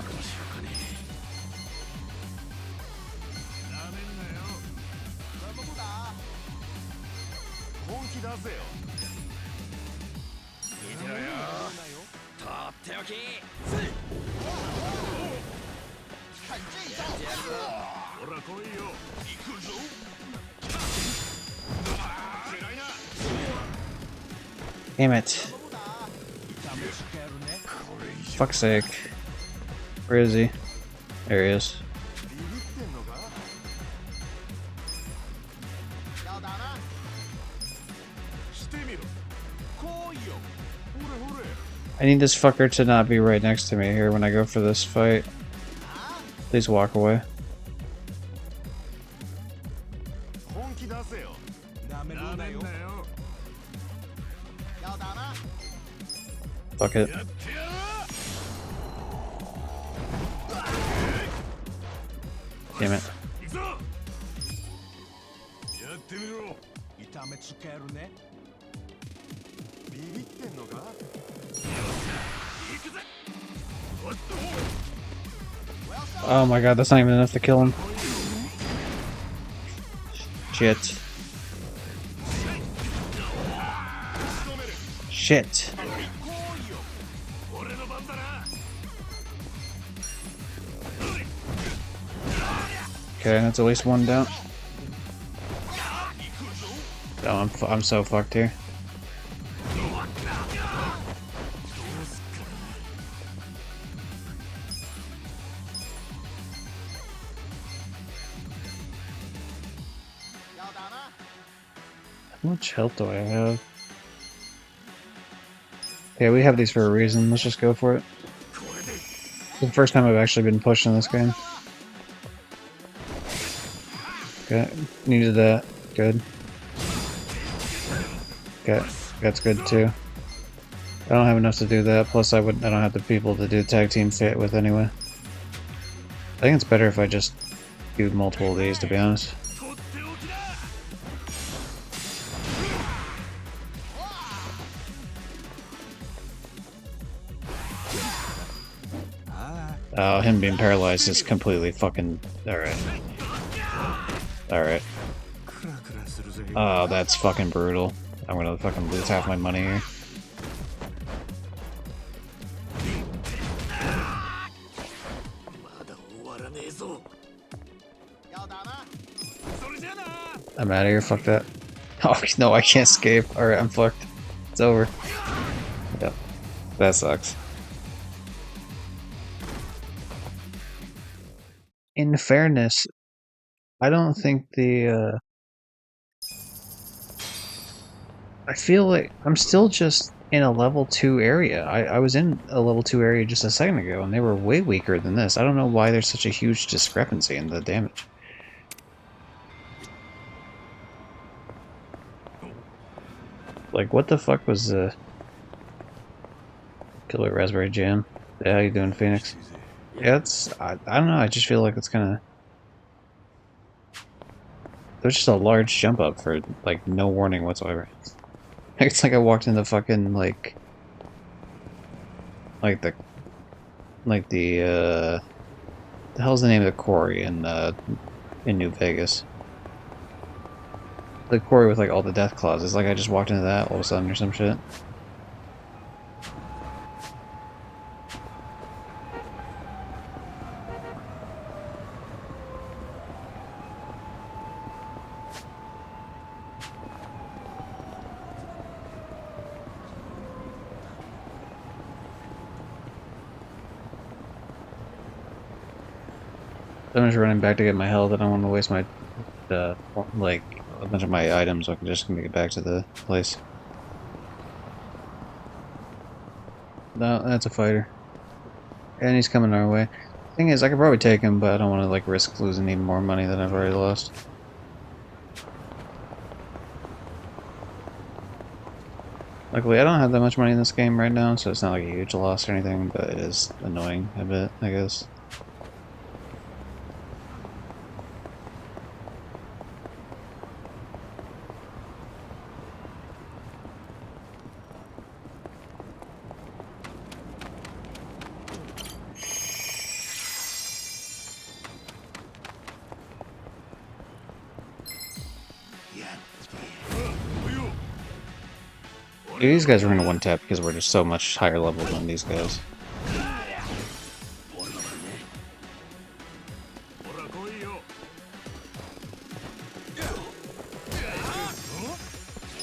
Damn it. Fuck's sake. Where is he? There he is. I need this fucker to not be right next to me here when I go for this fight. Please walk away. Fuck it. Damn it. Oh my god, that's not even enough to kill him. Shit. Shit. Okay, that's at least one down. Oh, I'm so fucked here. How much health do I have? Yeah, we have these for a reason. Let's just go for it. It's the first time I've actually been pushed in this game. Okay, needed that. Good. Okay, that's good too. I don't have enough to do that. Plus, I don't have the people to do tag team fit with anyway. I think it's better if I just do multiple of these, to be honest. Oh, him being paralyzed is completely fucking... Alright. Alright. Oh, that's fucking brutal. I'm gonna fucking lose half my money here. I'm out of here, fuck that. Oh, no, I can't escape. Alright, I'm fucked. It's over. Yep. That sucks. In fairness, I don't think the, I feel like I'm still just in a level 2 area. I was in a level 2 area just a second ago, and they were way weaker than this. I don't know why there's such a huge discrepancy in the damage. Like, what the fuck was the... Killer Raspberry Jam? Yeah, how you doing, Phoenix? Yeah, it's... I don't know, I just feel like it's kind of... There's just a large jump up for, like, no warning whatsoever. It's like I walked into fucking, like... Like the... Like the hell's the name of the quarry in New Vegas? The quarry with, like, all the death clauses. Like, I just walked into that all of a sudden or some shit. I'm just running back to get my health. I don't want to waste my, like, a bunch of my items. So I can just get back to the place. No, that's a fighter. And he's coming our way. Thing is, I could probably take him, but I don't want to, like, risk losing even more money than I've already lost. Luckily, I don't have that much money in this game right now, so it's not like a huge loss or anything, but it is annoying a bit, I guess. These guys are going to one-tap because we're just so much higher level than these guys.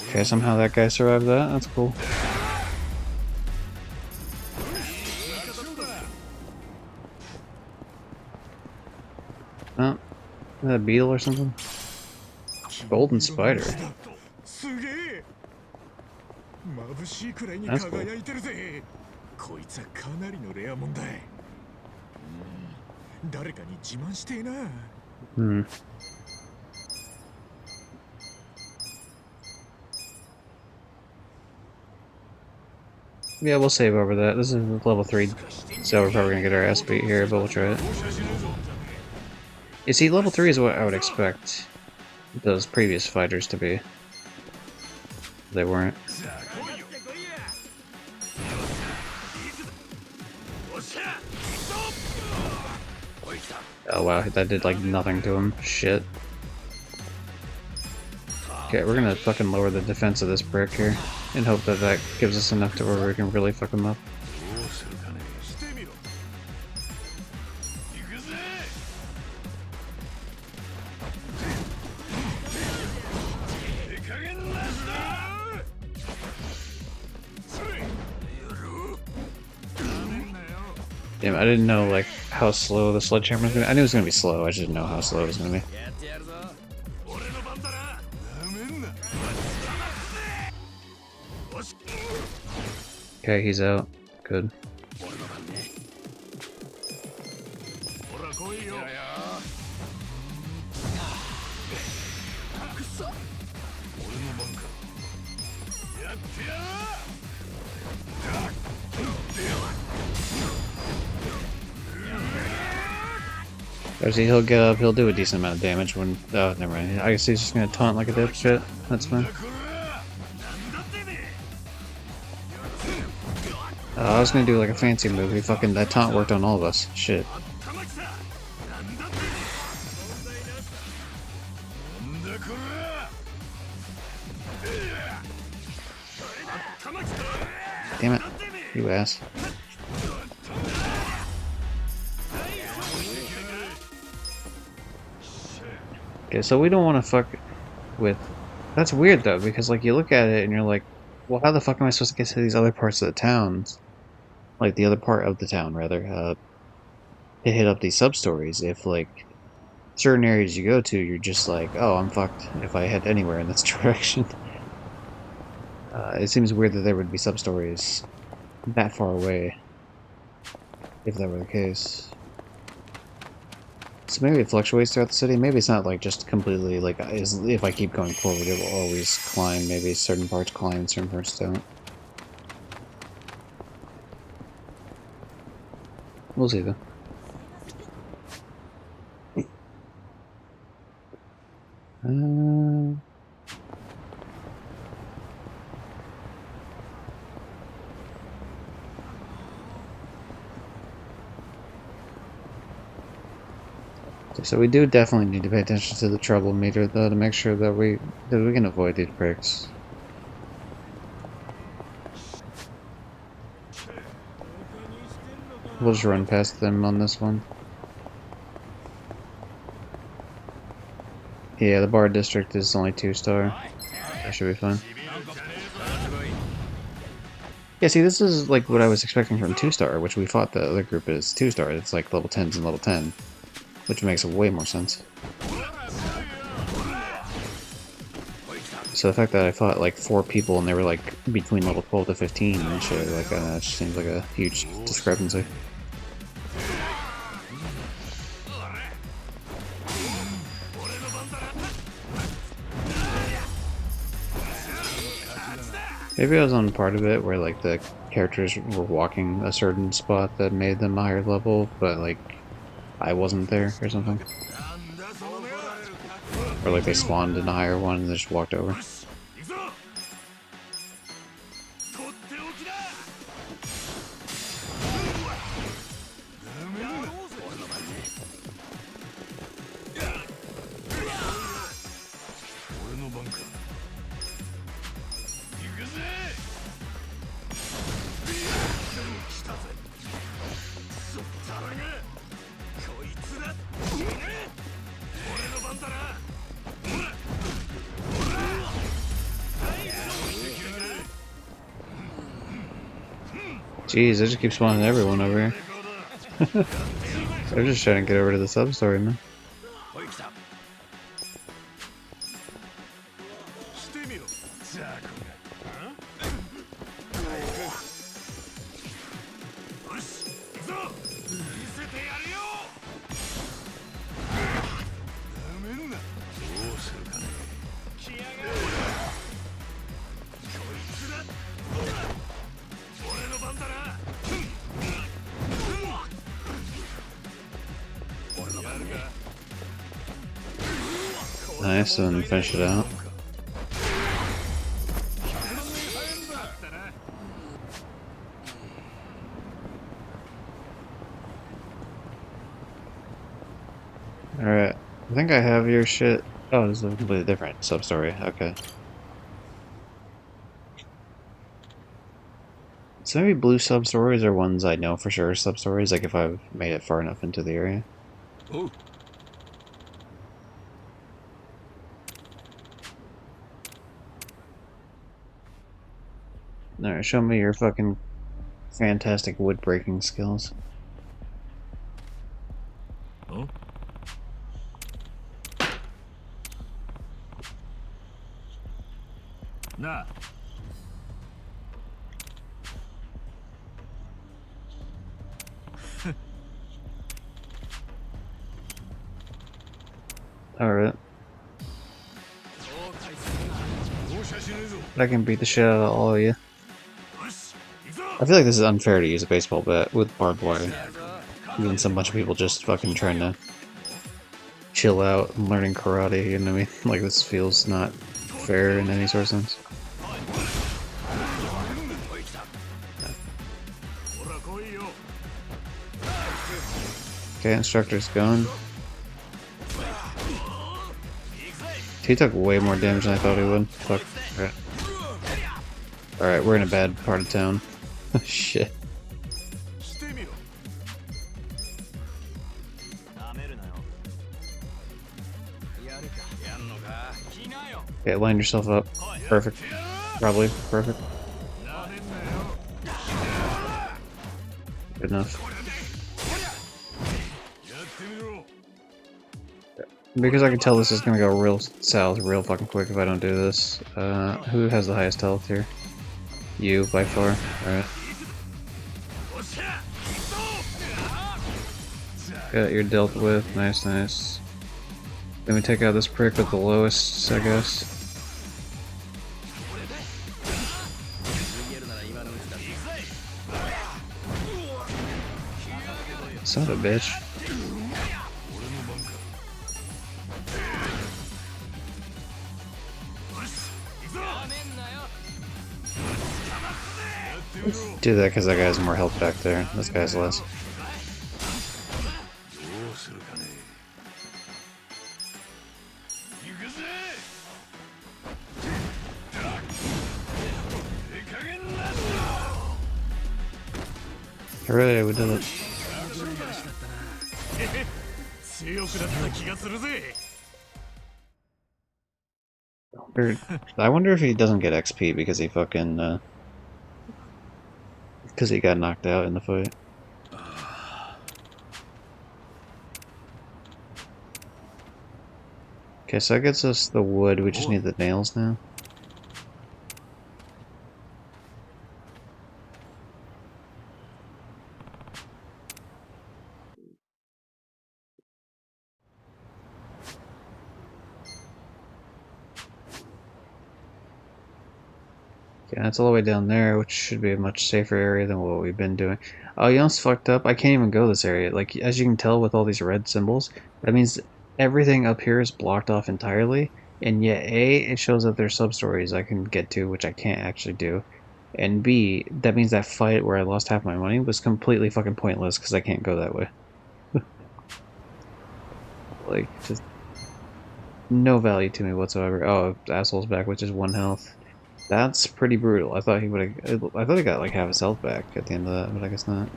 Okay, somehow that guy survived that. That's cool. Oh, is that a beetle or something? Golden spider. That's cool. こいつはかなりのレアもんだ。誰かに自慢してえな。Hmm. Yeah, we'll save over that. This is level 3, so we're probably gonna get our ass beat here, but we'll try it. You see, level 3 is what I would expect those previous fighters to be. They weren't. Oh wow, that did like nothing to him. Shit. Okay, we're gonna fucking lower the defense of this brick here, and hope that that gives us enough to where we can really fuck him up. Damn, I didn't know like how slow the sledgehammer was gonna be. I knew it was gonna be slow, I just didn't know how slow it was gonna be. Okay, he's out. Good. Obviously, he'll get up, he'll do a decent amount of damage when... Oh, never mind. I guess he's just gonna taunt like a dipshit. That's fine. I was gonna do like a fancy move. He fucking... That taunt worked on all of us. Shit. Damn it. You ass. Okay, so we don't want to fuck with... That's weird, though, because, like, you look at it and you're like, well, how the fuck am I supposed to get to these other parts of the towns? Like, the other part of the town, rather, to hit up these sub-stories if, like, certain areas you go to, you're just like, oh, I'm fucked if I head anywhere in this direction. It seems weird that there would be sub-stories that far away, if that were the case. So maybe it fluctuates throughout the city. Maybe it's not like just completely like if I keep going forward, it will always climb. Maybe certain parts climb and certain parts don't. We'll see though. Uh, so we do definitely need to pay attention to the trouble meter though to make sure that we can avoid these pricks. We'll just run past them on this one. Yeah, the bar district is only 2-star. That should be fine. Yeah, see, this is like what I was expecting from 2-star, which we fought the other group is 2-star. It's like level 10s and level 10, which makes way more sense. So the fact that I fought like 4 people and they were like between level 12 to 15 and shit, like it just seems like a huge discrepancy. Maybe I was on part of it where like the characters were walking a certain spot that made them a higher level, but like I wasn't there or something. Or like they spawned in a higher one and they just walked over. Jeez, they just keep spawning everyone over here. They're just trying to get over to the sub-story, man. Nice, and finish it out. Alright, I think I have your shit. Oh, this is a completely different sub-story, okay. So maybe blue sub-stories are ones I know for sure sub-stories, like if I've made it far enough into the area. Oh. Alright, show me your fucking fantastic wood breaking skills. Oh? Nah. Alright. I can beat the shit out of all of you. I feel like this is unfair to use a baseball bat with barbed wire. Even some bunch of people just fucking trying to chill out and learning karate, you know what I mean? Like this feels not fair in any sort of sense. Okay, instructor's gone. He took way more damage than I thought he would. Fuck. Alright, we're in a bad part of town. Shit. Okay, line yourself up. Perfect. Probably. Perfect. Good enough. Because I can tell this is gonna go real south real fucking quick if I don't do this. Who has the highest health here? You, by far. Alright. Got your dealt with. Nice, nice. Then we take out this prick with the lowest, I guess. Son of a bitch. Do that because that guy has more health back there. This guy's less. Hooray, we did it. I wonder if he doesn't get XP because he fucking, because he got knocked out in the fight. Okay, so that gets us the wood, we just need the nails now. Okay, that's all the way down there, which should be a much safer area than what we've been doing. Oh, you know what's fucked up? I can't even go this area. Like, as you can tell with all these red symbols, that means everything up here is blocked off entirely, and yet A, it shows that there's sub-stories I can get to, which I can't actually do, and B, that means that fight where I lost half my money was completely fucking pointless because I can't go that way. Like, just no value to me whatsoever. Oh, asshole's back with just 1 health. That's pretty brutal. I thought he would have. I thought he got like half his health back at the end of that, but I guess not.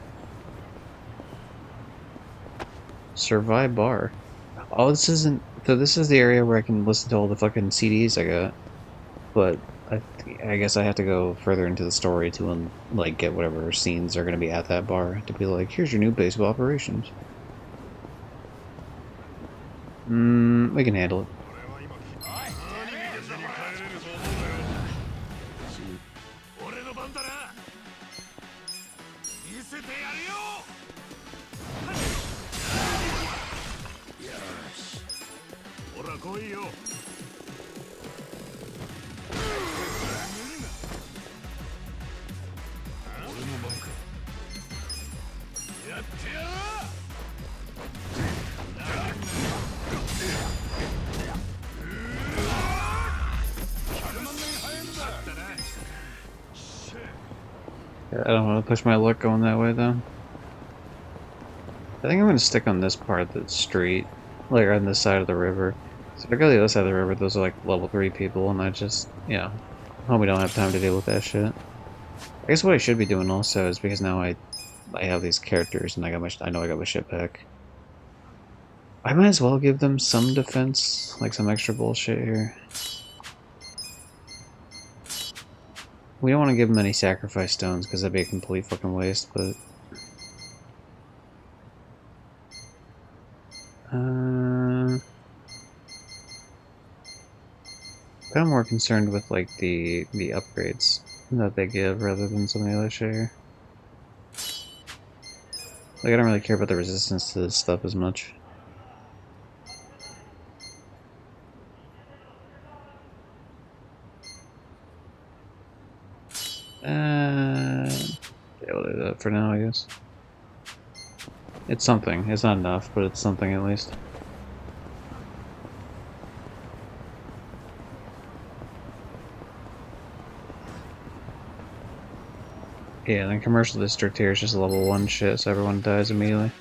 Survive bar. Oh, this isn't. So this is the area where I can listen to all the fucking CDs I got. But I guess I have to go further into the story to like get whatever scenes are gonna be at that bar to be like, here's your new base of operations. We can handle it. I don't want to push my luck going that way though. I think I'm going to stick on this part of the street, like on this side of the river. So if I go to the other side of the river, those are like level 3 people, and I just, you know, hope we don't have time to deal with that shit. I guess what I should be doing also is because now I have these characters and I know I got my shit back. I might as well give them some defense, like some extra bullshit here. We don't want to give them any sacrifice stones because that'd be a complete fucking waste, but... I'm more concerned with like the upgrades that they give rather than some of the other shit here. Like I don't really care about the resistance to this stuff as much. Yeah, we'll do that for now, I guess. It's something. It's not enough, but it's something at least. Yeah, and then commercial district here is just level 1 shit, so everyone dies immediately.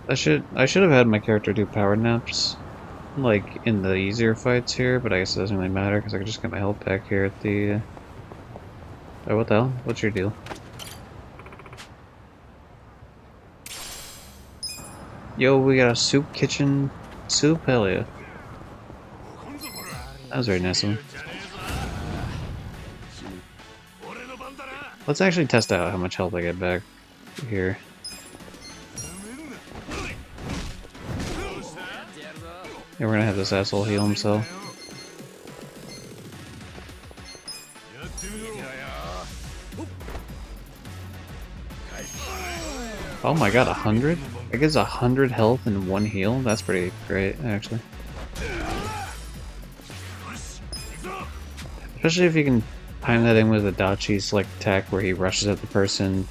I should have had my character do power naps, like in the easier fights here, but I guess it doesn't really matter because I can just get my health back here at the. Oh, what the hell? What's your deal? Yo, we got a soup kitchen soup? Hell yeah. That was very nice of him. Let's actually test out how much health I get back here. Yeah, we're gonna have this asshole heal himself. Oh my god, 100? It gives 100 health and 1 heal? That's pretty great, actually. Especially if you can time that in with a Dachi select attack where he rushes at the person,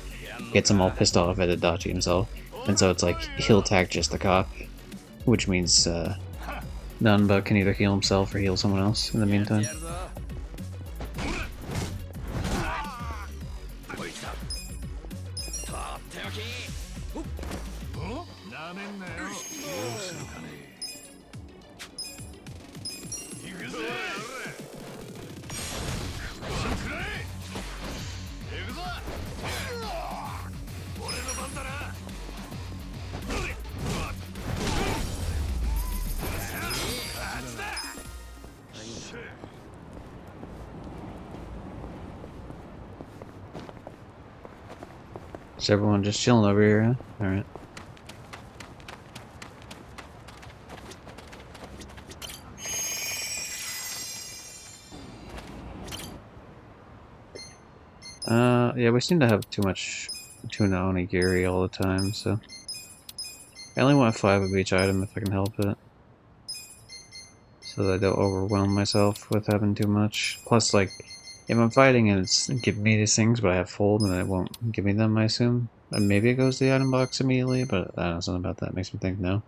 gets them all pissed off at a Dachi himself. And so it's like, he'll attack just the cop, which means none but can either heal himself or heal someone else in the meantime. Is everyone just chilling over here, huh? Alright. Yeah, we seem to have too much tuna onigiri all the time, so... I only want 5 of each item if I can help it. So that I don't overwhelm myself with having too much. Plus, like, if I'm fighting and it's giving me these things, but I have full, then it won't give me them, I assume. And maybe it goes to the item box immediately, but I don't know, something about that makes me think no.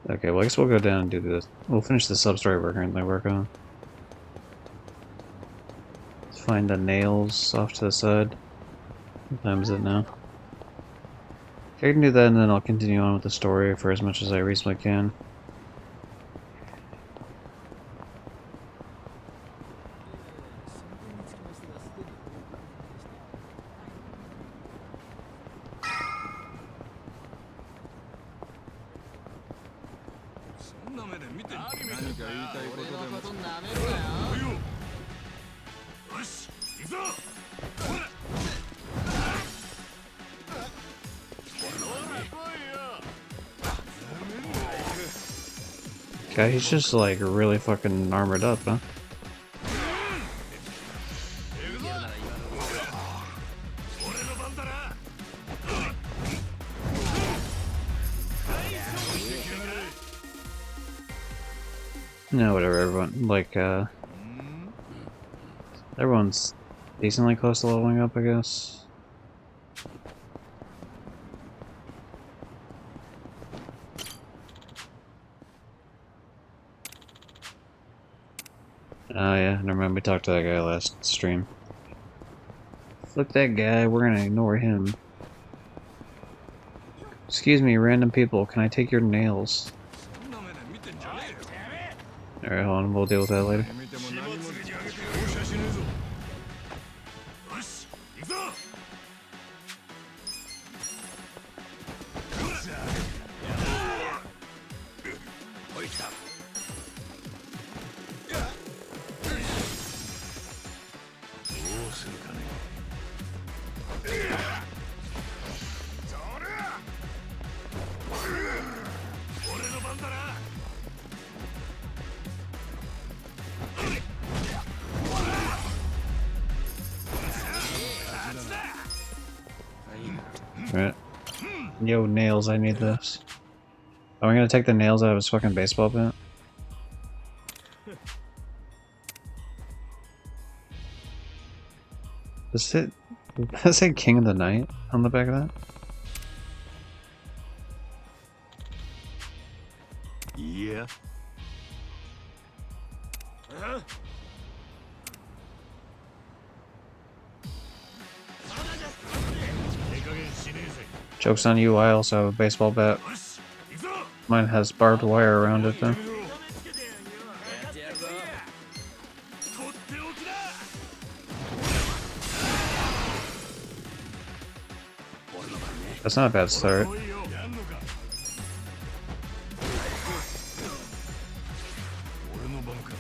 Okay, well I guess we'll go down and do this. We'll finish the sub-story we're currently working on. Let's find the nails off to the side. What time is it now? Okay, I can do that and then I'll continue on with the story for as much as I reasonably can. Okay, he's just like really fucking armored up, huh? No, whatever, everyone, like, everyone's decently close to leveling up, I guess. Oh yeah, never mind, we talked to that guy last stream. Fuck that guy, we're gonna ignore him. Excuse me, random people, can I take your nails? Alright, hold on, we'll deal with that later. Right. Yo, nails, I need this. Am I gonna take the nails out of his fucking baseball bat? Does it say King of the Night on the back of that? Yeah. Joke's on you, I also have a baseball bat. Mine has barbed wire around it though. That's not a bad start. 来いよやんのか俺の番か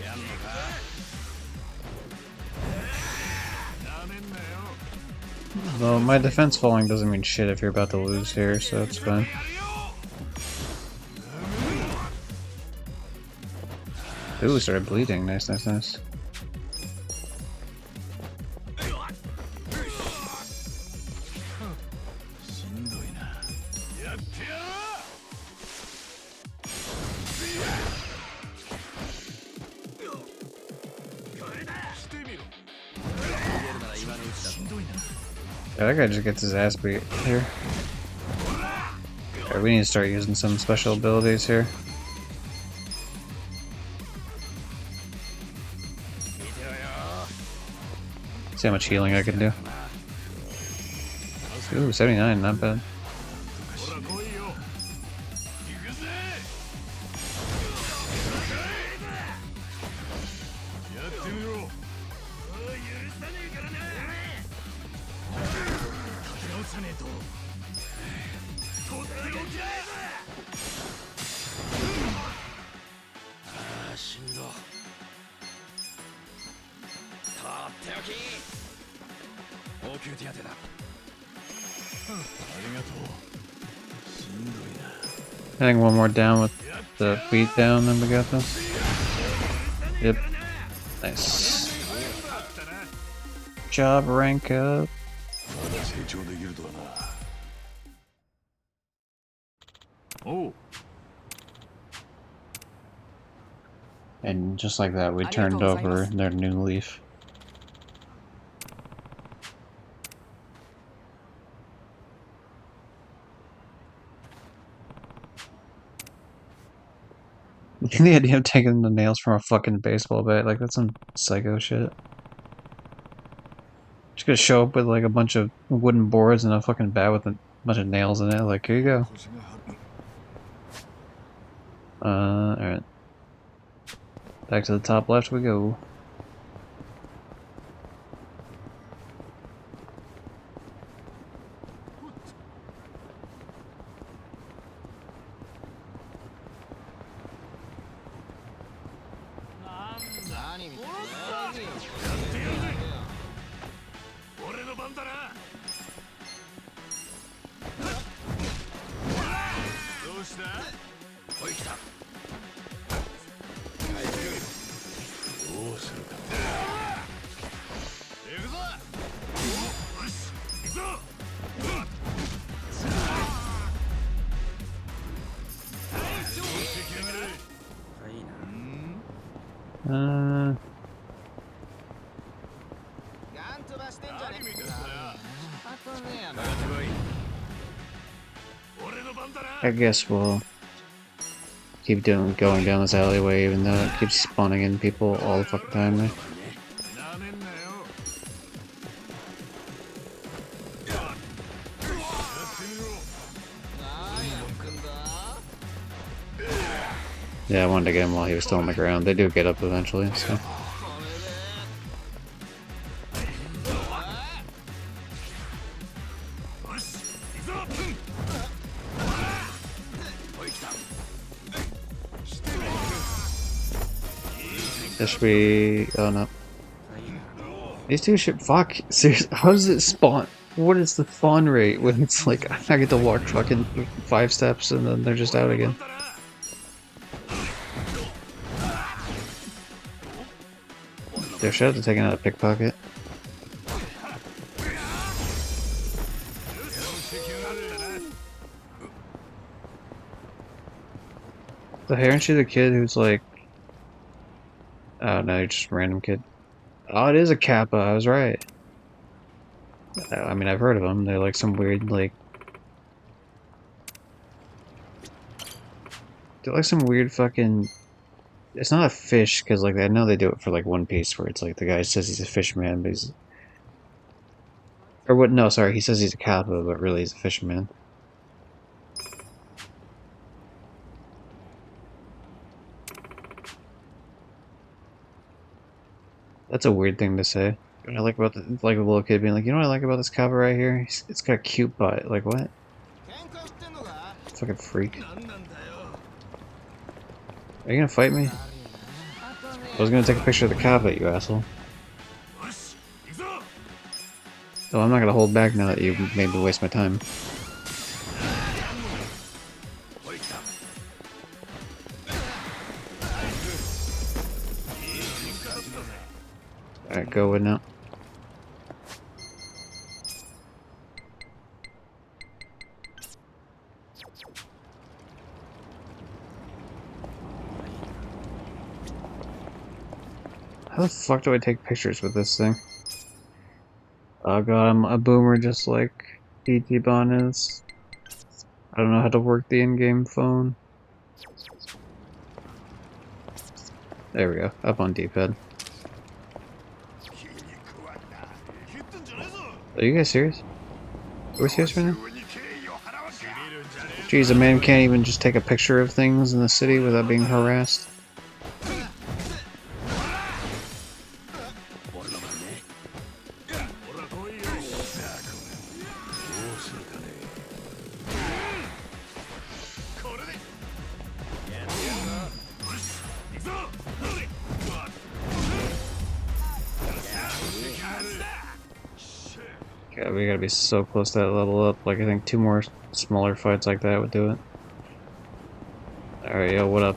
やんのかなめんなよ Well, my defense falling doesn't mean shit if you're about to lose here, so it's fine. Ooh, started bleeding. Nice, nice, nice. しんどいなやってやろうしてみろしんどいな Yeah, that guy just gets his ass beat here. Alright, we need to start using some special abilities here. See how much healing I can do. Ooh, 79, not bad. ほら来いよ行くぜやってみろ許さねえからな立て直さねえととっておきだああしんどとっておき応急手当てだありがとうしんどいな I think one more down with the beat down, and we got this. Yep. Nice. Job rank up. まだ成長できるとはなおう And just like that, we turned over their new leaf. The idea of taking the nails from a fucking baseball bat, like that's some psycho shit. Just gonna show up with like a bunch of wooden boards and a fucking bat with a bunch of nails in it, like here you go. Alright. Back to the top left we go. I guess we'll keep going down this alleyway even though it keeps spawning in people all the fucking time there. Yeah, I wanted to get him while he was still on the ground. They do get up eventually, so. This should be... oh no. These two should... fuck! Seriously, how does it spawn? What is the spawn rate when it's like, I get to walk fucking 5 steps and then they're just out again? They should have taken out a pickpocket. So aren't you the kid who's like... oh no, you're just a random kid. Oh, it is a Kappa, I was right. I mean, I've heard of them. They're like some weird, like... they're like some weird fucking... it's not a fish, because like I know they do it for like One Piece, where it's like the guy says he's a fishman, but he's... or what, no, sorry, he says he's a Kappa, but really he's a fisherman. That's a weird thing to say. What I like about like a little kid being like, you know what I like about this cover right here? It's got a cute butt. Like what? Fucking freak. Are you gonna fight me? I was gonna take a picture of the Kava, you asshole. Oh, I'm not gonna hold back now that you made me waste my time. Alright, go with now. How the fuck do I take pictures with this thing? Oh god, I'm a boomer just like DT Bon is. I don't know how to work the in-game phone. There we go, up on D-pad. Are you guys serious? Are we serious right now? Jeez, a man can't even just take a picture of things in the city without being harassed. God, we gotta be so close to that level up. Like, I think 2 more smaller fights like that would do it. Alright, yo, what up?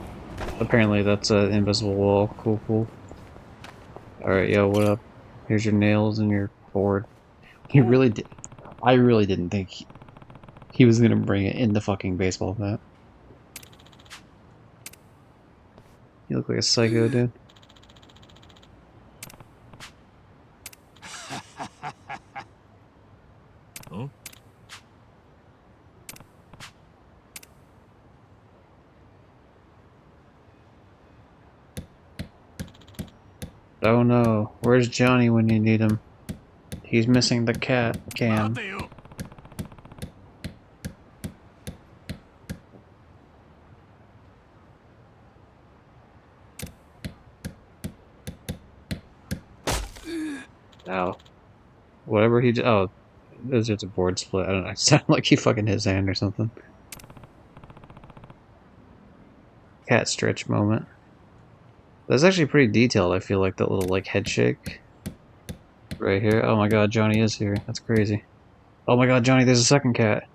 Apparently that's an invisible wall. Cool, cool. Alright, yo, what up? Here's your nails and your board. He really did. I really didn't think he was gonna bring it into fucking baseball bat. You look like a psycho, dude. Huh? Oh no, where's Johnny when you need him? He's missing the cat cam. Ow. Whatever he did. Oh, there's just a board split. I don't know. It sounded like he fucking hit his hand or something. Cat stretch moment. That's actually pretty detailed, I feel like, that little, like, head shake. Right here. Oh my god, Johnny is here. That's crazy. Oh my god, Johnny, there's a second cat.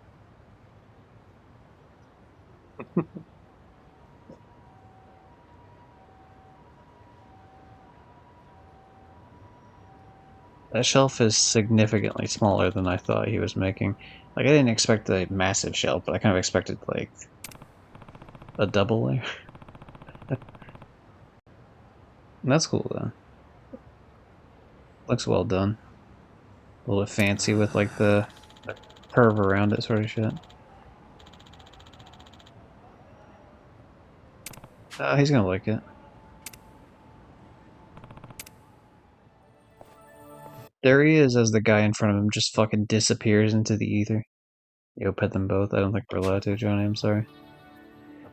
That shelf is significantly smaller than I thought he was making. Like, I didn't expect a massive shelf, but I kind of expected, like, a double layer. That's cool, though. Looks well done. A little bit fancy with, like, the curve around it sort of shit. He's gonna like it. There he is as the guy in front of him just fucking disappears into the ether. Yo, pet them both. I don't think we're allowed to, Johnny. I'm sorry.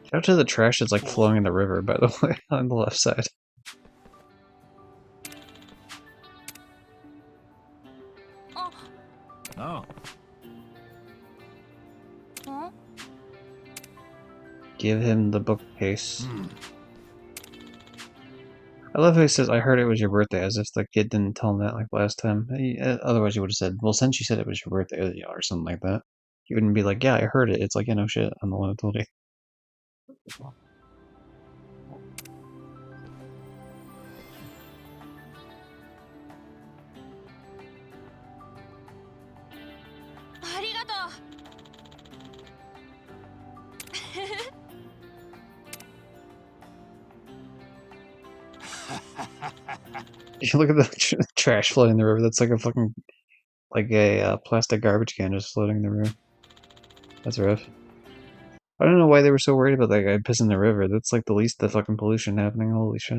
Shout out to the trash that's like flowing in the river, by the way, on the left side. Oh. Huh? Give him the bookcase. I love how he says, I heard it was your birthday, as if the kid didn't tell him that like last time. Otherwise, you would have said, well, since you said it was your birthday, or something like that. You wouldn't be like, yeah, I heard it. It's like, yeah, no shit. I'm the one who told you. You look at the trash floating in the river. That's like a fucking, like a plastic garbage can just floating in the river. That's rough. I don't know why they were so worried about that guy pissing in the river. That's like the least the fucking pollution happening. Holy shit.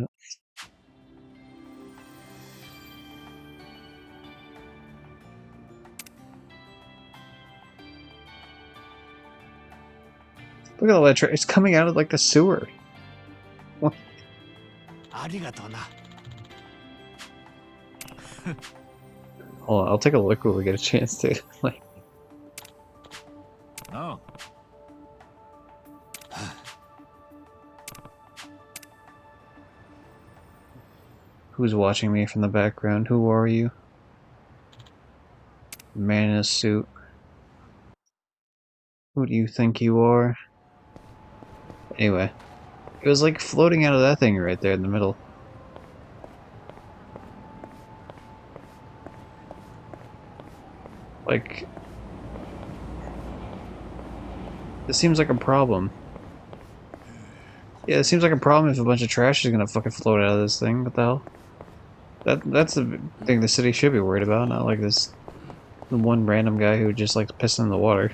Look at all that trash. It's coming out of like the sewer. What? Hold on, I'll take a look when we get a chance to. Like, Oh. who's watching me from the background? Who are you? Man in a suit. Who do you think you are? Anyway, it was like floating out of that thing right there in the middle. Like, this seems like a problem. Yeah, it seems like a problem if a bunch of trash is gonna fucking float out of this thing. What the hell? That's the thing the city should be worried about, not like this one random guy who just likes pissing in the water.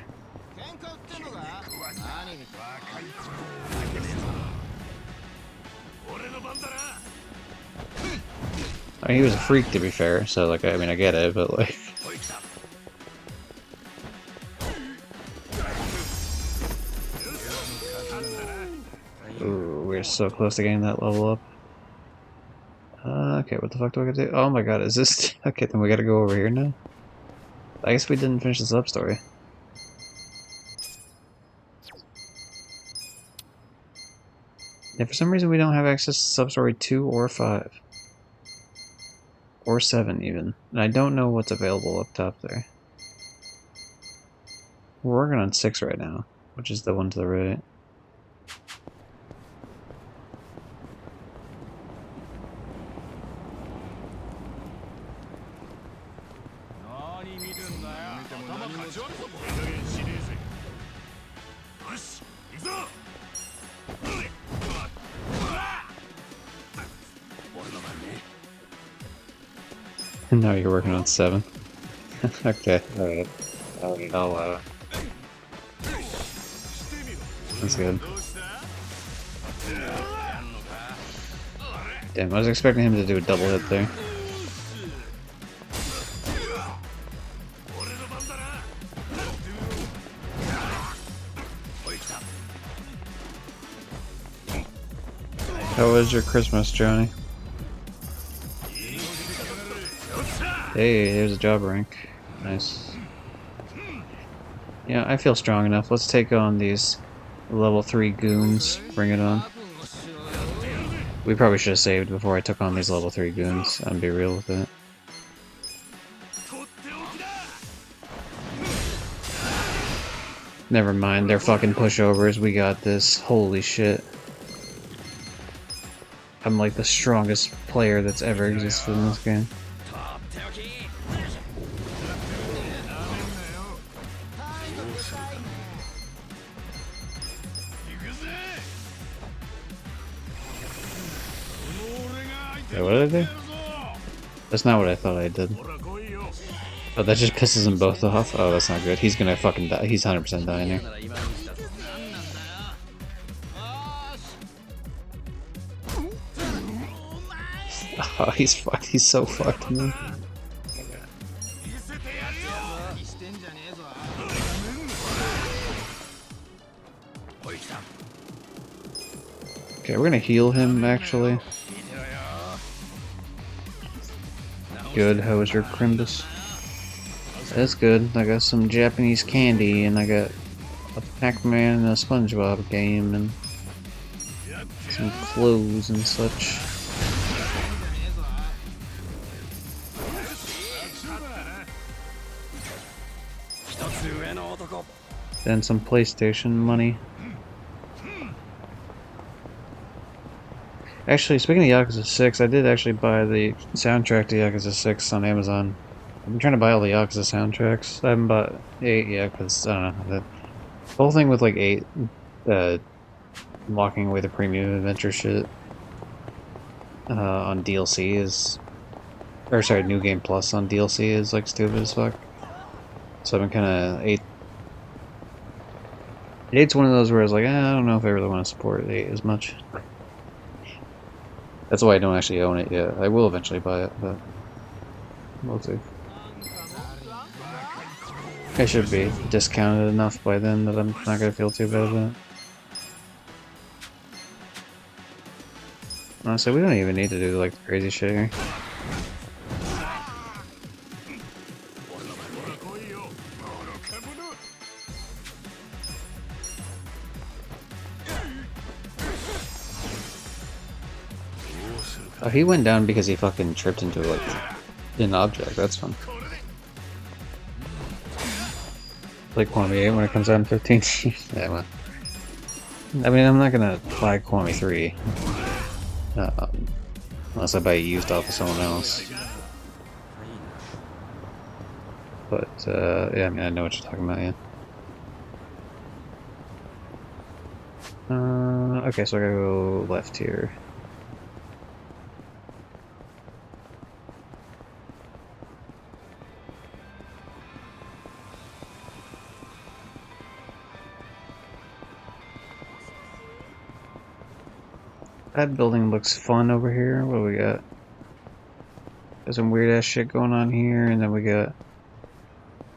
I mean, he was a freak to be fair, so like, I mean, I get it, but like... Ooh, we're so close to getting that level up. Okay, what the fuck do I gotta do? Oh my god, is this... Okay, then we gotta go over here now? I guess we didn't finish the sub-story. Yeah, for some reason we don't have access to sub-story 2 or 5. Or 7, even. And I don't know what's available up top there. We're working on 6 right now, which is the one to the right. And now you're working on 7. Okay, alright. I'll allow it. That's good. Damn, I was expecting him to do a double hit there. How was your Christmas, Johnny? Hey, there's a job rank. Nice. Yeah, I feel strong enough. Let's take on these level 3 goons. Bring it on. We probably should have saved before I took on these level 3 goons. I'll be real with it. Never mind, they're fucking pushovers. We got this. Holy shit. I'm like the strongest player that's ever existed in this game. Wait, what did I do? That's not what I thought I did. Oh, that just pisses them both off? Oh, that's not good. He's gonna fucking die. He's 100% dying here. Oh, he's fucked. He's so fucked, man. Okay, we're gonna heal him, actually. Good, how was your Crimbus? That's good. I got some Japanese candy, and I got a Pac-Man and a SpongeBob game, and some clothes and such. Then some PlayStation money. Actually, speaking of Yakuza 6, I did actually buy the soundtrack to Yakuza 6 on Amazon. I've been trying to buy all the Yakuza soundtracks. I haven't bought 8 yet, because, I don't know, the whole thing with, like, 8, locking away the premium adventure shit on DLC is... Or, sorry, New Game Plus on DLC is, like, stupid as fuck. So I've been kinda... 8's one of those where I was like, I don't know if I really want to support 8 as much. That's why I don't actually own it yet. I will eventually buy it, but we'll see. I should be discounted enough by then that I'm not gonna feel too bad about it. Honestly, we don't even need to do like crazy shit here. Oh, he went down because he fucking tripped into like an object. That's fun. Like Kwame 8 when it comes out in 15. Yeah, well. I mean, I'm not gonna buy Kwame 3 unless I buy it used off of someone else. But yeah, I mean, I know what you're talking about. Yeah. Okay, so I gotta go left here. That building looks fun over here. What do we got? There's some weird ass shit going on here, and then we got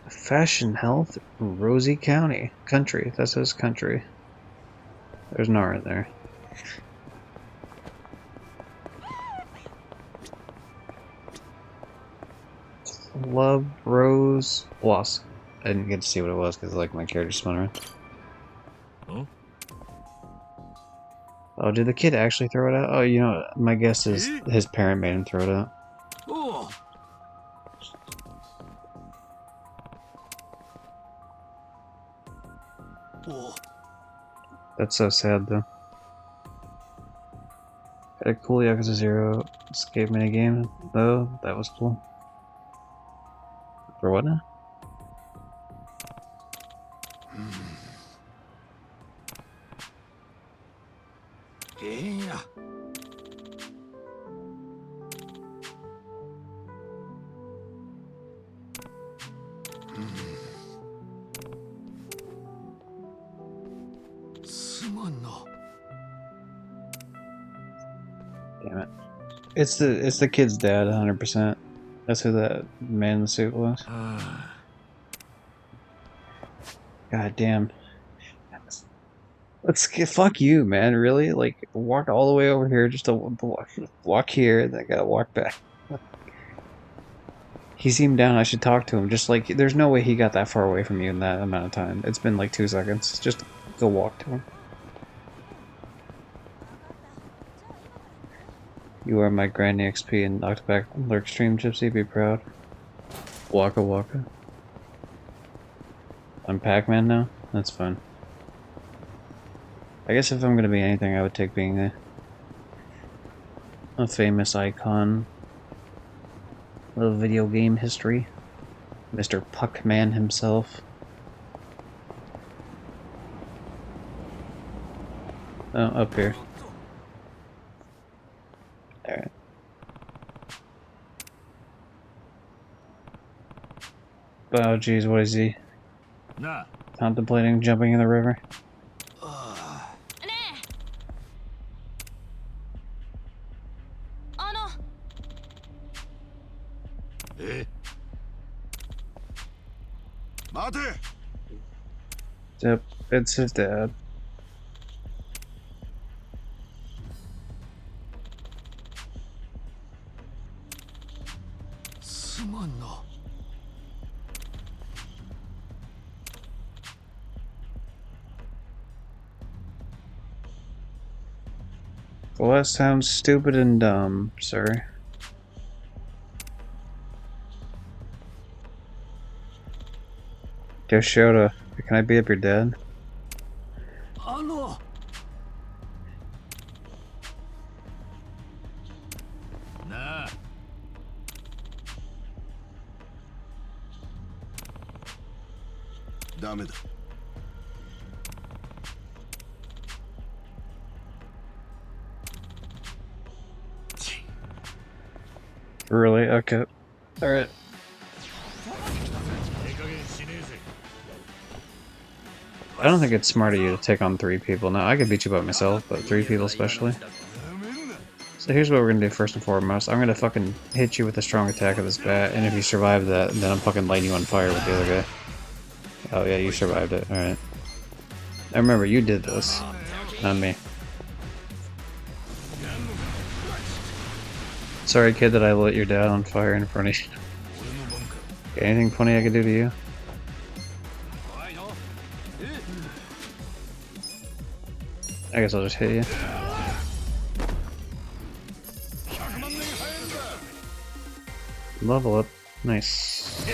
Fashion Health, Rosie County. Country. That says country. There's an R in there. Love Rose Blossom. I didn't get to see what it was because like my character spun around. Huh? Oh, did the kid actually throw it out? Oh, you know, my guess is his parent made him throw it out. Oh. Oh. That's so sad though. Got a cool Yakuza 0 escape minigame though. That was cool. For what now? Yeah. Damn it. It's the kid's dad, 100%. That's who that man in the suit was. God damn. Let's get fuck you, man. Really? Like walk all the way over here just to walk here, then I gotta walk back. He seemed down. I should talk to him. Just like there's no way he got that far away from you in that amount of time. It's been like 2 seconds. Just go walk to him. You are my Granny XP and Octopack Lurk Stream Gypsy. Be proud. Waka Waka. I'm Pac-Man now? That's fine. I guess if I'm gonna be anything, I would take being a famous icon of video game history. Mr. Puckman himself. Oh, up here. Alright. Oh jeez, what is he? Nah. Contemplating jumping in the river? Yep, it's his dad. Well, that sounds stupid and dumb, sir. Yoshioda, can I beat up your dad? Nah. Damn. Really? Okay. Alright. I don't think it's smart of you to take on 3 people. Now, I could beat you by myself, but 3 people especially. So here's what we're gonna do first and foremost. I'm gonna fucking hit you with a strong attack of this bat, and if you survive that, then I'm fucking lighting you on fire with the other guy. Oh yeah, you survived it. Alright. I remember, you did this. Not me. Sorry, kid, that I lit your dad on fire in front of you. Okay, anything funny I could do to you? I guess I'll just hit you. Level up. Nice.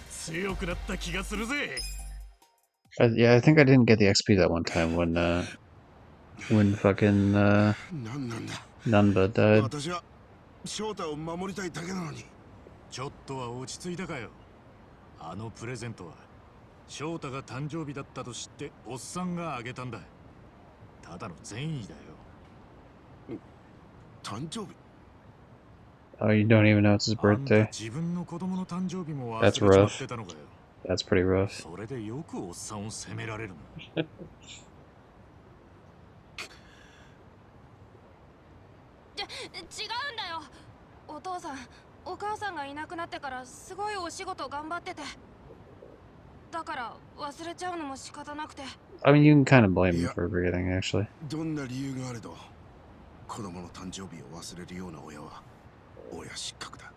強くなった気がするぜ。 Yeah, I think I didn't get the XP that one time when fucking 何なんだ Nanba died. 私は翔太を守りたいだけなのに。ちょっとは落ち着いたかよ。あのプレゼントは翔太が誕生日だったと知っておっさんがあげたんだ。ただの善意だよ。誕生日 Oh, you don't even know it's his あんた birthday. 自分の子供の誕生日も忘 That's れちま rough. ってたのかよ。 That's pretty rough. それでよくおっさんを責められるな。違うんだよ。お父さんお母さんがいなくなってからすごいお仕事頑張ってて、だから忘れちゃうのも仕方なくて。 I mean, you can kind of blame him Yeah. for everything, actually. どんな理由があれど子供の誕生日を忘れるような親は親失格だ。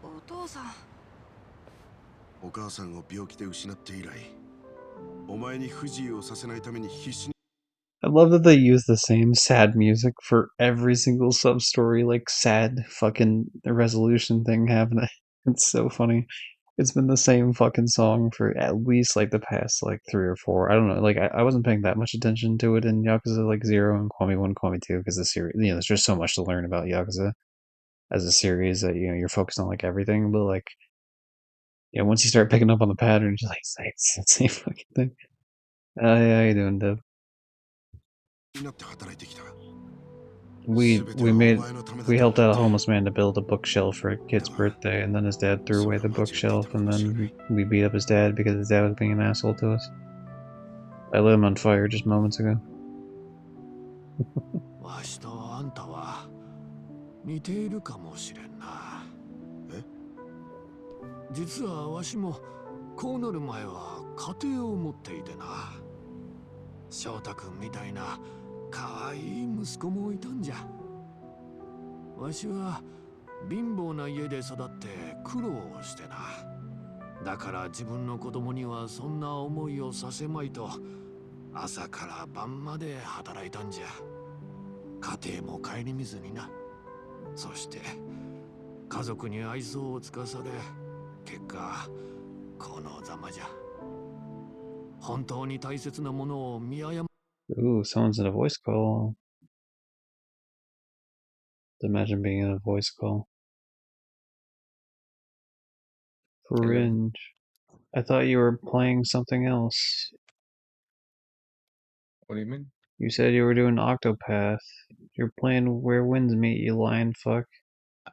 お父さんお母さんを病気で失って以来お前に不自由をさせないために必死に I love that they use the same sad music for every single sub story, like sad fucking resolution thing happening. It's so funny. It's been the same fucking song for at least like the past like 3 or 4. I don't know. Like I wasn't paying that much attention to it in Yakuza like 0 and Kwami 1, Kwami 2 because the series, there's just so much to learn about Yakuza as a series that you're focused on like everything. But like, once you start picking up on the patterns, you're like, it's the same fucking thing. Yeah, how you doing, Dev? なって働いてきた。 We helped out a homeless man to build a bookshelf for a kid's birthday, and then his dad threw away the bookshelf, and then we beat up his dad because his dad was being an asshole to us. I lit him on fire just moments ago. わしとあんたは似ているかもしれんな。え？実はわしもこうなる前は家庭を持っていてな。翔太くんみたいな可愛い息子もいたんじゃ。わしは貧乏な家で育って苦労をしてな。だから自分の子供にはそんな思いをさせまいと朝から晩まで働いたんじゃ。家庭も顧みずにな。そして家族に愛想をつかされ、結果このざまじゃ。本当に大切なものを見誤。 Ooh, someone's in a voice call. Imagine being in a voice call. Fringe. I thought you were playing something else. What do you mean? You said you were doing Octopath. You're playing Where Winds Meet, you lying fuck.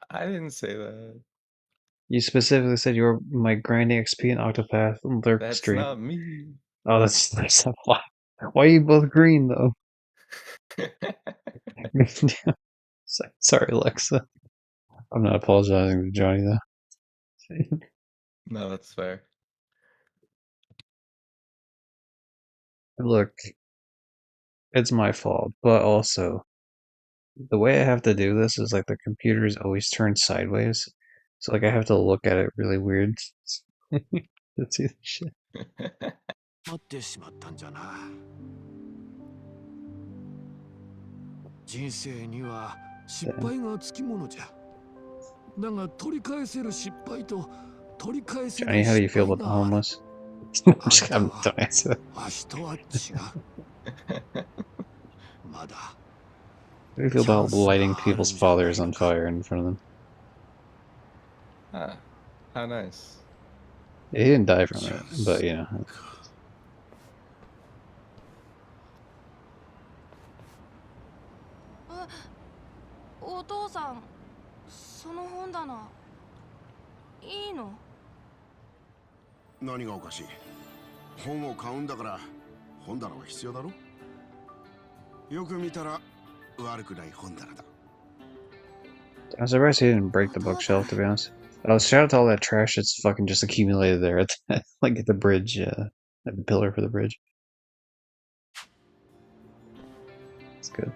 I didn't say that. You specifically said you were my grinding XP in Octopath Lurk That's stream. not me. Oh, that's why. Why are you both green though? Sorry, Alexa. I'm not apologizing to Johnny though. No, that's fair. Look, it's my fault, but also the way I have to do this is like the computer's always turned sideways, so like I have to look at it really weird to see the shit. 待ってしまったんじゃな。人生には失敗がつきものじゃ。だが取り返せる失敗と取り返せ Johnny, る how do you 失 feel 敗 about the がある。 homeless? Don't answer that. わしとは違う。まだ How do you feel about lighting people's fathers on fire in front of them? Ah, how nice. Yeah, he didn't die from it, but you know. お父さんその本棚いいの？何がおかしい。本を買うんだから本棚は必要だろ。よく見たら悪くない本棚だ。 I'm surprised he didn't break the bookshelf, to be honest. Oh, shout out to all that trash that's fucking just accumulated there at the, like at the bridge, at the pillar for the bridge. It's good.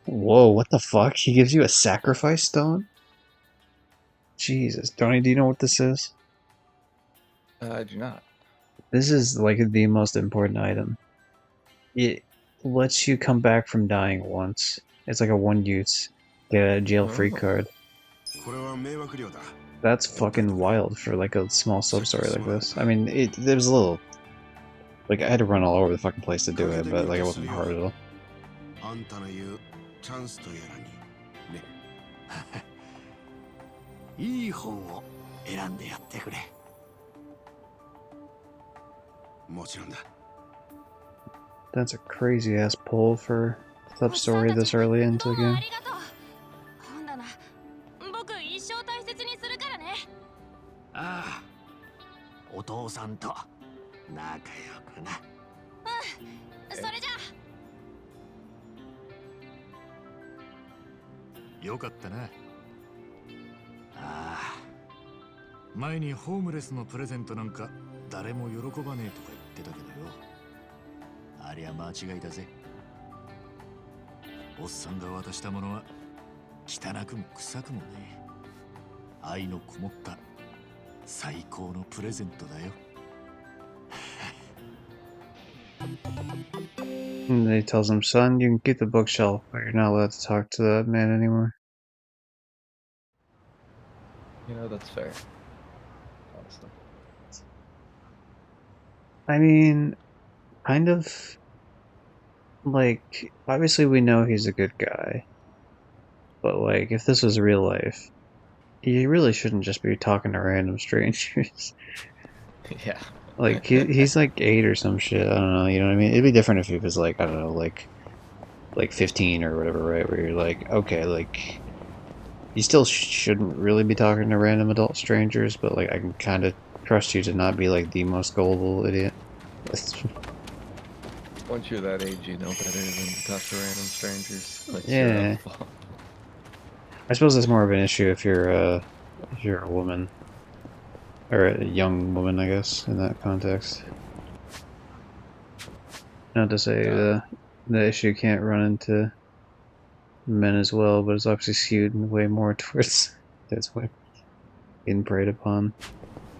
Whoa, what the fuck? He gives you a sacrifice stone? Jesus. Donnie, do you know what this is? I do not. This is like the most important item. It lets you come back from dying once. It's like a one use get out of jail free Oh. card. これは迷惑料だ That's ほっといて fucking くれ wild for like a small sub 説教 story して like もらえる this. か I mean, there was a little like I had to run all over the fucking place to do かけ it, てみ but る like it とする wasn't よ hard at all. あんたの言うチャンスとやらにねいい本を選んでやってくれ。もちろんだ That's a crazy ass pull for sub おっさん story た this ち early into どう the もあ game. りがとう本棚僕一生大切にするからねああ、お父さんと仲良くな。それじゃよかったな。ああ、前にホームレスのプレゼントなんか誰も喜ばねえとか言ってたけどよ。ありゃ間違いだぜ。おっさんが渡したものは汚くも臭くもねえ。愛のこもった最高のプレゼントだよ。And then he tells him, son, you can keep the bookshelf, but you're not allowed to talk to that man anymore. You know, that's fair. Honestly. I mean, kind of. Like, obviously we know he's a good guy. But like, if this was real life, you really shouldn't just be talking to random strangers. Yeah. Like, he's like 8 or some shit, I don't know, you know what I mean? It'd be different if he was like, I don't know, like 15 or whatever, right? Where you're like, okay, like, you still shouldn't really be talking to random adult strangers, but like, I can kind of trust you to not be like the most gullible idiot. Once you're that age, you know better than to talk to random strangers. Like, Yeah. straight up. I suppose it's more of an issue if you're a woman. Or a young woman, I guess, in that context. Not to say the issue can't run into men as well, but it's obviously skewed way more towards that's way being preyed upon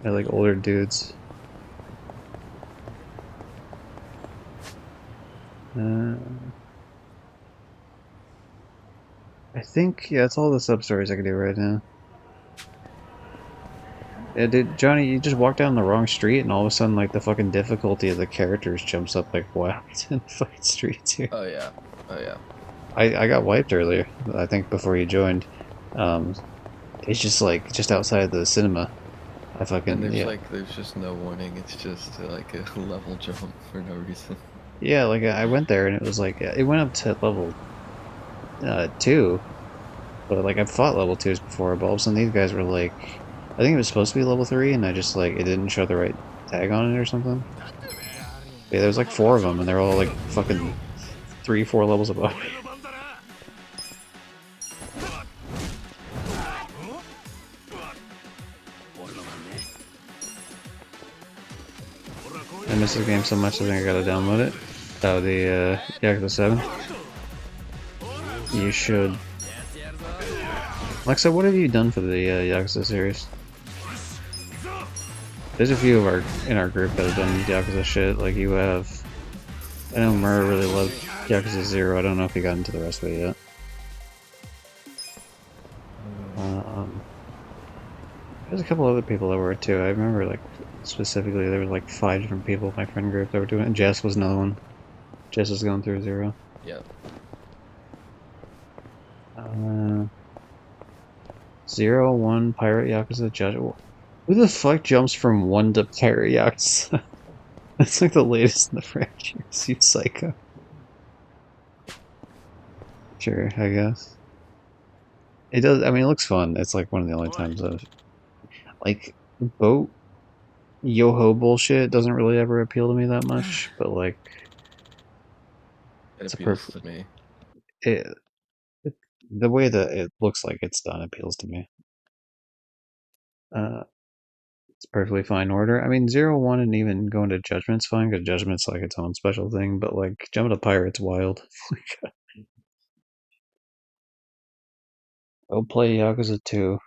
by like older dudes. I think that's all the sub stories I can do right now. Yeah, dude, Johnny, you just walk down the wrong street, and all of a sudden, like the fucking difficulty of the characters jumps up like wow, in the fucking streets here. Oh yeah. Oh yeah. I got wiped earlier. I think before you joined. It's just like just outside the cinema. I fucking And there's yeah. like there's just no warning. It's just like a level jump for no reason. Yeah, like I went there and it was like it went up to level 2, but like I've fought level 2s before, but all of a sudden these guys were like, I think it was supposed to be level 3, and I just like it didn't show the right tag on it or something. Yeah, there was like 4 of them, and they're all like fucking 3-4 levels above me. I miss this game so much I think I gotta download it. Oh, the Yakuza 7. You should. Alexa, what have you done for the Yakuza series? There's a few of in our group that have done Yakuza shit. Like you have. I know Murr really loved Yakuza 0. I don't know if he got into the rest of it yet. There's a couple other people that were too. I remember like specifically there were like 5 different people in my friend group that were doing it. Jess was another one. Jess was going through 0. Yep. 0, 1, Pirate Yakuza, Judge. Who the fuck jumps from 1 to Pirate Yakuza? That's like the latest in the franchise, you psycho. Sure, I guess. It does, I mean, it looks fun. It's like one of the only times I've. Like, boat yo-ho bullshit doesn't really ever appeal to me that much, but like. It It's a appeals to me. It, the way that it looks like it's done appeals to me. It's perfectly fine order. I mean, 0, 1, and even going to Judgment's fine, because Judgment's like its own special thing, but like, jumping to Pirate's wild. Go play Yakuza 2,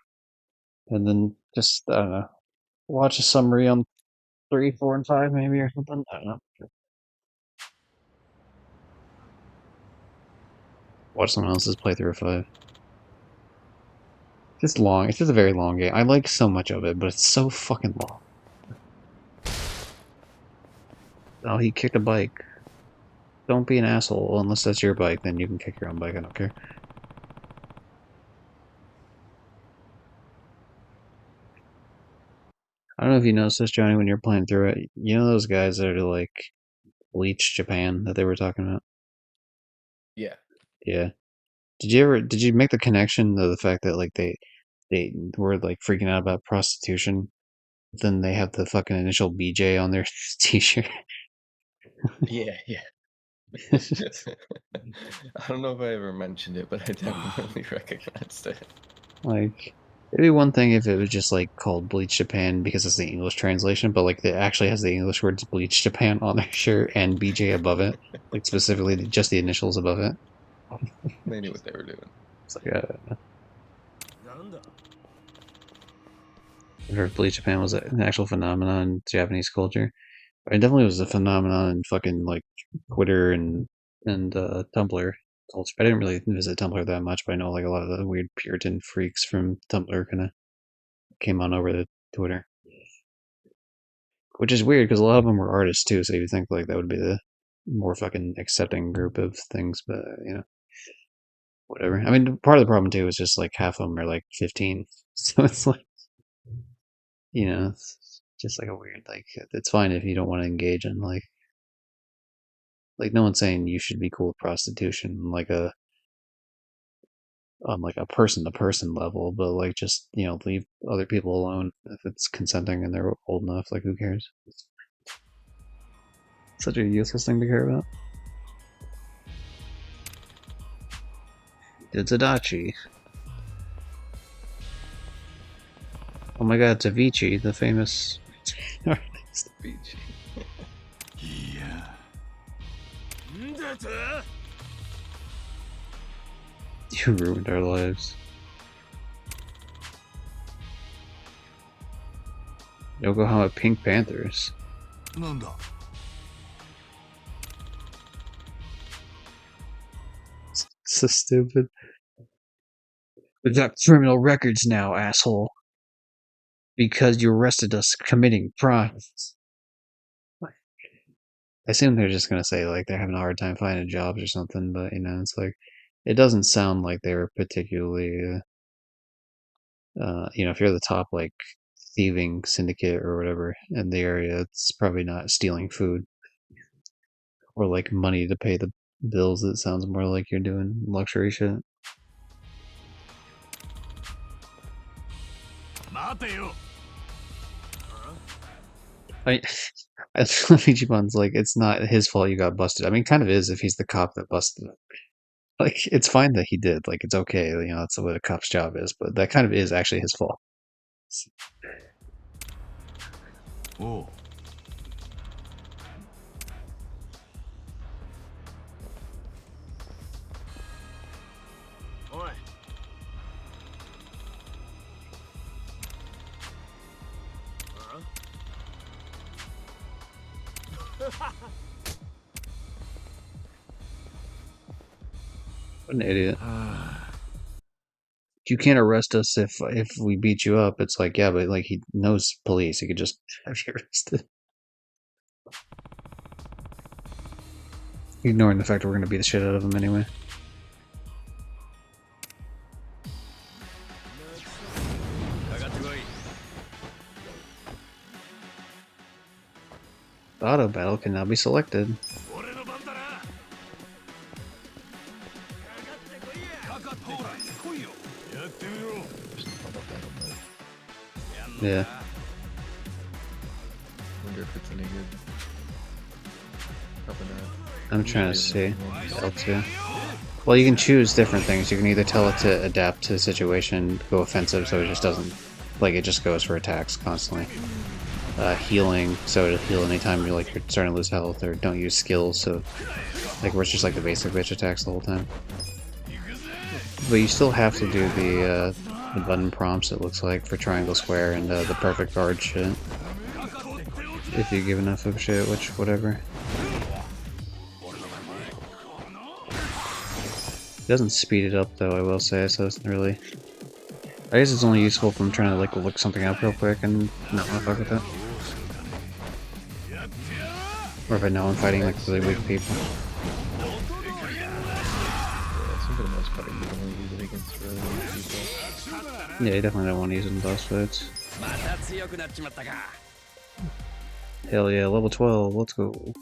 and then just, I don't know, watch a summary on 3, 4, and 5 maybe or something. I don't know. Watch someone else's playthrough of 5. It's long. It's just a very long game. I like so much of it, but it's so fucking long. Oh, he kicked a bike. Don't be an asshole. Unless that's your bike, then you can kick your own bike. I don't care. I don't know if you noticed this, Johnny, when you're playing through it. You know those guys that are like Bleach Japan that they were talking about? Yeah. Yeah. Did you make the connection to the fact that like they were like freaking out about prostitution? Then they have the fucking initial BJ on their t-shirt. Yeah, yeah. I don't know if I ever mentioned it, but I definitely recognized it. Like, it'd be one thing if it was just like called Bleach Japan because it's the English translation, but like it actually has the English words Bleach Japan on their shirt and BJ above it, like specifically just the initials above it. They knew what they were doing. It's like, I've heard Bleach Japan was an actual phenomenon in Japanese culture. It definitely was a phenomenon in fucking like Twitter and Tumblr culture. I didn't really visit Tumblr that much, but I know like a lot of the weird Puritan freaks from Tumblr kind of came on over to Twitter, which is weird because a lot of them were artists too. So you think like that would be the more fucking accepting group of things, but whatever. I mean, part of the problem too is just like half of them are like 15, so it's like it's just like a weird like it's fine if you don't want to engage in like no one's saying you should be cool with prostitution like a on like a person to person level, but like just leave other people alone if it's consenting and they're old enough. Like who cares? Such a useless thing to care about. It's Adachi. Oh my god, it's Avicii, the famous artist. Beach. You ruined our lives. Yokohama Pink Panthers. So stupid. We've got criminal records now, asshole. Because you arrested us committing crimes. I assume they're just gonna say like they're having a hard time finding jobs or something, but it's like it doesn't sound like they were particularly if you're the top like thieving syndicate or whatever in the area, it's probably not stealing food or like money to pay the bills. It sounds more like you're doing luxury shit. I Ichiban's like, it's not his fault you got busted. I mean, it kind of is if he's the cop that busted him. Like, it's fine that he did. Like, it's okay. That's what a cop's job is. But that kind of is actually his fault. Oh. Oi. What an idiot. You can't arrest us if we beat you up. It's like, yeah, but like he knows police. He could just have you arrested. Ignoring the fact that we're gonna beat the shit out of him anyway. The auto battle can now be selected. Yeah. Wonder if it's any good. Probably not. I'm trying to see. L2. Well, you can choose different things. You can either tell it to adapt to the situation, go offensive, so it just doesn't, like, it just goes for attacks constantly. Healing, so it'll heal anytime you're starting to lose health, or don't use skills, so like where it's just like the basic bitch attacks the whole time. But you still have to do the button prompts, it looks like, for triangle, square, and the perfect guard shit. if you give enough of shit, which, whatever. It doesn't speed it up though, I will say, so it's really... I guess it's only useful if I'm trying to like look something up real quick and not wanna fuck with it. Or if I know I'm fighting like really weak people. Yeah, I think for the most part you can only use it against really weak people. Yeah, you definitely don't want to use it in boss fights. Hell yeah, level 12, let's go.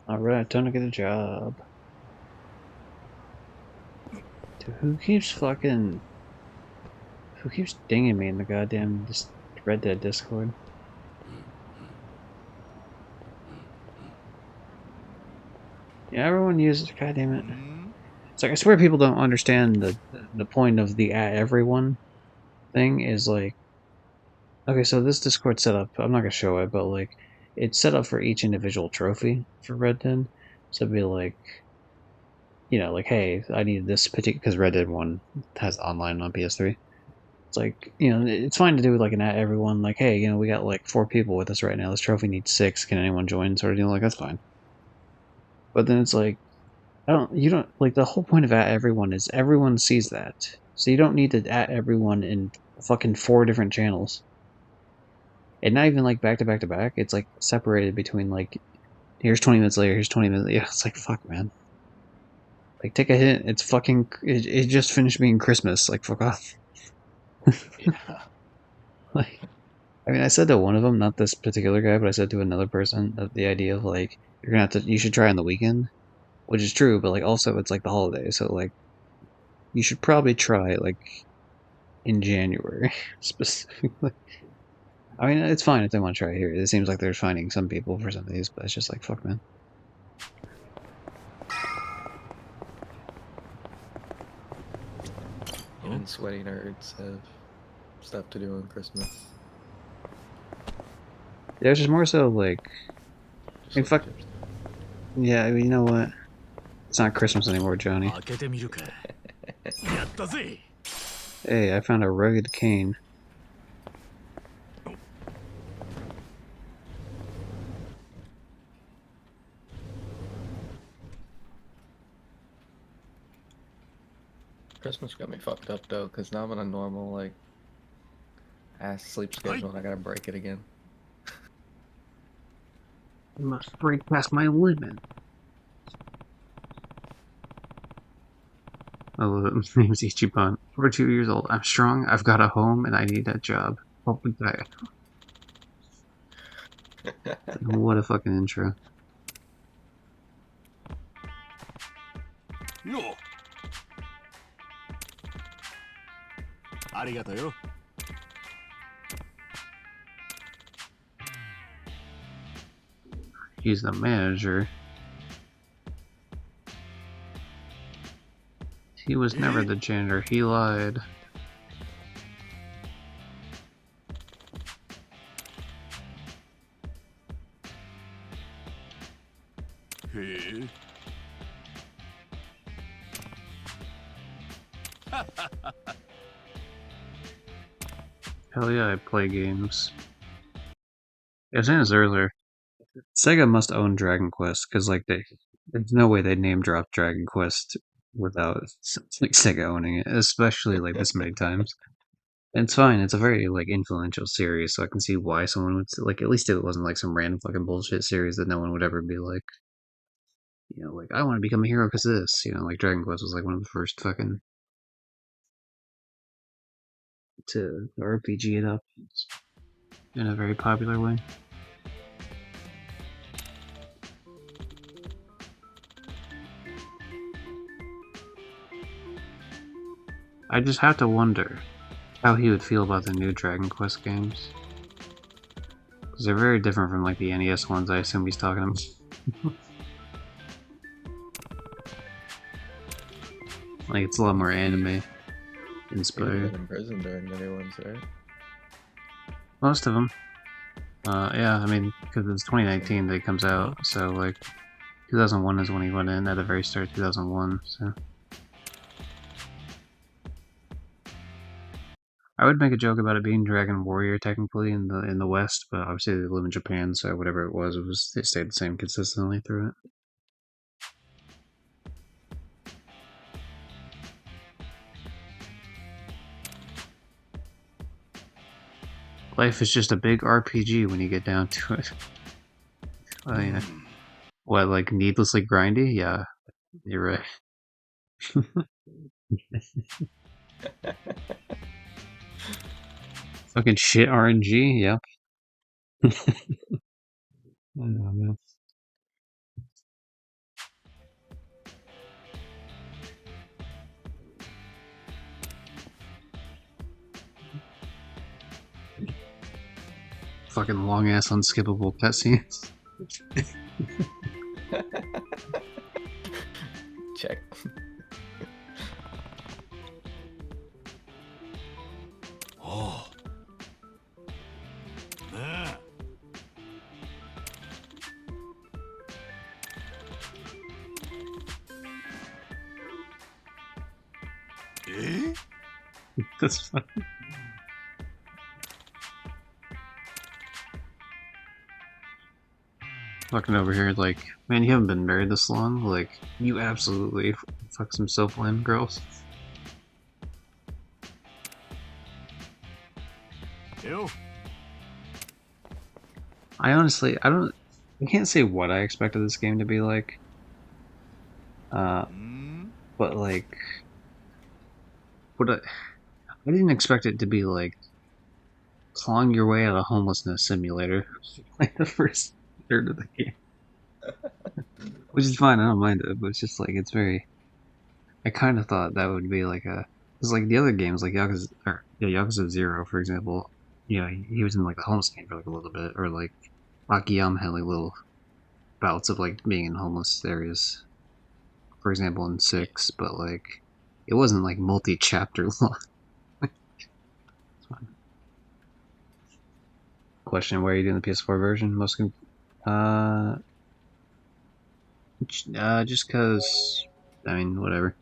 Alright, time to get a job. Dude, who keeps dinging me in the goddamn Red Dead Discord? Yeah, everyone uses, goddamn it. It's like, I swear people don't understand the point of the at everyone thing is like, okay, so this Discord setup, I'm not gonna show it, but like, it's set up for each individual trophy for Red Dead. So it'd be like, you know, like, hey, I need this particular, because Red Dead 1 has online on PS3. It's like, you know, it's fine to do like an at everyone, like, hey, you know, we got like 4 people with us right now. This trophy needs 6. Can anyone join? Sort of deal. Like, that's fine. But then it's like, you don't, like, the whole point of at everyone is everyone sees that. So you don't need to at everyone in fucking 4 different channels. And not even like back to back to back. It's like separated between like, here's 20 minutes later, here's 20 minutes. Yeah, it's like, fuck, man. Like, take a hint. It's fucking, it just finished being Christmas. Like, fuck off. Yeah. Like, I mean, I said to one of them, not this particular guy, but I said to another person that the idea of like, you're gonna have to, you should try on the weekend, which is true, but like also it's like the holidays, so like, you should probably try it like in January specifically. I mean, it's fine if they want to try it here. It seems like they're finding some people for some of these, but it's just like, fuck, man. Even sweaty nerds have stuff to do on Christmas. Yeah, it's just more so like, Just mean, like fuck, Jim's. yeah, I mean, you know what? It's not Christmas anymore, Johnny. 開けてみるか。やったぜ。 Hey, I found a rugged cane. Christmas got me fucked up though, because now I'm on a normal like ass sleep schedule and I gotta break it again. I must break past my limit. Oh, his name's Ichiban. 42 years old. I'm strong, I've got a home, and I need that job. Hopefully die. What a fucking intro. よう。ありがとうよ。 He's the manager. He was never the janitor, he lied.へえ。 Hell yeah, I play games. I was saying this earlier. Sega must own Dragon Quest, because like there's no way they name drop Dragon Quest without like Sega owning it, especially like this many times. And it's fine. It's a very like influential series, so I can see why someone would like. At least it wasn't like some random fucking bullshit series that no one would ever be like, you know, like I want to become a hero because of this. You know, like Dragon Quest was like one of the first fucking to RPG it up in a very popular way. I just have to wonder how he would feel about the new Dragon Quest games. Because they're very different from like the NES ones I assume he's talking about. Like it's a lot more anime. People inspired. been in prison during the new ones, right? Most of them. Yeah, I mean, because it's 2019 that it comes out, so like 2001 is when he went in at the very start of 2001. So I would make a joke about it being Dragon Warrior technically in the West, but obviously they live in Japan, so whatever it was it stayed the same consistently through it. Life is just a big RPG when you get down to it. Well, you know, what, like needlessly grindy? Yeah, you're right. Fucking shit RNG. Yep. I know, man. Fucking long ass unskippable cutscenes. Check. Oh. Nah. Eh? That's fun. Fucking over here, like, man, you haven't been married this long. Like, you absolutely fuck some self-lame girls. Yo. I honestly, I can't say what I expected this game to be like. But like, I didn't expect it to be like clawing your way out of homelessness simulator, like the first third of the game, which is fine. I don't mind it, but it's just like it's very. I kind of thought that would be like a, because like the other games, like Yakuza, or yeah, Yakuza 0, for example. You know, he was in like the homeless game for like a little bit, or like Akiyama had like little bouts of like being in homeless areas, for example, in 6, but like it wasn't like multi-chapter long. Question: why are you doing the PS4 version? Just cause. I mean, whatever.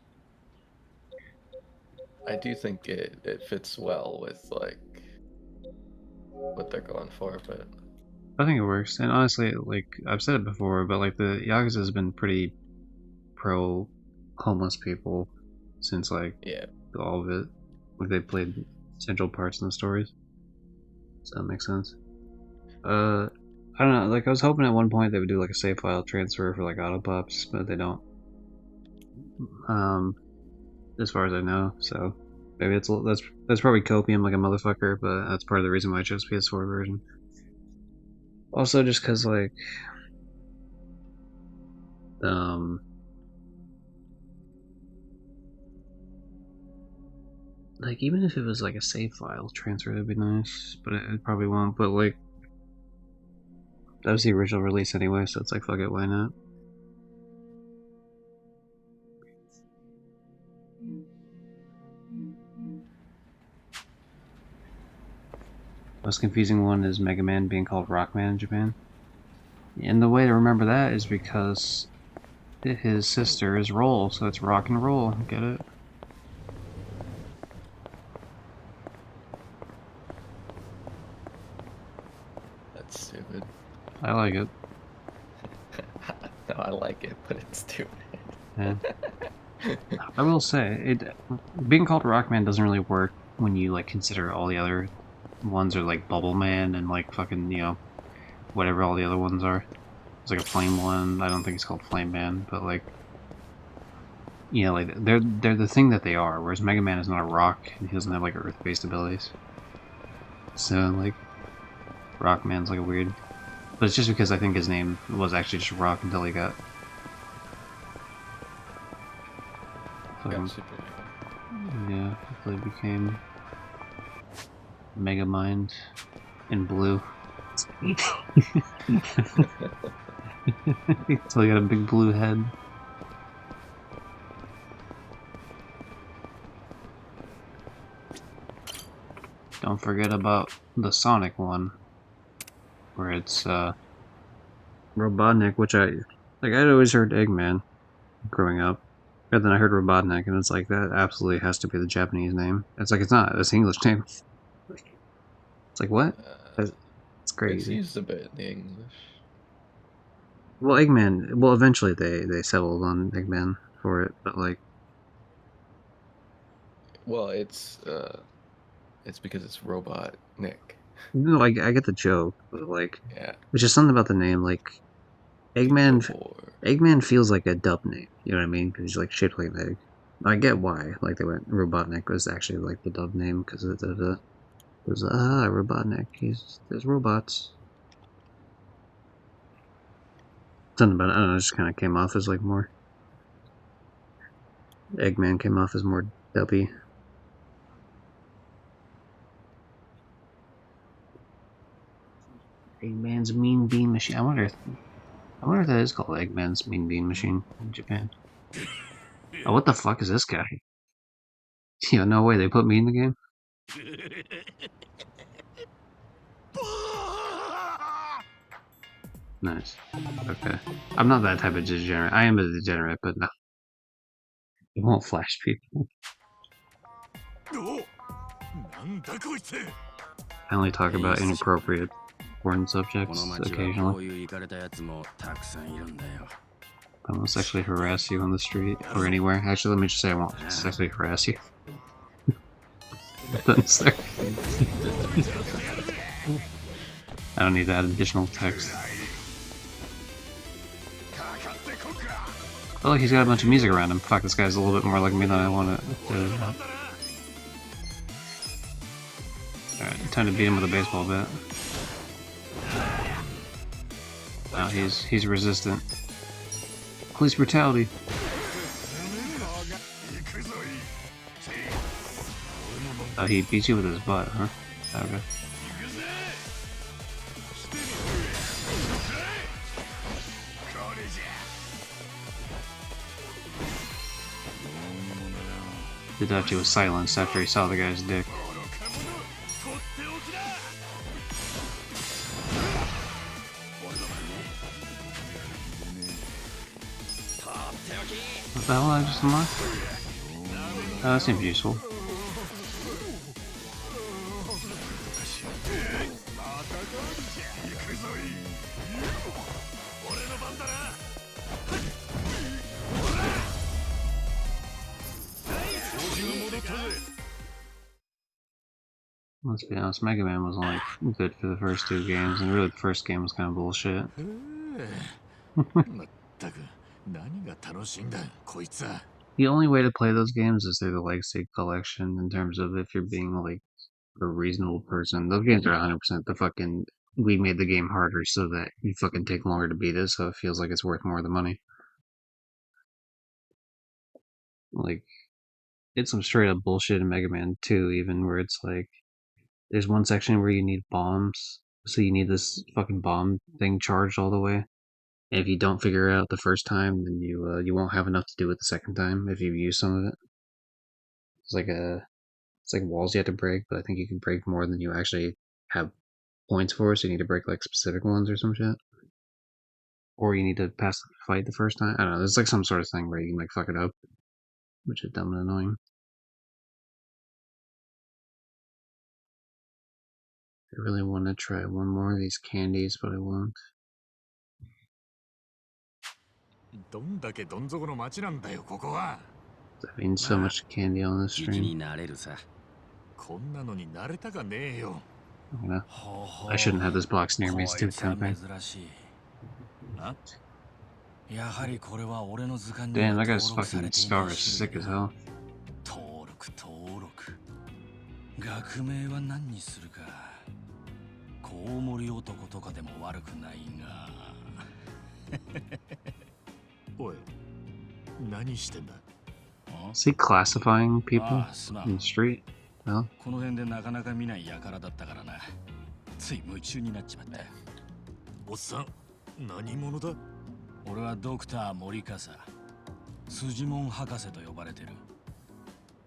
I do think it fits well with like what they're going for, but I think it works, and honestly, like I've said it before, but like the Yakuza has been pretty pro homeless people since like yeah. all of it. Like they played central parts in the stories, so that makes sense. I don't know. Like I was hoping at one point they would do like a save file transfer for like auto pops, but they don't. Um, as far as I know, so maybe that's probably copium like a motherfucker, but that's part of the reason why I chose PS4 version. Also, just because um, like even if it was like a save file transfer, that'd be nice, but it probably won't. But like that was the original release anyway, so it's like fuck it, why not? Most confusing one is Mega Man being called Rockman in Japan. And the way to remember that is because his sister is Roll, so it's rock and roll. Get it? That's stupid. I like it. No, I like it, but it's stupid. Yeah. I will say, it being called Rockman doesn't really work when you like consider all the other ones are like Bubble Man and like fucking, you know, whatever all the other ones are. There's like a flame one. I don't think it's called Flame Man, but like, you know, like they're the thing that they are. Whereas Mega Man is not a rock and he doesn't have like Earth-based abilities. So like, Rockman's like a weird. But it's just because I think his name was actually just Rock until he got. Fucking, Got super. yeah, until he became Mega Mind in blue. So he got a big blue head. Don't forget about the Sonic one, where it's Robotnik, which I'd always heard Eggman growing up, but then I heard Robotnik, and it's like that absolutely has to be the Japanese name. It's like it's not. It's an English name. It's like what? It's It's crazy. used a bit in the English. Well, Eggman. Well, eventually they settled on Eggman for it, but like, Well, it's because it's Robot Nick. no, I get the joke, but like, Yeah. it's just something about the name. Like, Eggman. Before. Eggman feels like a dub name. You know what I mean? Because he's like shaped like an egg. I get why. Like they went Robotnik was actually like the dub name because of the was Robotnik. There's robots. Something about it, I don't know. It just kind of came off as like more. Eggman came off as more dubby. Eggman's Mean Bean Machine. I wonder if that is called Eggman's Mean Bean Machine in Japan. Oh, what the fuck is this guy? Yeah, no way. They put me in the game. Nice. Okay. I'm not that type of degenerate. I am a degenerate, but no. It won't flash people. I only talk about inappropriate porn こ subjects の町はこ occasionally. ういうイカれたやつもたくさんいるんだよ。 I won't sexually harass you on the street or anywhere. Actually, let me just say I won't sexually harass you. That's there. I don't need that additional text. Oh, look, he's got a bunch of music around him. Fuck, this guy's a little bit more like me than I want to. Alright, time to beat him with a baseball bat. Oh, he's resistant. Police brutality. Oh, he beats you with his butt, huh? Okay. Hidachi was silenced after he saw the guy's dick. What the hell did I just unlock? Oh, that seems useful. Let's be honest, Mega Man was only good for the first two games, and really the first game was kind of bullshit. まったく何が楽しいんだこいつは。 The only way to play those games is through the Legacy Collection in terms of if you're being like a reasonable person. Those games are 100% the fucking. We made the game harder so that you fucking take longer to beat it, so it feels like it's worth more of the money. Like, it's some straight up bullshit in Mega Man 2, even where it's like, there's one section where you need bombs, so you need this fucking bomb thing charged all the way. And if you don't figure it out the first time, then you won't have enough to do it the second time if you use some of it. It's like walls you have to break, but I think you can break more than you actually have points for, so you need to break like specific ones or some shit. Or you need to pass the fight the first time. I don't know, there's like some sort of thing where you can like fuck it up, which is dumb and annoying. I really want to try one more of these candies, but I won't. どんだけどん底の町なんだよここは。 That means so much candy on this 時期に stream. なれるさ。こんなのに慣れたかねえよ。 I shouldn't have this box near me, it's too tempting. あ、やはりこれは俺の図鑑に Damn, は that 登 guy's 録さ fucking れてい scar ない is 種 sick 類 as だ。 hell. 登録。学名は何にするか。コウモリ男とかでも悪くないが。おい、何してんだ。 Is he classifying people ああ、すま in ん。 the street? No? この辺でなかなか見ない輩だったからな。つい夢中になっちまった。おっさん、何者だ。俺はドクター森笠。筋門博士と呼ばれてる。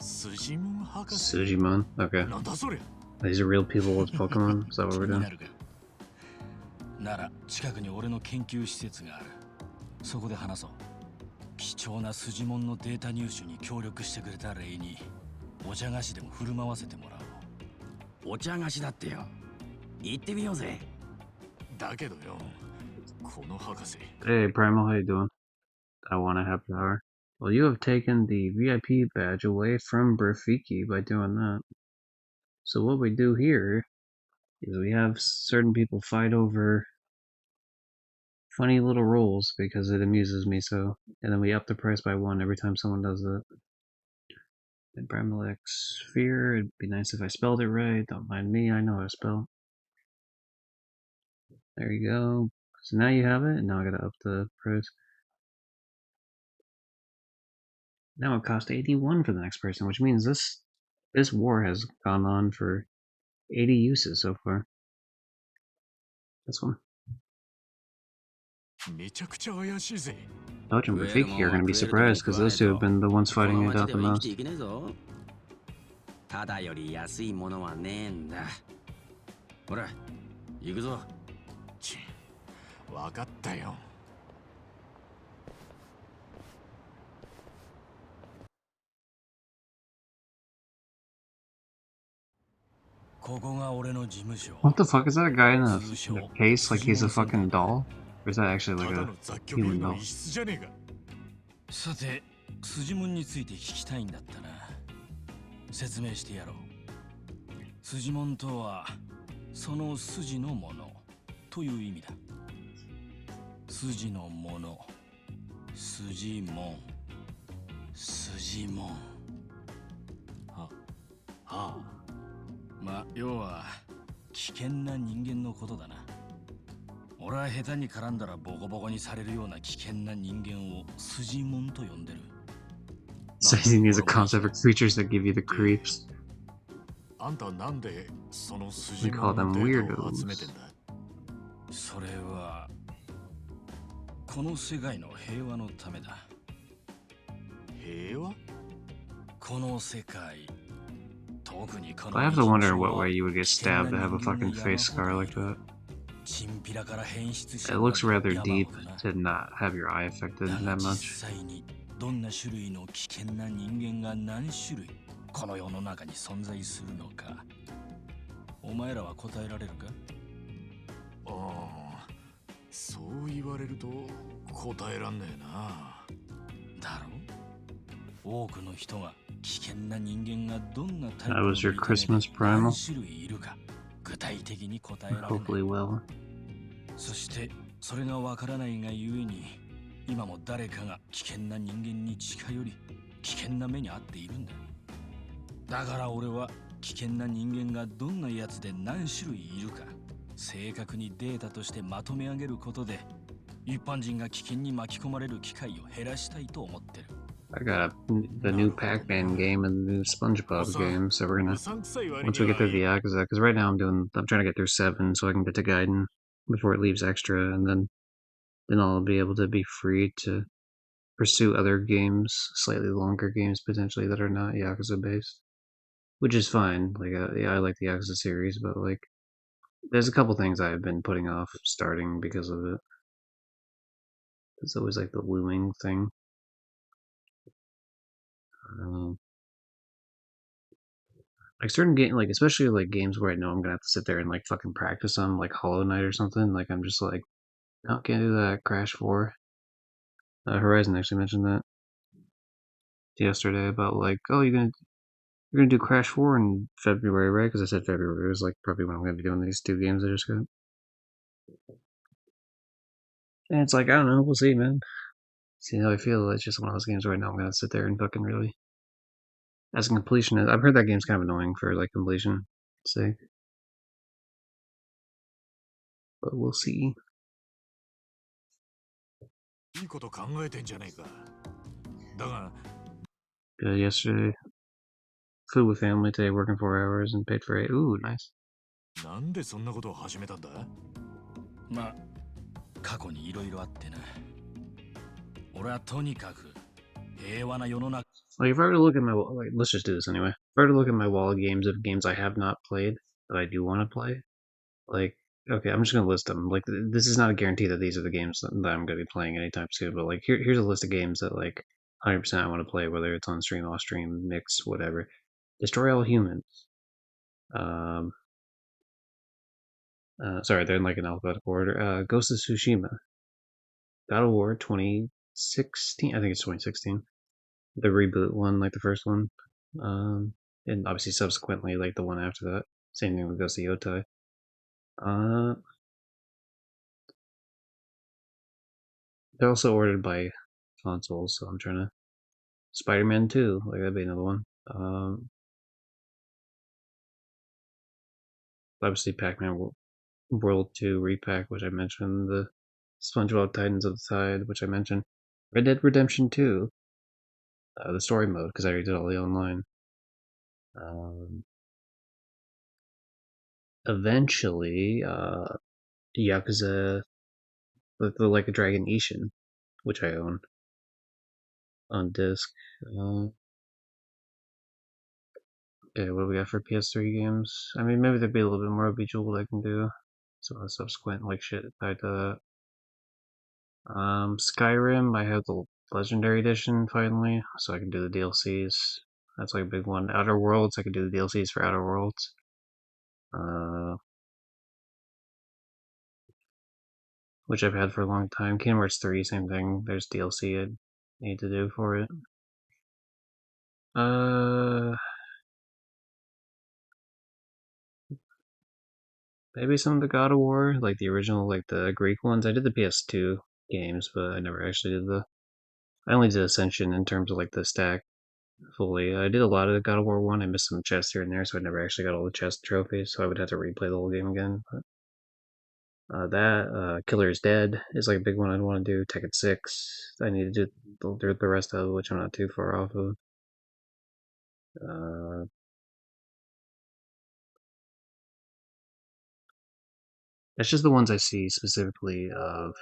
筋門博士。 Sujimon? Okay. なんだそれ。These are real people with Pokemon. Is that what we're 気に doing? なるか。なら近くに俺の研究施設がある。そこで話そう。貴重なスジモンのデータ入手に協力してくれたレイにお茶菓子でも振る舞わせてもらおう。お茶菓子だってよ。行ってみようぜ。だけどよ、この博士。Hey, Primal, how you doing? I want a happy hour. Well, you have taken the VIP badge away from Brafiki by doing that. So what we do here is we have certain people fight over funny little rolls because it amuses me so, and then we up the price by 1 every time someone does that. And Primal X Sphere, it'd be nice if I spelled it right. Don't mind me, I know how to spell. There you go. So now you have it, and now I gotta up the price. Now it costs 81 for the next person, which means this war has gone on for 80 uses so far. This one. めちゃくちゃ怪しいぜ。 Dodge and Rafiki are gonna be surprised because those two have been the ones この fighting it 町 out で the は生き most. ていけねえぞ。ただより安いものはねえんだ。ほら、行くぞ。ち、わかったよ。ここが俺の事務所。 What the fuck, is that a guy in a case like he's a fucking doll? Or is that actually た like だ a の雑居ビル human の doll? 一室じゃねえか。さて、スジモンについて聞きたいんだったな。説明してやろう。スジモンとはその筋のものという意味だ。筋のもの、筋もん、筋もん。はあ。まあ要は危険な人間のことだな。俺は下手に絡んだらボコボコにされるような危険な人間を筋もんと呼んでる。 Sizing is a concept for creatures that give you the creeps. あんたなんでその We 筋 call もん them のデータを weirdos. 集めてんだ。それはこの世界の平和のためだ。平和？この世界。 I have to wonder what way you would get stabbed to have a fucking face scar like that. It looks rather deep to not have your eye affected that much. どんな種類の危険な人間が何種類この世の中に存在するのか。お前らは答えられるか？ああ、そう言われると答えらんねえな。だろう？多くの人が That was your Christmas primal? Hopefully well. そしてそれがわからないがゆえに今も誰かが危険な人間に近寄り危険な目に遭っているんだ。だから俺は危険な人間がどんなやつで何種類いるか正確にデータとしてまとめ上げることで一般人が危険に巻き込まれる機会を減らしたいと思ってる。 I got the new Pac-Man game and the new SpongeBob game, so we're gonna, once we get through the Yakuza, because right now I'm trying to get through 7 so I can get to Gaiden before it leaves extra, and then I'll be able to be free to pursue other games, slightly longer games potentially that are not Yakuza based, which is fine. Like, yeah, I like the Yakuza series, but like, there's a couple things I've been putting off starting because of it. It's always like the looming thing. Like certain game, like especially like games where I know I'm gonna have to sit there and like fucking practice on, like Hollow Knight or something. Like I'm just like, no, can't do that. Crash 4. Horizon actually mentioned that yesterday about like, oh, you're gonna do Crash 4 in February, right? Because I said February was like probably when I'm gonna be doing these 2 games I just got. And it's like, I don't know, we'll see, man. See how I feel. It's just one of those games right now I'm gonna sit there and fucking really, as a completionist, I've heard that game's kind of annoying for like completion sake. But we'll see. Good yesterday. Food with family today, working 4 hours and paid for 8. Ooh, nice. なんでそんなことを始めたんだ？まあ、過去にいろいろあってな。俺はとにかく平和な世の中。 Like if I were to look at my, like, let's just do this anyway. If I were to look at my wall of games I have not played, that I do want to play. Like, okay, I'm just gonna list them. Like, this is not a guarantee that these are the games that I'm gonna be playing anytime soon. But like, here's a list of games that like 100% I want to play, whether it's on stream, off stream, mix, whatever. Destroy All Humans. Um, sorry, they're in like an alphabetical order. Ghost of Tsushima. God of War 2016. I think it's 2016. The reboot one, like the first one. Um, and obviously subsequently, like the one after that. Same thing with Ghost of Yotai. Uh, they're also ordered by consoles, so I'm trying to. Spider-Man 2, like that'd be another one. Obviously Pac-Man World 2 repack, which I mentioned. The SpongeBob Titans of the Tide, which I mentioned. Red Dead Redemption 2, the story mode, because I already did all the online. Eventually, Yakuza, the Like a Dragon Ishin, which I own on disc. Yeah, what do we got for PS3 games? I mean, maybe there'd be a little bit more Bejeweled I can do. So subsequent like shit tied to that. Skyrim, I have the Legendary Edition finally, so I can do the DLCs. That's like a big one. Outer Worlds, I can do the DLCs for Outer Worlds. Which I've had for a long time. Kingdom Hearts 3, same thing. There's DLC I need to do for it. Maybe some of the God of War, like the original, like the Greek ones. I did the PS2 games, but I never actually did the. I only did Ascension in terms of like the stack fully. I did a lot of the God of War 1. I missed some chests here and there, so I never actually got all the chest trophies, so I would have to replay the whole game again. But Killer is Dead is like a big one I'd want to do. Tekken 6, I need to do the rest of it, which I'm not too far off of. That's just the ones I see specifically of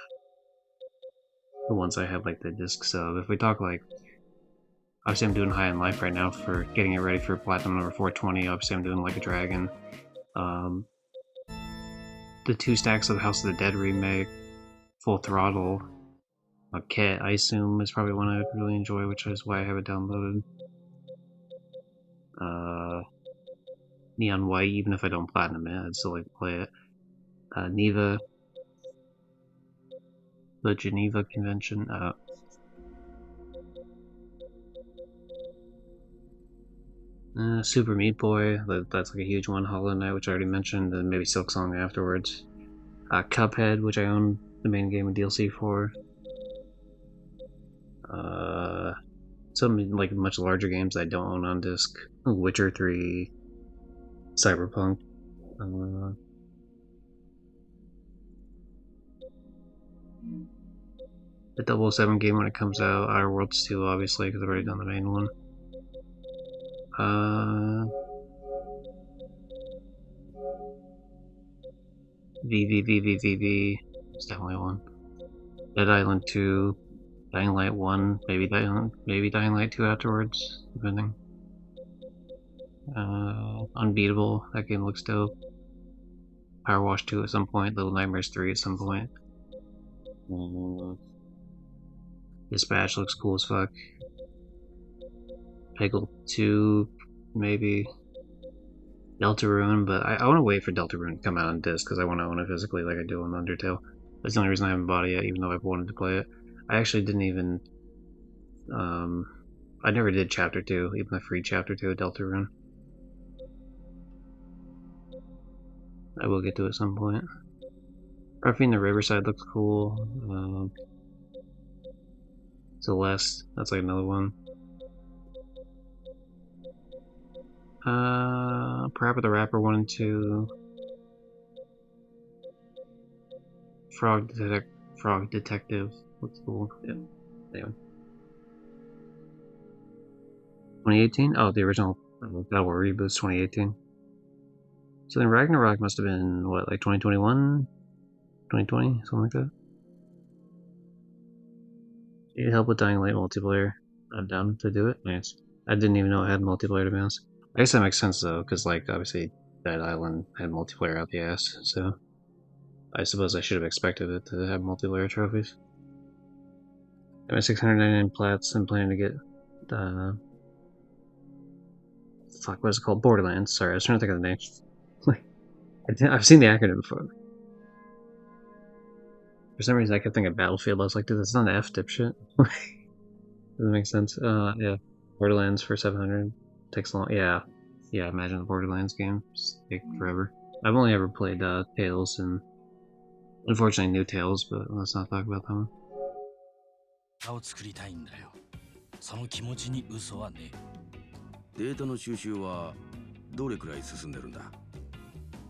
the ones I have like the discs of. If we talk like, obviously I'm doing High in Life right now for getting it ready for Platinum number 420. Obviously I'm doing Like a Dragon. The 2 stacks of the House of the Dead remake, Full Throttle, Ket, I assume is probably one I would really enjoy, which is why I have it downloaded. Neon White, even if I don't Platinum it, I'd still like to play it. Neva, the Geneva Convention. Super Meat Boy, that's like a huge one. Hollow Knight, which I already mentioned, and maybe Silksong afterwards. Cuphead, which I own the main game and DLC for. Some like much larger games I don't own on disc. Witcher 3, Cyberpunk. The 007 game when it comes out. Outer Worlds 2, obviously, because I've already done the main one. VVVVVV is definitely one. Dead Island 2, Dying Light 1, maybe Dying Light 2 afterwards, depending. Unbeatable, that game looks dope. Power Wash 2 at some point, Little Nightmares 3 at some point. Dispatch looks cool as fuck. Peggle 2, maybe. Deltarune, but I want to wait for Deltarune to come out on disc because I want to own it physically like I do on Undertale. That's the only reason I haven't bought it yet, even though I've wanted to play it. I actually didn't even. I never did Chapter 2, even the free Chapter 2 of Deltarune. I will get to it at some point. Roughing the Riverside looks cool. Celeste, that's like another one. Parappa the Rapper 1 and 2. Frog Detective looks cool. Yeah. Anyway. 2018? Oh, the original God of War reboot's 2018. So then Ragnarok must have been, what, like 2021? 2020? Something like that? Need help with Dying Light multiplayer. I'm down to do it. Nice. I didn't even know it had multiplayer, to be honest. I guess that makes sense, though, because, like, obviously, Dead Island had multiplayer out the ass, so I suppose I should have expected it to have multiplayer trophies. I'm at 699 plats and planning to get fuck, what is it called? Borderlands. Sorry, I was trying to think of the name. I've seen the acronym before. For some reason, I kept thinking of Battlefield. I was like, dude, that's not an F, dipshit. Doesn't make sense. Yeah. Borderlands for 700. Takes long. Yeah. Yeah, imagine the Borderlands game. Just take forever. I've only ever played Tales, and unfortunately new Tales, but let's not talk about that one. を作りたいんだよ。その気持ちに嘘はねえ。データの収集はどれくらい進んでるんだ？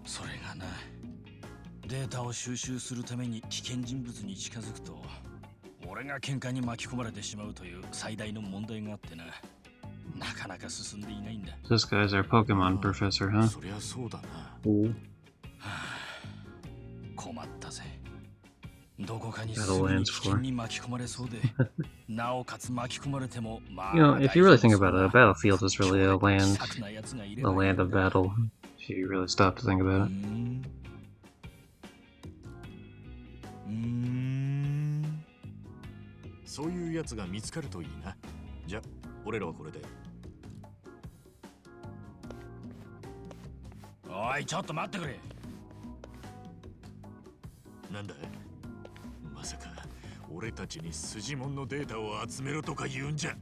それがな、データを収集するために危険人物に近づくと、俺が喧嘩に巻き込まれてしまうという最大の問題があってな、なかなか進んでいないんだ。This guy's our Pokemon professor, huh? そりゃそうだな。Cool. 困ったぜ。どこかにすぐに危険に巻き込まれそうで、なおかつ巻き込まれても、まあ、You know, if you really think about it, a battlefield is really a land of battle. If you really stop to think about it. そういうやつが見つかるといいな。じゃ、俺らはこれで。おい、ちょっと待ってくれ。なんだ？まさか俺たちに筋モンのデータを集めろとか言うんじゃ。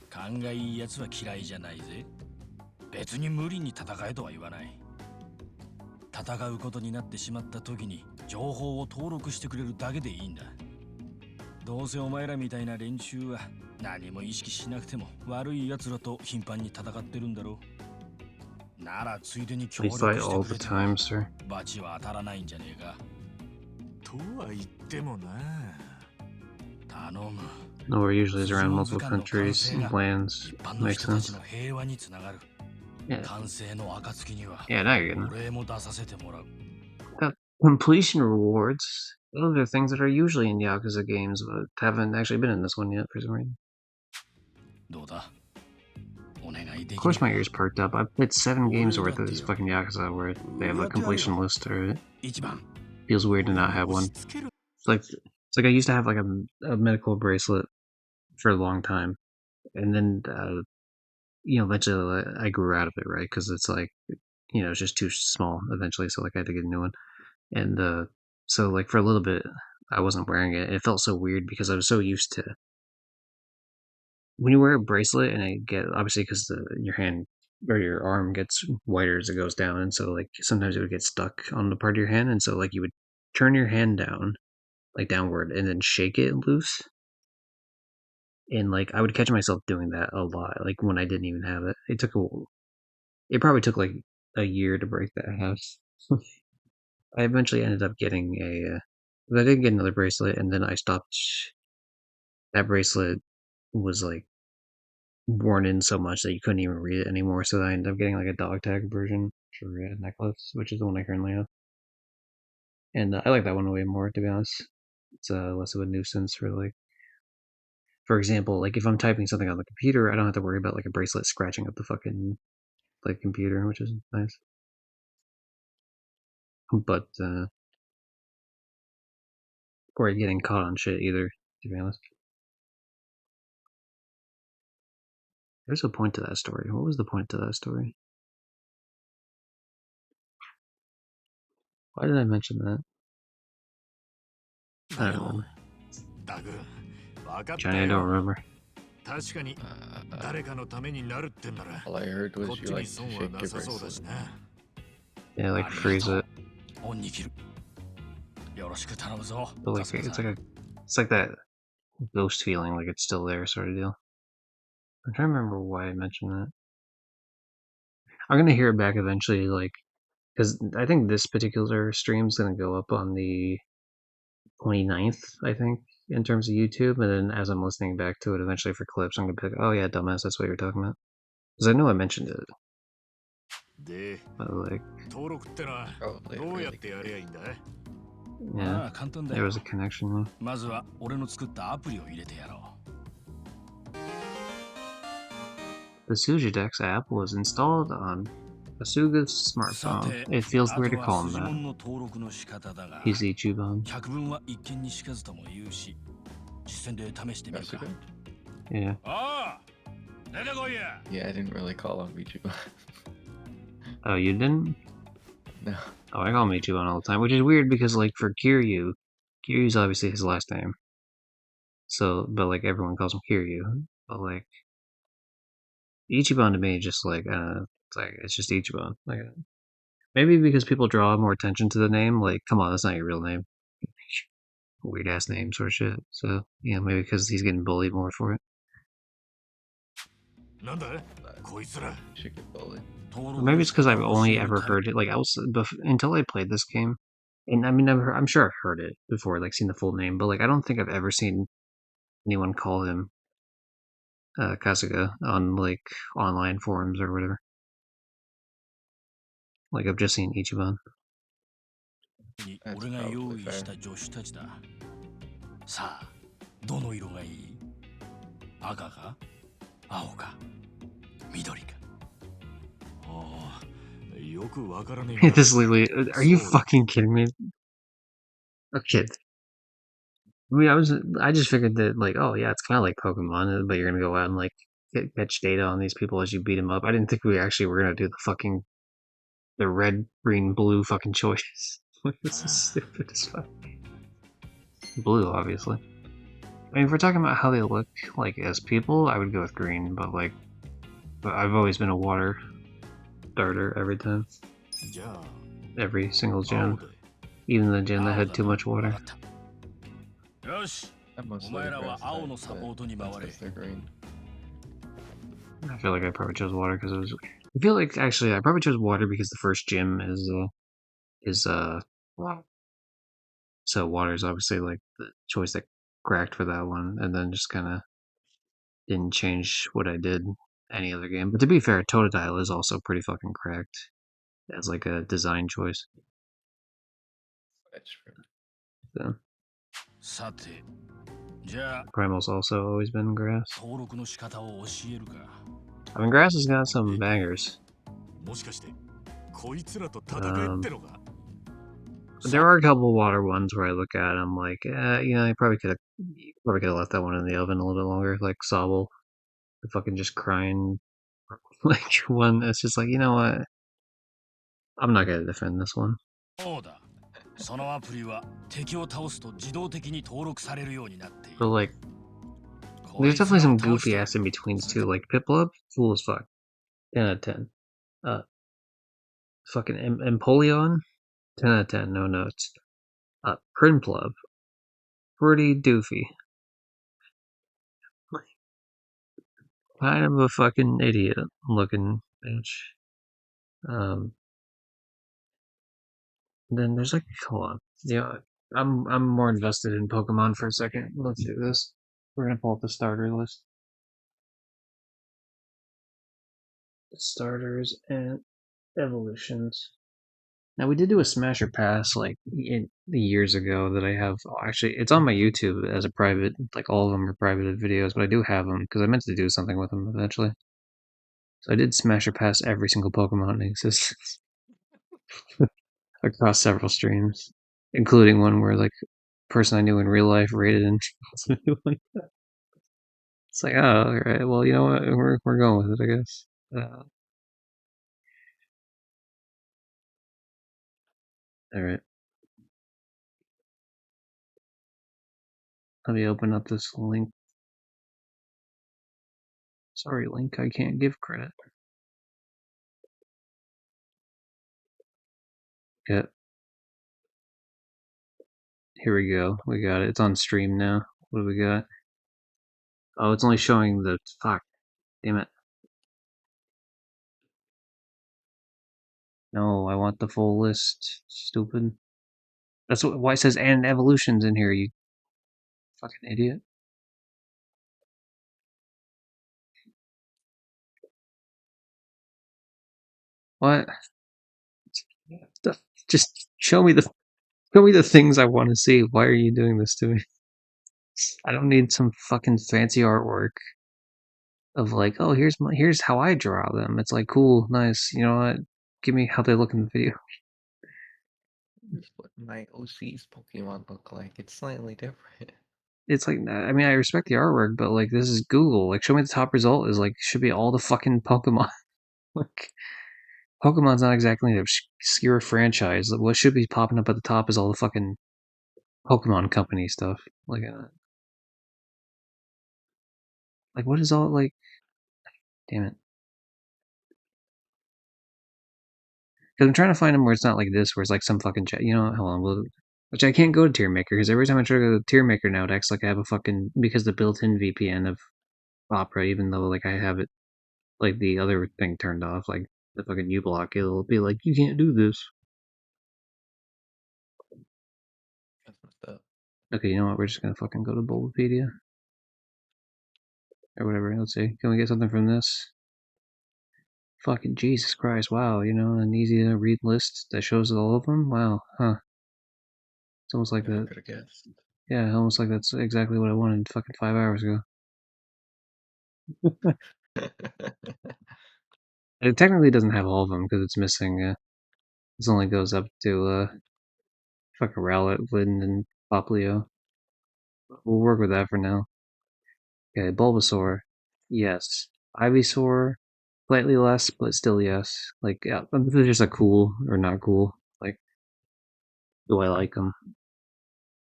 勘がいいやつは嫌いじゃないぜ。別に無理に戦えとは言わない。戦うことになってしまった時に情報を登録してくれるだけでいいんだ。どうせお前らみたいな連中は何も意識しなくても悪い奴らと頻繁に戦ってるんだろう。ならついでに協 We 力 fight して all く the れて time, sir. 罰は当たらないんじゃねえか。とは言ってもな。頼む。Nowhere usually is around multiple countries and lands. 一般の Makes 人たち sense. の平和につながる。 Yeah. 完成の暁には Yeah, now you're getting お礼も出させてもらう。 completion rewards. Those are things that are usually in Yakuza games, but haven't actually been in this one yet for some reason. どうだ? お願いでき Of course, my るか? ears perked up. I've played 7 games worth of this fucking Yakuza where they have a completion list, or it 一番 feels weird to not have one. It's like I used to have like a medical bracelet for a long time, and then eventually I grew out of it, right? Because it's like it's just too small eventually, so like I had to get a new one, and so like for a little bit I wasn't wearing it. It felt so weird because I was so used to when you wear a bracelet, and it get obviously because your hand or your arm gets whiter as it goes down, and so like sometimes it would get stuck on the part of your hand, and so like you would turn your hand down, like downward, and then shake it loose. And like I would catch myself doing that a lot, like when I didn't even have it. It probably took like a year to break that house. I eventually ended up getting I did get another bracelet, and then I stopped. That bracelet was like worn in so much that you couldn't even read it anymore, so I ended up getting like a dog tag version for a necklace, which is the one I currently have. And I like that one way more, to be honest. It's less of a nuisance for like, for example, like if I'm typing something on the computer, I don't have to worry about like a bracelet scratching up the fucking like computer, which is nice. But or getting caught on shit either, to be honest. There's a point to that story. What was the point to that story? Why did I mention that? I don't remember. だぐ、分かった Johnny, I don't よ。 remember. 確かに誰かのためになるってんなら、 All I heard こ was っ you ちに like to 損は shake な your さそうだし bracelet. な。 Yeah, like freeze it. オンに切る。よろしく頼むぞ。 But like it's like that ghost feeling, like it's still there, sort of deal. I'm trying to remember why I mentioned that. I'm gonna hear it back eventually, like, because I think this particular stream's gonna go up on the 29th, I think, in terms of YouTube, and then as I'm listening back to it eventually for clips, I'm gonna be like, oh yeah, dumbass, that's what you're talking about. Because I know I mentioned it, で、 but like, 登録ってのは Probably どうやっ really てやりゃいいんだ？ yeah, ああ、簡単だ there よ。 was a connection there. まずは俺の作ったアプリを入れてやろう。 The Sujidex app was installed on Asuga's さ smartphone. て It feels あ weird と to は call him 筋 that. 紋の登録の仕方だが He's Ichiban. 百聞は一見にしかずとも言うし実践で試してみるか Asuka? Yeah. ああ出てこいや Yeah, I didn't really call him Ichiban. Oh, you didn't? No. Oh, I call him Ichiban all the time, which is weird because, like, for Kiryu, Kiryu's obviously his last name. So, but, like, everyone calls him Kiryu. But, like, Ichiban to me, just, like, it's just Ichiban. Like, maybe because people draw more attention to the name, like, come on, that's not your real name. Weird ass name sort of shit. So, yeah, maybe because he's getting bullied more for it. なんだこいつら Should get bullied. Or maybe it's because I've only ever heard it, like, until I played this game. And I mean, I'm sure I've heard it before, like, seen the full name, but, like, I don't think I've ever seen anyone call him Kasuga on, like, online forums or whatever. Like, I've just seen Ichiban. に That's 俺が probably 用意 fair. した助手たちださあどの色がいい赤か青か緑かああよくわからねえが This literally, are you So- fucking kidding me? Okay. I mean, I just figured that, like, oh yeah, it's kind of like Pokemon, but you're gonna go out and, like, catch data on these people as you beat them up. I didn't think we actually were gonna do the red, green, blue fucking choice. This is stupid as fuck. Blue, obviously. I mean, if we're talking about how they look, like, as people, I would go with green, but, like, but I've always been a water starter every time. じゃあ Every single 青 gen. で Even the gen that 青 had だ too な much water. わかったよし I'm mostly お前らは aggressive, 青のサポートに回 but れ that's because they're green. I feel like I probably chose water because it was. I feel like, actually, I probably chose water because the first gym is wow. So water is obviously, like, the choice that cracked for that one, and then just kind of didn't change what I did any other game. But to be fair, Totodile is also pretty fucking cracked as, like, a design choice. That's true. So さてじゃあ Primal's also always been grass. 登録の仕方を教えるか I mean, grass has got some bangers. もしかしてこいつらと戦えってのか There are a couple water ones where I look at and I'm like, you probably could have left that one in the oven a little bit longer, like Sobble, the fucking just crying, like, one that's just like, you know what? I'm not gonna defend this one. そうだそのアプリは敵を倒すと自動的に登録されるようになってい But る like, こ there's いつら definitely を some 倒し goofy た ass in betweens too. Like Piplup, cool as fuck, 10 out of 10. Fucking Empoleon, 10 out of 10, no notes. Prinplup, pretty doofy. Kind of a fucking idiot looking bitch. Then there's, like, hold on. Yeah, I'm more invested in Pokemon for a second. Let's do this. We're gonna pull up the starter list. Starters and evolutions. Now we did do a Smasher Pass like years ago that I have. Actually, it's on my YouTube as a private. Like, all of them are private videos, but I do have them because I meant to do something with them eventually. So I did Smasher Pass every single Pokemon in existence across several streams, including one where, like, person I knew in real life rated and it's like, oh, all right, well, you know what, we're going with it, I guess. All right, let me open up this link. Sorry, link, I can't give credit. Yeah, here we go. We got it. It's on stream now. What do we got? Oh, it's only showing the fuck. Damn it. No, I want the full list. Stupid. That's why it says and evolutions in here, you fucking idiot. What? Just show me the things I want to see. Why are you doing this to me? I don't need some fucking fancy artwork of, like, oh, here's how I draw them. It's like, cool, nice. You know what? give me how they look in the video. That's what my OC's Pokemon look like. It's slightly different. It's like, I mean, I respect the artwork, but like, this is Google. Like, show me the top result is like, should be all the fucking Pokemon. Like, Pokemon's not exactly an obscure franchise. What should be popping up at the top is all the fucking Pokemon Company stuff. Like what is all like? Damn it! Because I'm trying to find them where it's not like this, where it's like some fucking you know. Hold on, which I can't go to Tier Maker because every time I try to go to Tier Maker now, it acts like I have a fucking because the built-in VPN of Opera, even though like I have it like the other thing turned off, like the fucking uBlock, it'll be like you can't do this. That's messed up. Okay, you know what? We're just gonna fucking go to Bulbapedia or whatever. Let's see. Can we get something from this? Fucking Jesus Christ! Wow, you know, an easy to read list that shows all of them. Wow, huh? It's almost like Never that. could have guessed. Yeah, almost like that's exactly what I wanted fucking 5 hours ago. It technically doesn't have all of them because it's missing. This only goes up to fucking Rowlet, Lyn, and Poplio. We'll work with that for now. Okay, Bulbasaur, yes. Ivysaur, slightly less, but still yes. Like, yeah, this is just a cool or not cool. Like, do I like them?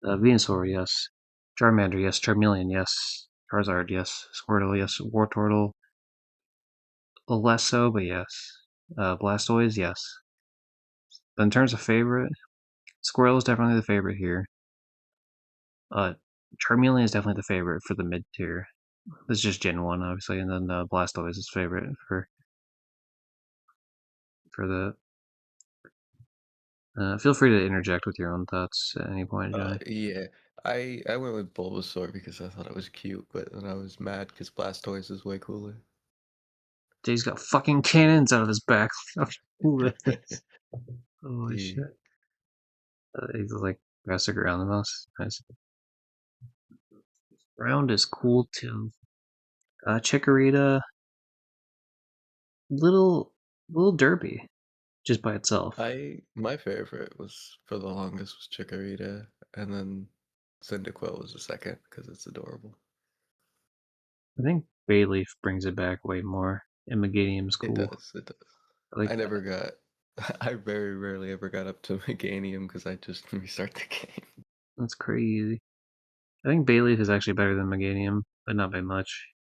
Venusaur, yes. Charmander, yes. Charmeleon, yes. Charizard, yes. Squirtle, yes. Wartortle, less so, but yes. Blastoise, yes. But in terms of favorite, Squirtle is definitely the favorite here. Charmeleon is definitely the favorite for the mid tier. This is just Gen 1, obviously, and then Blastoise is favorite for the. Feel free to interject with your own thoughts at any point, Johnny. Yeah, I went with Bulbasaur because I thought it was cute, but then I was mad because Blastoise is way cooler. He's got fucking cannons out of his back. How cool is this? Holy Yeah. shit. He's like aggressive around the mouse. Nice. Round is cool too. Chikorita, little derpy, just by itself. My favorite was for the longest was Chikorita, and then Cyndaquil was the second because it's adorable. I think Bayleaf brings it back way more, and Meganium's It cool. does, it does. Like I never got, I very rarely ever got up to Meganium because I just restart the game. that's crazy. I think Bayleaf is actually better than Meganium, but not by much.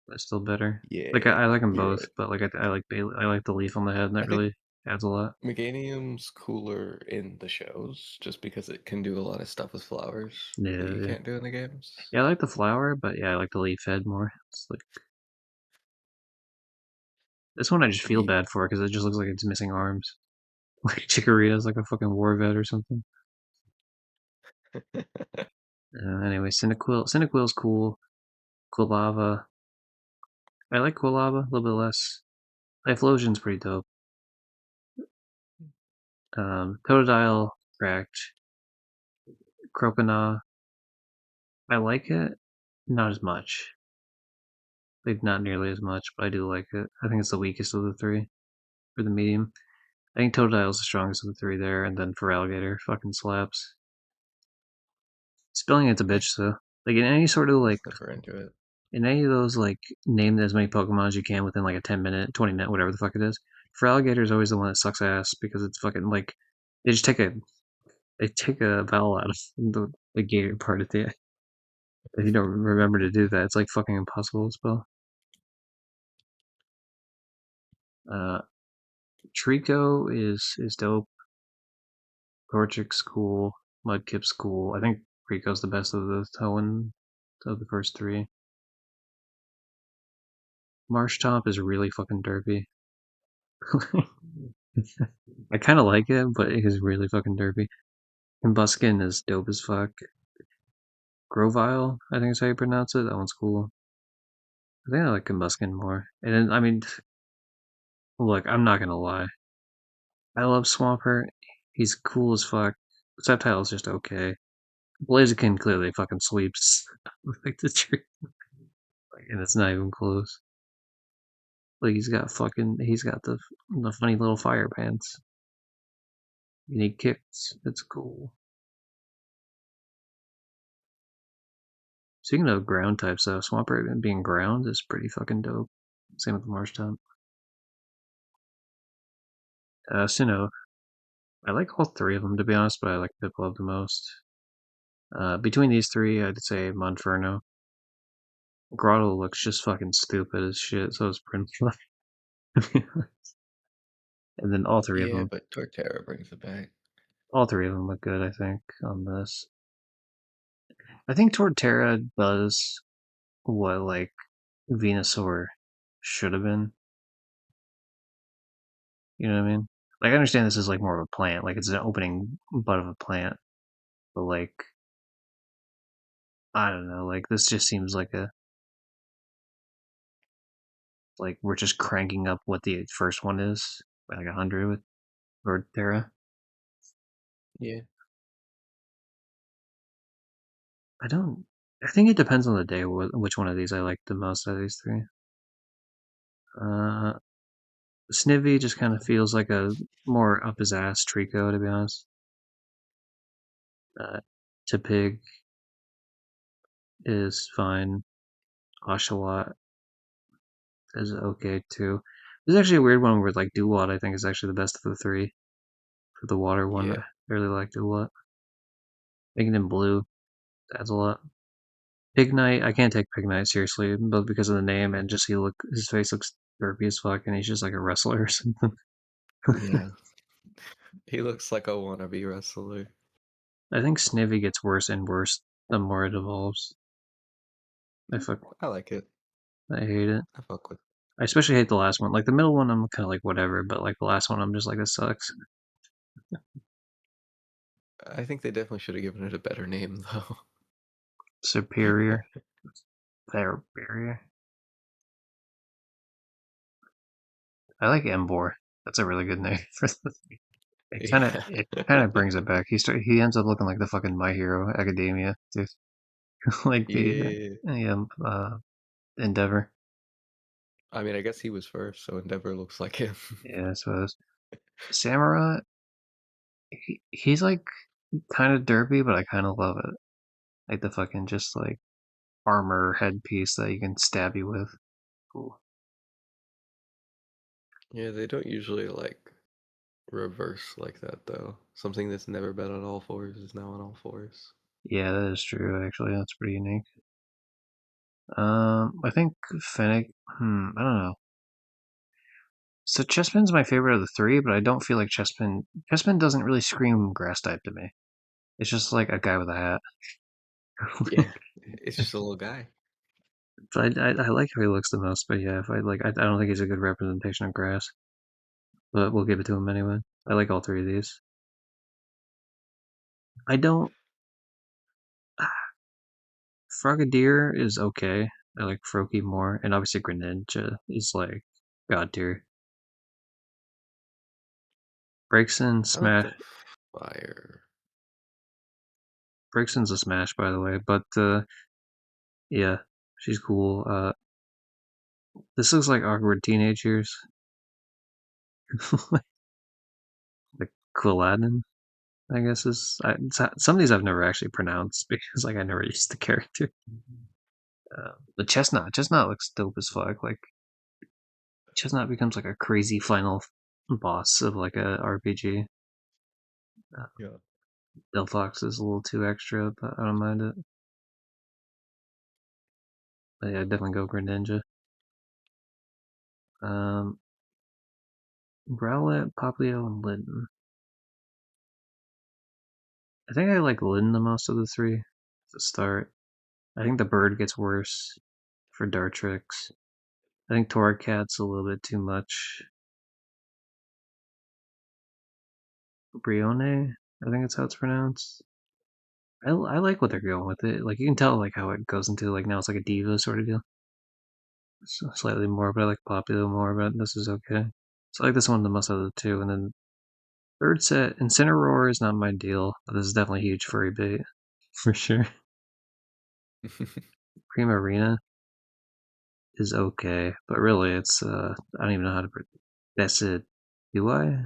But still better. Like Yeah, I like them you're both, right. but like I like Bayleaf. I like the leaf on the head, and I that think really adds a lot. Meganium's cooler in the shows just because it can do a lot of stuff with flowers that you Yeah, can't do in the games. yeah. I like the flower, but yeah, I like the leaf head more. It's like this one I just feel Yeah. bad for because it just looks like it's missing arms. Like Chikorita's like a fucking war vet or something. Anyway, Cyndaquil. Cyndaquil's cool. Quilava. I like Quilava a little bit less. Typhlosion's pretty dope. Totodile, cracked. Croconaw. I like it, not as much. Like not nearly as much, but I do like it. I think it's the weakest of the three for the medium. I think Totodile's the strongest of the three there, and then for Alligator, fucking slaps. Spelling it's a I bitch though. Like in any sort of like was never into it. in any of those like name as many Pokemon as you can within like a 10 minute, 20 minute, whatever the fuck it is. For Alligator is always the one that sucks ass because it's fucking like they just take a vowel out of the gator part at the end. If you don't remember to do that, it's like fucking impossible to spell. Uh, Trico is dope. Torchic's cool. Mudkip's cool. I think Rico's the best of the Toen of the first three. Marshtomp is really fucking derpy. I kind of like it, but it is really fucking derpy. Combuskin is dope as fuck. Grovyle, I think is how you pronounce it. That one's cool. I think I like Combuskin more. And then, I mean, look, I'm not gonna lie. I love Swampert. He's cool as fuck. Sceptile's just okay. Blaziken clearly fucking sweeps like the tree, and it's not even close. Like he's got the funny little fire pants. Unique kicks. That's cool. Speaking of ground types, though, Swampert being ground is pretty fucking dope. Same with the Marsh type. Sinnoh. I like all three of them, to be honest, but I like Piplup the most. Between these three, I'd say Monferno. Grotto looks just fucking stupid as shit, so is Prince. And then all three of Yeah, them, but Torterra brings it back. all three of them look good, I think, on this. I think Torterra does what, like, Venusaur should have been. You know what I mean? Like, I understand this is, like, more of a plant, like, it's an opening butt of a plant, but, like, I don't know, like, this just seems like we're just cranking up what the first one is by, like, 100 with Torterra. Yeah. I think it depends on the day which one of these I like the most out of these three. Uh, Snivy just kind of feels like a more up his ass Trico, to be honest. Pig is fine. Oshawott is okay too. There's actually a weird one where like Duwat I think is actually the best of the three. For the water one, Yeah. I really like Duwat. Making him blue adds a lot. Pignite, I can't take Pignite seriously, both because of the name and just his face looks derpy as fuck, and he's just like a wrestler or something. Yeah. He looks like a wannabe wrestler. I think Snivy gets worse and worse the more it evolves. I like it. I hate it. I fuck with I especially hate the last one. Like the middle one, I'm kind of like whatever, but like the last one, I'm just like this sucks. I think they definitely should have given it a better name though. Superior, fair barrier. I like Embor. That's a really good name for the. Yeah. It kind of brings it back. He ends up looking like the fucking My Hero Academia, dude. Like the Yeah. Endeavor. I mean, I guess he was first, so Endeavor looks like him. Yeah, I suppose. Samurai. He's like kind of derpy, but I kind of love it. Like the fucking just like armor headpiece that you can stab you with. Cool. Yeah, they don't usually like reverse like that though. Something that's never been on all fours is now on all fours. Yeah, that is true. Actually, that's pretty unique. I think Fennec. I don't know. So Chespin's my favorite of the three, but I don't feel like Chespin. Chespin doesn't really scream grass type to me. It's just like a guy with a hat. Yeah, it's just a little guy. So I like how he looks the most, but yeah, if I don't think he's a good representation of grass. But we'll give it to him anyway. I like all three of these. I don't. Frogadier is okay. I like Froakie more, and obviously Greninja is like god tier. Braixen, I like Smash. the fire. Braixen's a smash, by the way, but yeah, she's cool. This looks like awkward teenage years. Like Quilladin, I guess some of these I've never actually pronounced because like I never used the character. The Chestnut looks dope as fuck. Like Chestnut becomes like a crazy final boss of like a RPG. Uh, Yeah. Delphox is a little too extra, but I don't mind it. But yeah, definitely go Greninja. Um, Rowlet, Popplio, and Litten. I think I like Litten the most of the three to start. I think the bird gets worse for Dartrix. I think Torracat's a little bit too much. Brione, I think that's how it's pronounced. I like what they're going with it. Like you can tell like how it goes into like now it's like a diva sort of deal. So slightly more, but I like Popular more. But this is okay. So I like this one the most out of the two. And then third set, Incineroar is not my deal, but this is definitely huge furry bait for sure. Primarina is okay, but really it's I don't even know how to. That's it. Do I?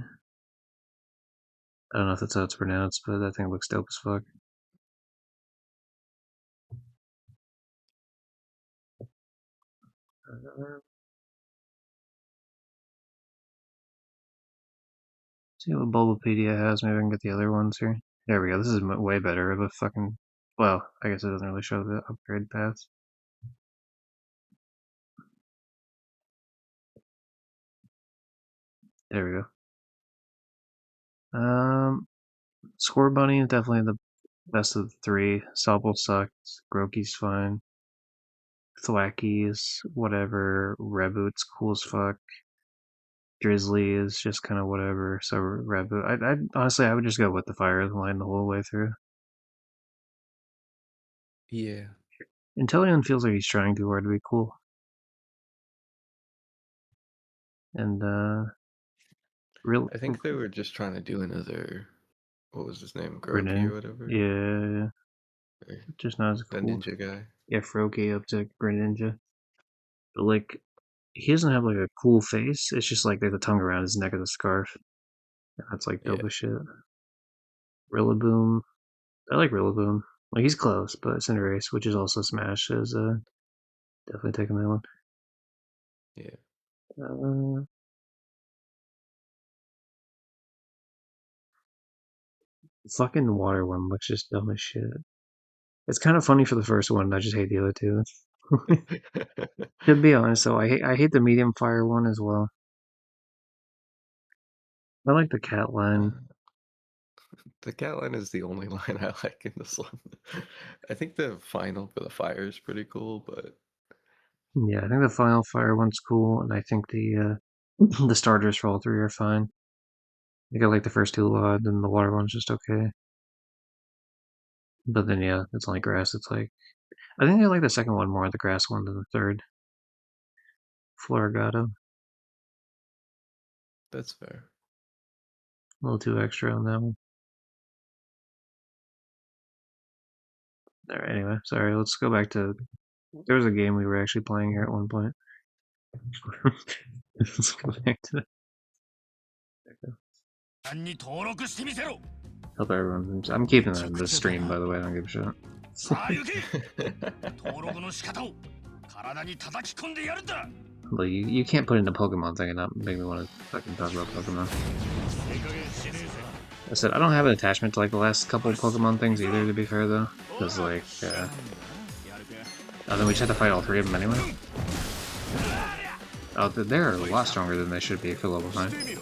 I don't know if that's how it's pronounced, but that thing looks dope as fuck. See what Bulbapedia has. Maybe I can get the other ones here. There we go. This is way better of a fucking. Well, I guess it doesn't really show the upgrade paths. There we go. Score Bunny is definitely the best of the three. Sobble sucks. Groki's fine. Thwacky is whatever. Reboot's cool as fuck. Drizzly is just kind of whatever. So Reboot. I honestly I would just go with the fire line the whole way through. Yeah. Inteleon feels like he's trying too hard to be cool. And I think they were just trying to do another, what was his name? Groki Grenin. or whatever? Yeah. Or Just not as the cool. ninja guy. Yeah, Froakie up to Greninja. But like he doesn't have like a cool face. It's just like there's a tongue around his neck as a scarf. That's like dope Yeah. as shit. Rillaboom. I like Rillaboom. Like he's close, but Cinderace, which is also Smash, is definitely taking that one. Yeah. Fucking water one looks just dumb as shit. It's kind of funny for the first one. I just hate the other two. To be honest, though, I hate the medium fire one as well. I like the cat line. The cat line is the only line I like in this one. I think the final for the fire is pretty cool, but Yeah, I think the final fire one's cool, and I think the the starters for all three are fine. I got like the first two a lot, and the water one's just okay. But then yeah, it's only grass. It's like I think I like the second one more, the grass one, than the third. Florigato. that's fair. A little too extra on that one. Alright, anyway, sorry, let's go back to there was a game we were actually playing here at one point. Let's go back to Hope everyone. I'm keeping the stream, by the way. I don't give a shit. さあ行け登録の仕方を体に叩き込んでやるんだ Well, you can't put in a Pokemon thing and not make me want to fucking talk about Pokemon. I said I don't have an attachment to like the last couple Pokemon things either. To be fair, though, because like, oh, then we just have to fight all three of them anyway. Oh, they're a lot stronger than they should be for level 9.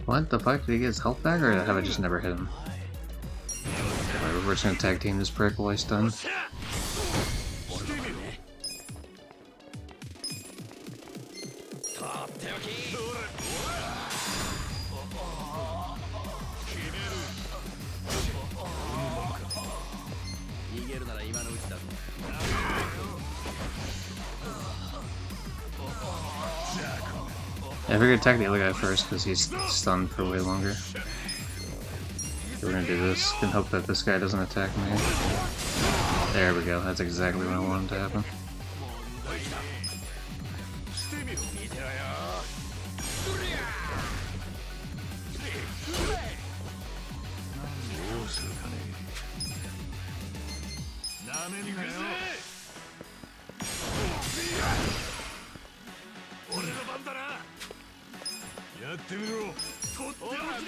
What the fuck? Did he get his health back, or have I just never hit him? Alright, we're just gonna tag team this prick while he's done. I figured attack the other guy first because he's stunned for way longer. So we're gonna do this and hope that this guy doesn't attack me. There we go, that's exactly what I wanted to happen.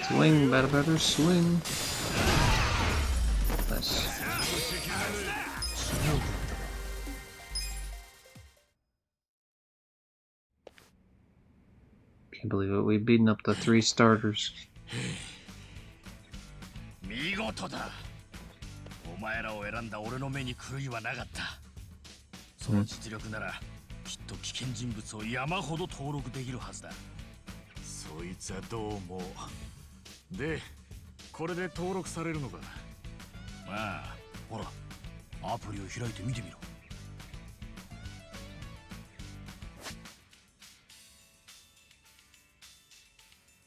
Swing, better, swing. Nice. Can't believe it, we've beaten up the 3 starters. 見事だお前らを選んだ俺の目に狂いはなかったその実力ならきっと危険人物を山ほど登録できるはずだそこいつはどうも。で、これで登録されるのか。まあ、ほら、アプリを開いて見てみろ。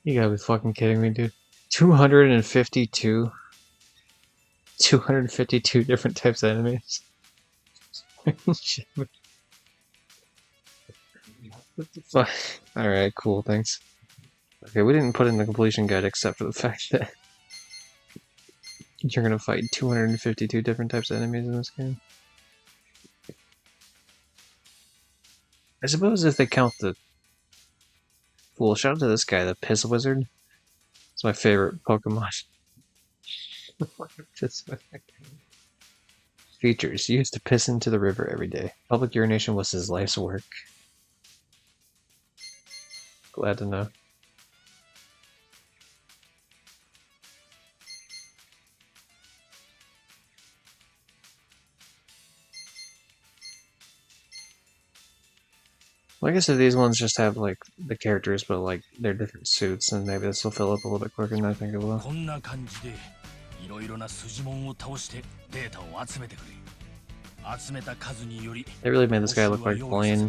You gotta be fucking kidding me, dude. 252? 252 different types of enemies? Shit. What the fuck? Alright, cool, thanks. Okay, we didn't put in the completion guide except for the fact that you're gonna fight 252 different types of enemies in this game. I suppose if they count the... Well, shout out to this guy, the Piss Wizard. It's my favorite Pokemon. Features. He used to piss into the river every day. Public urination was his life's work. Glad to know. Well, I guess if these ones just have, like, the characters, but, like, they're different suits, and maybe this will fill up a little bit quicker than I think it will. こんな感じでいろいろな筋モンを倒してデータを集めてくれ。集めた数により They really made this guy look like Blaine.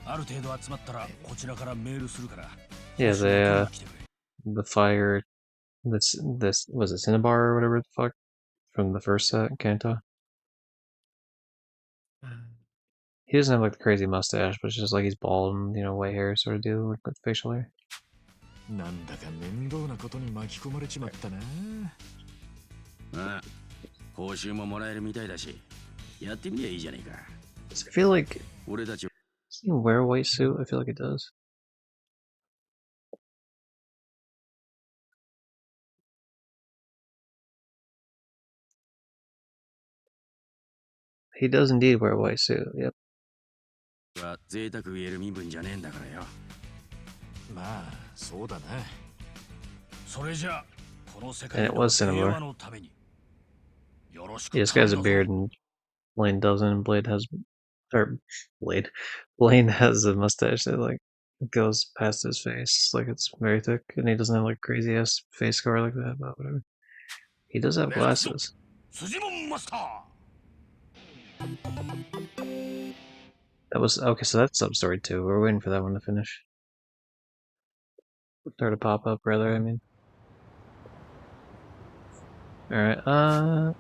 ある程度集まったらこちらからメールするから。Yeah, the fire, this was it Cinnabar or whatever the fuck from the first set, Kanto. He doesn't have like the crazy mustache, but it's just like he's bald and, you know, white hair sort of deal with facial hair. なんだか面倒なことに巻き込まれちまったな。ああ、報酬ももらえるみたいだし、やってみりゃいいじゃねえか。I feel like俺たち does he wear a white suit? I feel like it does. He does indeed wear a white suit. Yep. は贅沢言える身分じゃねえんだからよ。まあ、そうだな。それじゃあ、この世 And 界 it の was 平 Cinnabar. 和のために。よろしく Yeah, this guy has a 頼むぞ。 beard and Blaine doesn't. And Blade has, or Blade, Blaine has a mustache that like goes past his face, like it's very thick, and he doesn't have like crazy ass face scar like that. But whatever. He does have 目指すぞ。 glasses. 筋モンマスター。 That was okay. So that's sub story 2. We're waiting for that one to finish. Or to pop up, rather. I mean. All right.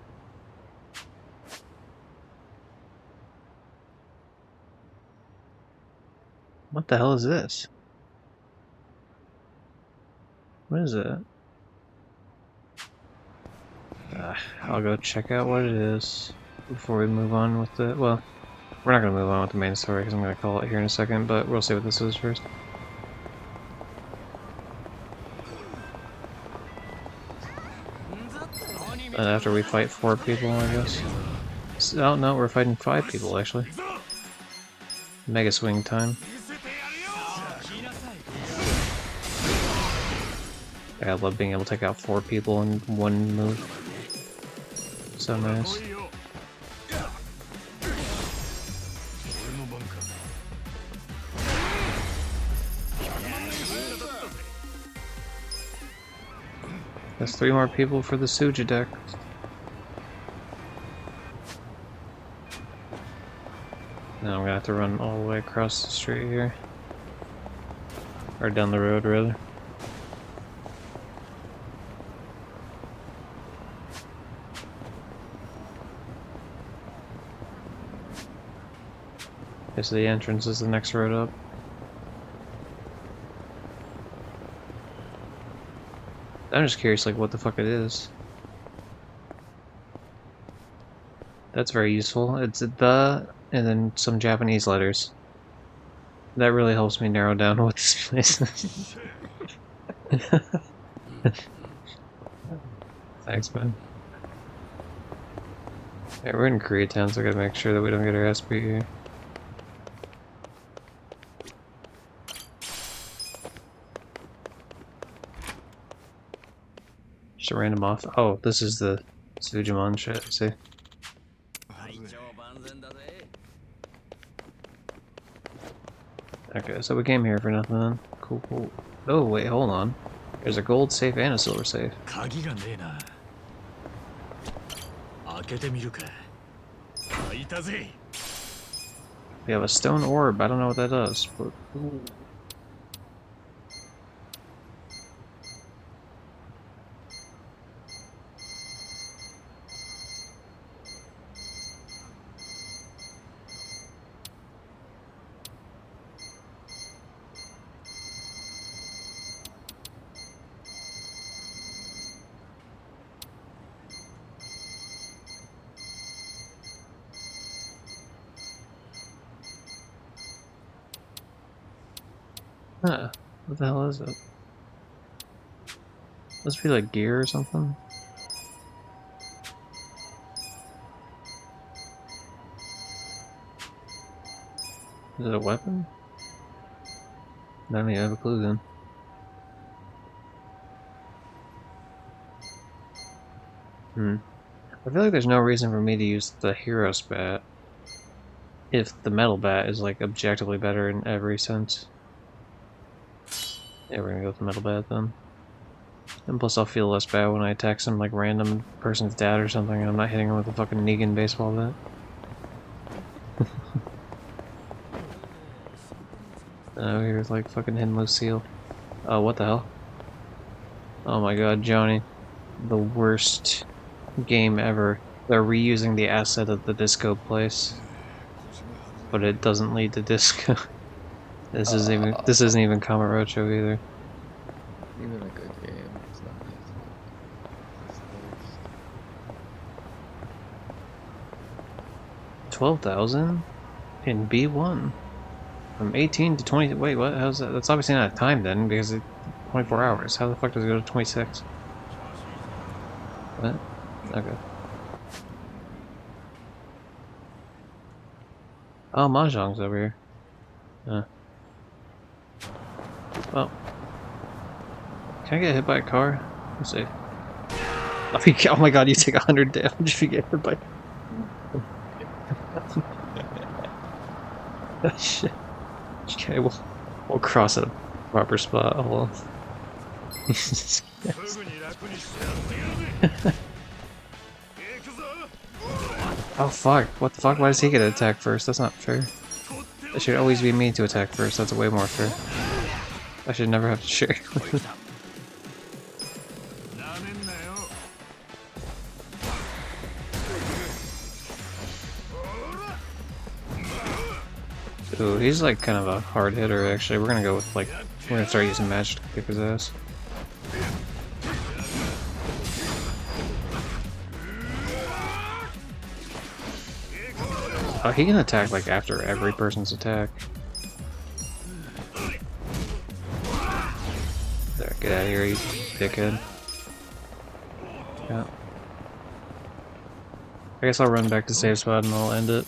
What the hell is this? What is it? I'll go check out what it is before we move on with the. Well, we're not gonna move on with the main story because I'm gonna call it here in a second. But we'll see what this is first. And after we fight 4 people, I guess. Oh no, we're fighting 5 people actually. Mega swing time. I love being able to take out 4 people in one move. So nice. That's 3 more people for the Suja deck. Now I'm gonna have to run all the way across the street here. Or down the road, rather. Okay, so the entrance is the next road up. I'm just curious, like, what the fuck it is. That's very useful. It's the, and then some Japanese letters. That really helps me narrow down what this place is. Thanks, man. Yeah, we're in Koreatown, so I gotta make sure that we don't get our ass beat here. Just a random off. Oh, this is the Sujimon shit, see? Okay, so we came here for nothing then. Cool, cool. Oh, wait, hold on. There's a gold safe and a silver safe. 鍵がねえな。開けてみるか。開いたぜ。We have a stone orb. I don't know what that does, but ooh. Huh. What the hell is it? Must be like gear or something? Is it a weapon? I don't even have a clue then. I feel like there's no reason for me to use the Hero's Bat if the Metal Bat is like objectively better in every sense. Yeah, we're gonna go with the Metal Bat then. And plus I'll feel less bad when I attack some like random person's dad or something and I'm not hitting him with a fucking Negan baseball bat. Here's like fucking hitting Lucille. Oh, what the hell? Oh my god, Johnny. The worst game ever. They're reusing the asset of the disco place. But it doesn't lead to disco. This isn't even Kamurocho either. Even a good game, it's not nice. 12,000 in B1 from 18 to 20. Wait, what? How's that? That's obviously not a time then, because it's 24 hours. How the fuck does it go to 26? What? Okay. Oh, Mahjong's over here. Well, can I get hit by a car? Let's see. Oh my god, you take 100 damage if you get hit by. Shit. Okay, we'll cross at a proper spot. Hold on. Oh fuck! What the fuck? Why does he get to attack first? That's not fair. It should always be me to attack first. That's way more fair. I should never have to share. Ooh, he's like kind of a hard hitter actually. We're gonna go with like, we're gonna start using magic to kick his ass. Oh, he can attack like after every person's attack. There, get out of here, you dickhead. Yeah. I guess I'll run back to save spot and I'll end it.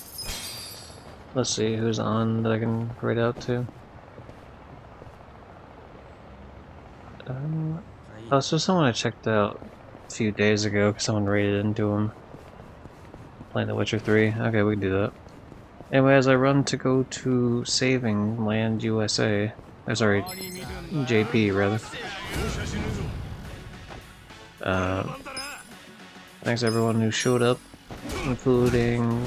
Let's see who's on that I can raid out to. Oh, so someone I checked out a few days ago because someone raided into him. Playing The Witcher 3. Okay, we can do that. Anyway, as I run to go to Saving Land USA. Sorry, JP rather. Thanks everyone who showed up, including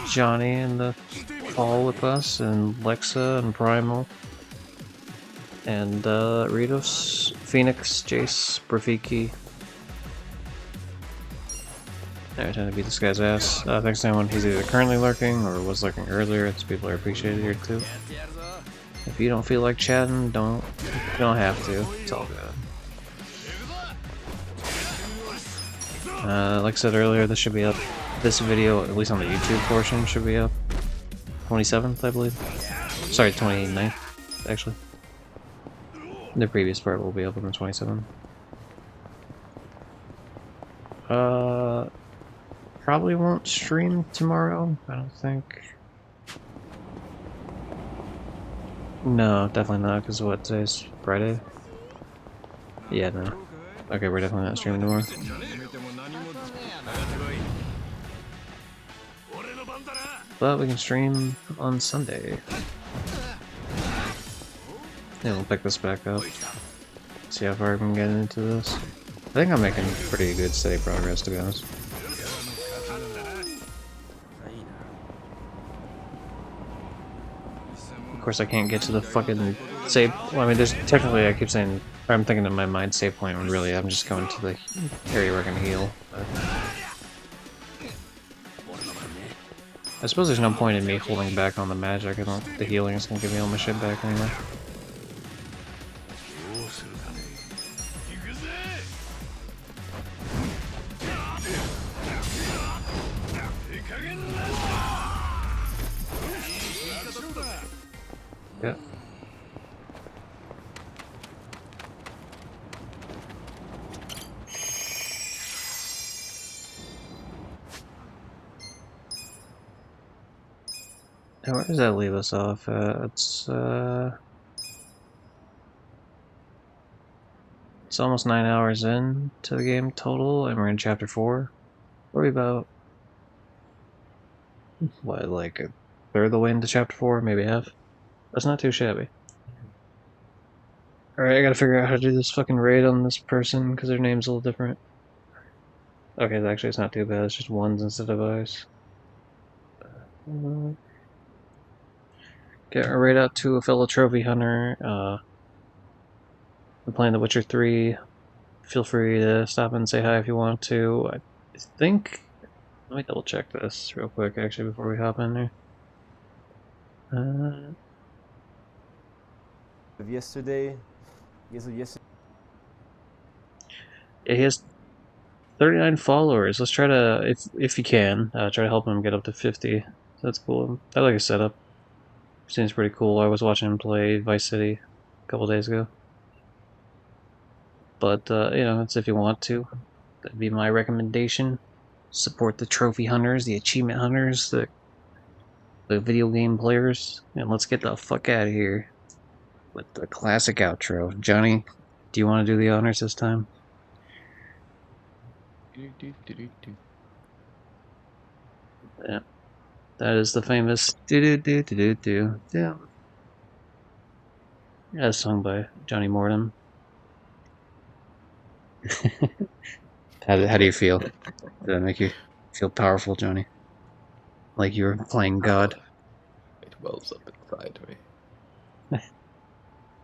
Johnny in the call with us, and Lexa, and Primal, and Ritos, Phoenix, Jace, Brafiki. Alright, time to beat this guy's ass. Thanks to anyone who's either currently lurking or was lurking earlier. These people are appreciated here too. If you don't feel like chatting, you don't have to. It's all good. Like I said earlier, this should be up. This video, at least on the YouTube portion, should be up 27th, I believe. Sorry, 29th, actually. The previous part will be up on the 27th. Probably won't stream tomorrow, I don't think. No, definitely not, because what, today's Friday? Yeah, no. Okay, we're definitely not streaming tomorrow. But we can stream on Sunday. Yeah, we'll pick this back up. See how far I can get into this. I think I'm making pretty good steady progress, to be honest. Of course, I can't get to the fucking save. Well, I mean, there's technically, I keep saying, I'm thinking in my mind save point when really I'm just going to the area where I can heal. But I suppose there's no point in me holding back on the magic. I don't. The healing is gonna give me all my shit back anyway. Yeah. Now, where does that leave us off at? It's almost 9 hours in to the game total, and we're in chapter 4. Probably about, what, like a third of the way into chapter 4, maybe half? That's not too shabby. Alright, I gotta figure out how to do this fucking raid on this person, because their name's a little different. Okay, actually it's not too bad, it's just ones instead of I's. Get a raid out to a fellow trophy hunter. I'm playing The Witcher 3. Feel free to stop and say hi if you want to. I think... Let me double check this real quick, actually, before we hop in there. Yesterday. Yeah, he has 39 followers. Let's try to, if you can, try to help him get up to 50. That's cool. I like his setup. Seems pretty cool. I was watching him play Vice City a couple days ago. But, you know, it's if you want to. That'd be my recommendation. Support the trophy hunters, the achievement hunters, the video game players. And let's get the fuck out of here with the classic outro. Johnny, do you want to do the honors this time? Yeah. That is the famous do do do do do do do. Yeah, sung by Johnny Morton. How do you feel? Did that make you feel powerful, Johnny? Like you were playing God? It wells up inside me.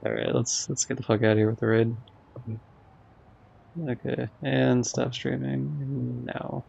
Alright, let's get the fuck out of here with the raid. Okay, and stop streaming now.